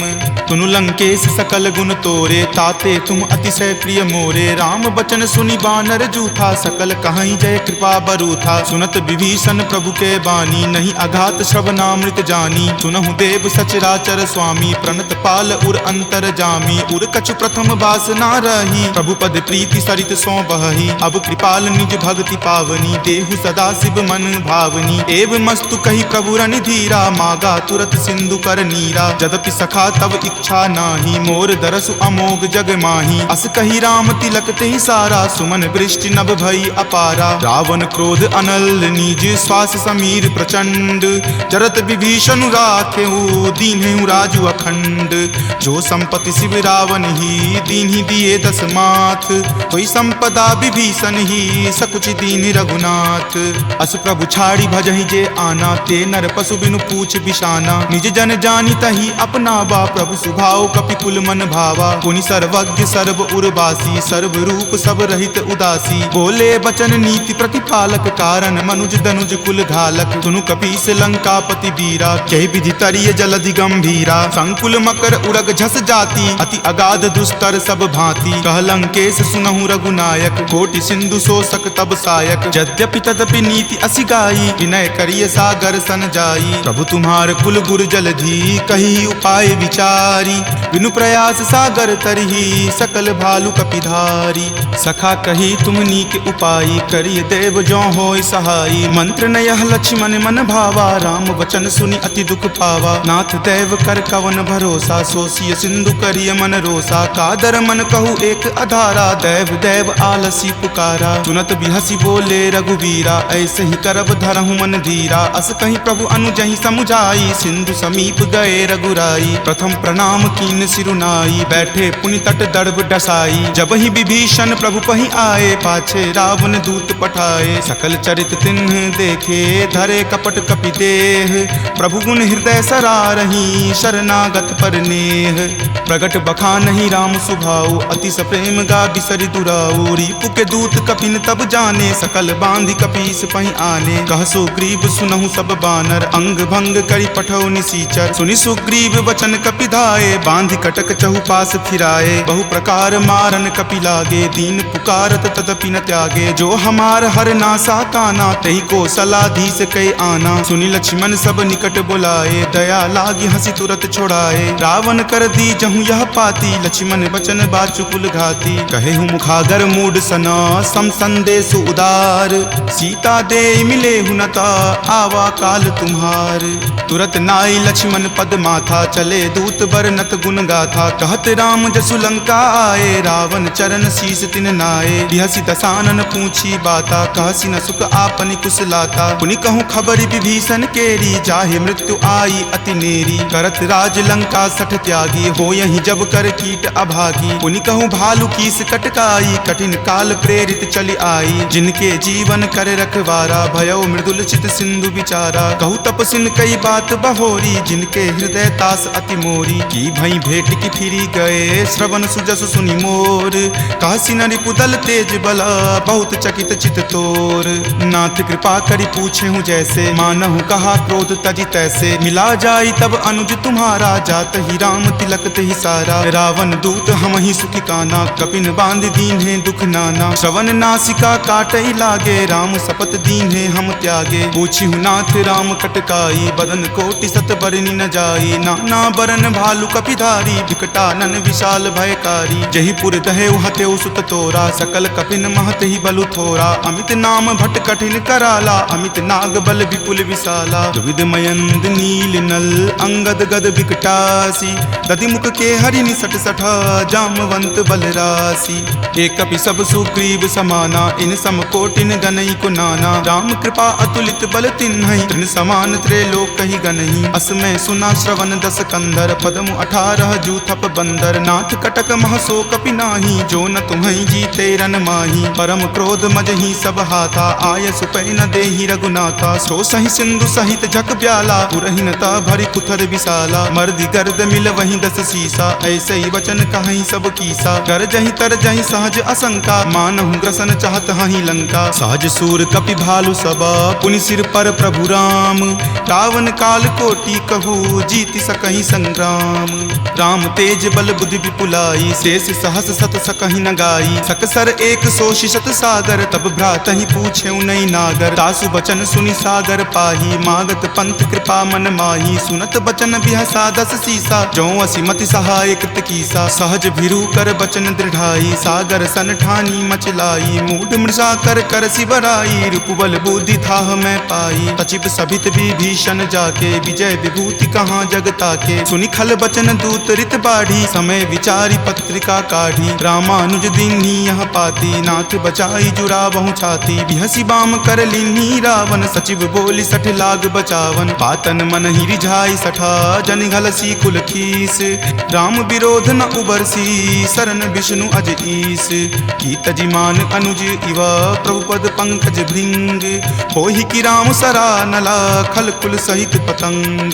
तुनु लंकेश सकल गुण तोरे, ताते तुम अतिशय प्रिय मोरे। राम बचन सुनि बानर जूठा, सकल कहीं जय कृपा बरूथा। सुनत विभीषण प्रभु के बानी, नहीं अघात श्रवणामृत जानी। सुनहु देव सचराचर स्वामी, प्रणत पाल उर अंतर जामी। उर कछु प्रथम बास ना रही, प्रभु पद प्रीति सरित सो बहही। अब कृपाल निज भक्ति पावनी, देहु सदा शिव मन भावनी। एव मस्तु कही प्रभु रन धीरा, मागा तुरत सिंधु कर नीरा। जदपि सखा तब इच्छा नाही, मोर दरसु अमोघ जग माही। अस कही राम तिलक तेहि सारा, सुमन वृष्टि नभ भई अपारा। रावण क्रोध अनल निज, श्वास समीर प्रचंड। जरत विभीषण राखेऊ, दीन्हेउ राजु अखंड। जो संपत्ति शिव रावण ही, दीन्हि दिए दस माथ, कोई संपदा विभीषण ही सकुच दीन रघुनाथ। अस प्रभु छाड़ी भजहि जे आना, ते नर पशु बिनु पूछ बिशाना। निज जन जानी तही अपनावा, प्रभु सुभाव कपिकुल मन भावा। पुनि सर्वज्ञ सर्व उर्वासी, सर्व रूप सब रहित उदासी। बोले बचन नीति प्रतिपालक, कारण मनुज दनुज कुल घालक। सुनु कपीस लंकापति वीरा, कहि विधि तरिय जलधि गंभीरा। संकुल मकर उरग झस जाति, अति अगाध दुस्तर सब भांति। कह लंकेश सुनहु रघुनायक, कोटि सिंधु शोषक तब सायक। यद्यपि तदपि नीति असि गाई, विनय करिय सागर सन जाई। प्रभु तुम्हार कुल गुर जलधि, कही उपाय विचारी। बिनु प्रयास सागर तरही, सकल भालु कपिधारी। सखा कही तुम नीक उपाई, करिय देव जो होय सहाई। मंत्र नयह लक्ष्मण मन भावा, राम वचन सुनि अति दुख पावा। नाथ देव कर कवन भरोसा, सोसिय सिंधु करिय मन रोसा। कादर मन कहु एक अधारा, देव देव आलसी पुकारा। सुनत बिहसी बोले रघुवीरा, ऐसे ही करब धरहु मन धीरा। अस कहीं प्रभु अनुजहि समुझाई, सिंधु समीप गए रघुराई। प्रथम प्रणाम कीन सिरुनाई, बैठे पुनि तट दर्भ डसाई। जब ही विभीषण प्रभु पहि आए, पाछे रावण दूत पठाए। सकल चरित तिन्ह देखे, धरे कपट कपि देह। प्रभु गुण हृदय सरारही, शरणागत पर नेह। प्रगट बखानहि राम सुभाऊ, अति सप्रेम गा बिसरि दुराऊ। रिपु के दूत कपिन तब जाने, सकल बांधि कपीस पहि आने। कह सुग्रीव सुनहु सब बानर, अंग भंग करि पठौ निसीचर। सुनि सुग्रीव वचन कपि धाये, बांधि कटक चहुपास फिराए। बहु प्रकार मारन कपि लागे, दीन पुकारत तदपि न त्यागे। जो हमार हर नासा काना, तही को सलाधीस कै आना। सुनि लक्ष्मण सब निकट बुलाए, दया लागी हंसी तुरत छोड़ाए। रावण कर दी जहु यह पाती, लक्ष्मण बचन बाचुकुल घाती। कहे हूँ मुखागर मूड सना, सम संदेश उदार। सीता दे मिले हुनता, आवा काल तुम्हार। तुरत नाई लक्ष्मण पद माथा, चले दूत बरनत गुण गाथा। कहत राम जसु लंका आए, रावण चरण शीस तिन नाये। बिहसी दसानन पूछी बाता, कहसी न सुख आपनि कुशलाता। पुनि कहूँ खबरि विभीषण केरी, जाहे मृत्यु आई अति नेरी। करत राज लंका सठ त्यागी, हो यही जब कर कीट अभागी। पुनि कहूँ भालू कीस कटकाई, कठिन काल प्रेरित चली आई। जिनके जीवन करे रखवारा, भयो मृदुल चित सिंधु बिचारा। कहूँ तपसिन कई बात बहोरी, जिनके हृदय तास अति मोरी। की भई भेंट की फिरी गए, श्रवण सुजस सुनि मोर। कहसी न रिपुदल तेज बला, बहुत चकित चित तोर। नाथ कृपा करि पूछे हूँ जैसे, मानहु कहा क्रोध तजि तैसे। मिला जाई तब अनुज तुम्हारा, जात ही राम तिलक ही सारा। रावण दूत हम ही सुखी काना, कपिन बांध दीन है दुख नाना। श्रवण नासिका काटई लागे, राम शपथ दीन है हम त्यागे। पूछी हूँ नाथ राम कटकाई, बदन कोटि सत बरनि न जाई। नाना बरन भालु कपिधारी, विकटानन विशाल भयकारी। जही पुर दहेउ हतेउ सुत तोरा, सकल कपिन महत ही बलु थोरा। अमित नाम भट कठिन कराला, अमित नाग बल विपुल विशाला। दुविध मयंद नील नल, अंगद गद विकटासी। दधि मुख के हरि निसट सठा, जामवंत बलरासी। एक कपि सब सुग्रीव समाना, इन सम कोटिन गनई को नाना। राम कृपा अतुलित बल तिन्हहि, तृण समान त्रैलोक कहि गनहि। अस में सुना श्रवण दस कंधर, पदमु 18 जूथप बंदर। नाथ कटक महसो कपि नाही, जो न तुम्हि जीते रन माही। परम क्रोध मजहि सब हाथा, आय सुपै न देहि रघुनाथा। सो सहि सिंधु सहित झक ब्याला, पुरहिनता भरि कुथर विशाला। मर्दि गर्द मिल वहीं 10 सीसा, ऐसे ही वचन कहीं सब कीसा। कर जहि तर जहि सहज असंका, मानहु ग्रसन चाहत हहि लंका। सहज सूर कपि भालु सबा, पुनि सिर पर प्रभु राम। रावण काल कोटि कहू, जीति सकहि संग्राम। राम तेज बल बुद्धि विपुलाई, शेष सहस सत सकहि न गाई। सकसर एक सो शिशत सागर, तब भ्रातहि पूछे नई नागर। तासु बचन सुनि सागर पाही, मागत पंथ कृपा मन माही। सुनत बचन बिहसा 10 सीसा, जो असिमति सहाय कृत कीसा। सहज भिरू कर बचन दृढ़ाई, सागर सन ठानी मचलाई। मूढ़ मृषा कर कर सिवराई, रिपुबल बुद्धि थाह मैं पाई। तचिप सभित विभीषण जाके, विजय विभूति कहाँ जग ताके। सुनि खल बचन दूत रित बाढ़ी, समय विचारी पत्रिका काढ़ी। रामानुज दीन्ही यह पाती, नाथ बचाई जुरावहु छाती। बिहसी बाम कर लीन्ही रावण, सचिव बोली 60 लाग बचावन। पातन मन ही रिझाई सठा, जन घलसी कुल खीस। राम विरोध न उबरसी, शरण गगन विष्णु अज ईस, की तजिमान अनुज इवा प्रभु पद पंकज भृंग, होहि की राम सरा नला खल कुल सहित पतंग।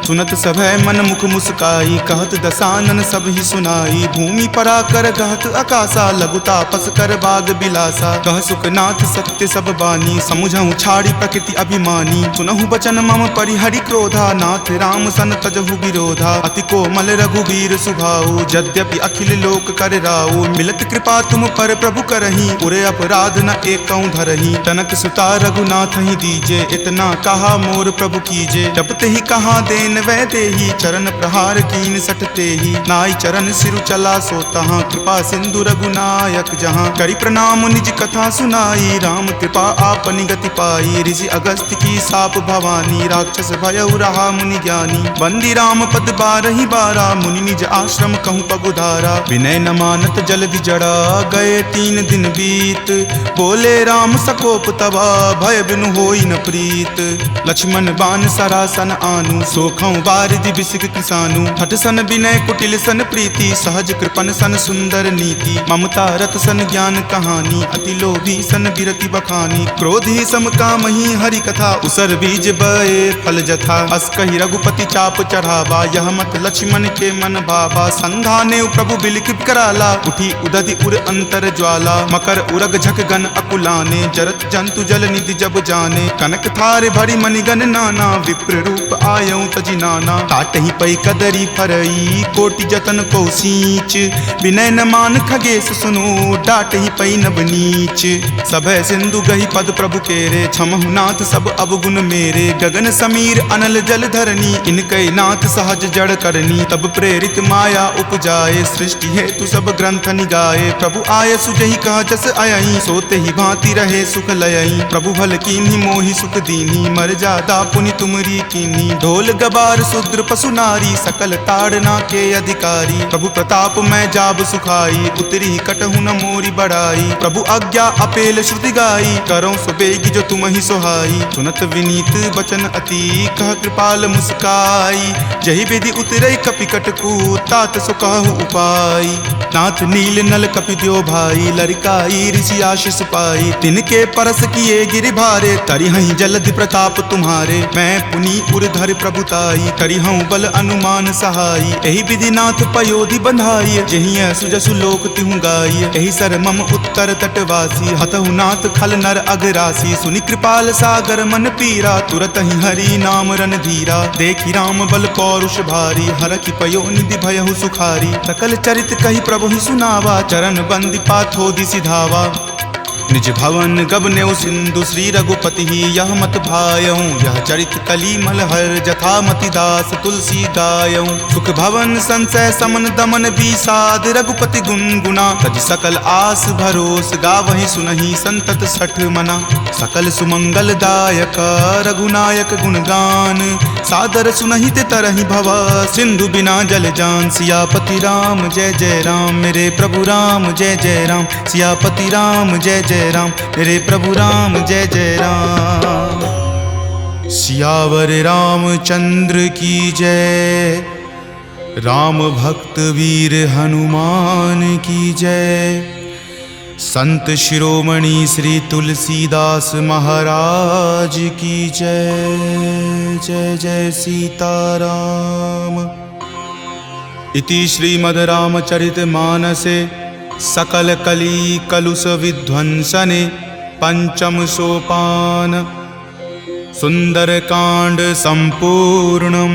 सुनत सभय मन मुख मुस्काई, कहत दसानन सब ही सुनाई, भूमि परा कर गहत आकाशा, लघुता पस कर बाग बिलासा। कह सुखनाथ सत्य सब बानी, समुझहु छाड़ी प्रकृति अभिमानी, सुनहु बचन मम परिहरि क्रोधा, नाथ राम सन तजहु विरोधा। अति कोमल रघुबीर सुभाऊ, यद्यपि अखिल लोक कर राऊ, मिलत कृपा तुम पर प्रभु करही, उरे अपराध न एकौ धरही। तनक सुता रघुनाथ ही दीजे, इतना कहा मोर प्रभु कीजे। जपते ही कहा देन वै देही, चरण प्रहार कीन सटते ही, नाई चरण सिरु चला सो तहाँ, कृपा सिंधु रघुनायक जहाँ। करि प्रणाम निज कथा सुनाई, राम कृपा आपनि गति पाई, ऋषि अगस्त्य की साप भवानी, राक्षस भयउ रहा मुनि ज्ञानी। बंदी राम पद बारहि बारा, मुनि निज आश्रम कहूँ पगुधारा, विनय न मानत जल्दि जड़ा, गए 3 दिन बीत। बोले राम सकोप तबा, भय बिनु होई न प्रीत। लक्ष्मण बान सरासन आनु, सोखौ बारिधि बिसिक किसानु, हठ सन विनय कुटिल सन प्रीति, सहज कृपन सन सुंदर नीति। ममता रत सन ज्ञान कहानी, अति लोभी सन बिरति बखानी। क्रोधी सम कामहि हरि कथा, उसर बीज बए फल जथा। अस कहि रघुपति चाप चढ़ावा, यह मत लक्ष्मण के मन भावा। संधाने प्रभु बिलिख कराला, उठी उदधि उर अंतर ज्वाला। मकर उरग झक गन अकुलाने, जरत जंतु जल निधि जब जाने। कनक थारे भरी मणिगन नाना, विप्र रूप आयौ तजि नाना। काटहि पै कदरी फरई, कोटि जतन को सींच। विनय न मान खगेश सुनो, डाटहि पै नब नीच। सभय सिंधु गहि पद प्रभु केरे, क्षमहु नाथ सब अवगुण मेरे। गगन समीर अनल जल धरनी, इनकै नाथ सहज जड़ करनी। तब प्रेरित माया उपजाए, सृष्टि हेतु सब ग्रंथ निगाए। प्रभु आय सुजहि कह जस अयहि, सोते ही भांति रहे सुख लयहि। प्रभु भल कीन्ही मोहि सुख दीन्ही, मर्यादा पुनि तुमरी कीन्ही। ढोल गबार शूद्र पशु नारी, सकल ताड़ना के अधिकारी। प्रभु प्रताप मैं जाब सुखाई, उतरी कटहु न मोरी बढ़ाई। प्रभु आज्ञा अपेल श्रुति गाई, करौ सो बेगी जो तुम ही सोहाई। सुनत विनीत बचन अति, कह कृपाल मुस्काई। जहि विधि उतरई कपि कटकू, तात सो कहु उपाय। नाथ नील नल कपि द्यो भाई, लरिकाई ऋषि आशीष पाई। तिनके परस किए गिरि भारे, तरिहहि जलधि प्रताप तुम्हारे। मैं पुनि उरधर प्रभुताई, करिहउँ बल अनुमान सहाई। एहि विधि नाथ पयोधि बंधाई, जहिं सुजसु लोक तिहु गाई। एहि सर मम उत्तर तटवासी, हतहु नाथ खल नर अगरासी। सुनि कृपाल सागर मन पीरा, तुरत ही हरि नाम रन धीरा। देखि राम बल पौरुष भारी, हरखि पयो निधि भयहु सुखारी। सकल चरित कहि प्रभु ही सुनावा, चरण बंदी पाथोधि सिधावा। निज भवन गबनेउ सिंधु, श्री रघुपति ही यह मत भायऊँ। यह चरित कली मलहर, जथा मति दास तुलसी गायऊँ। सुख भवन संशय समन दमन बीसाद, रघुपति गुनगुना। तज सकल आस भरोस, गावहि सुनहि संतत सठ मना। सकल सुमंगल दायक, रघुनायक गुणगान। सादर सुनहि ते तरहि भव, सिंधु बिना जल जान। सियापति राम जय जय राम, मेरे प्रभु राम जय जय राम। सियापति राम जय जय राम, मेरे प्रभु राम जय जय राम। सियावर रामचंद्र की जय, राम भक्त वीर हनुमान की जय। संत शिरोमणि श्री तुलसीदास महाराज की जय। जय जय सीताराम। इति श्रीमद् रामचरित मानसे सकल कली कलुष विध्वंसने पंचम सोपान सुंदर कांड संपूर्णम्।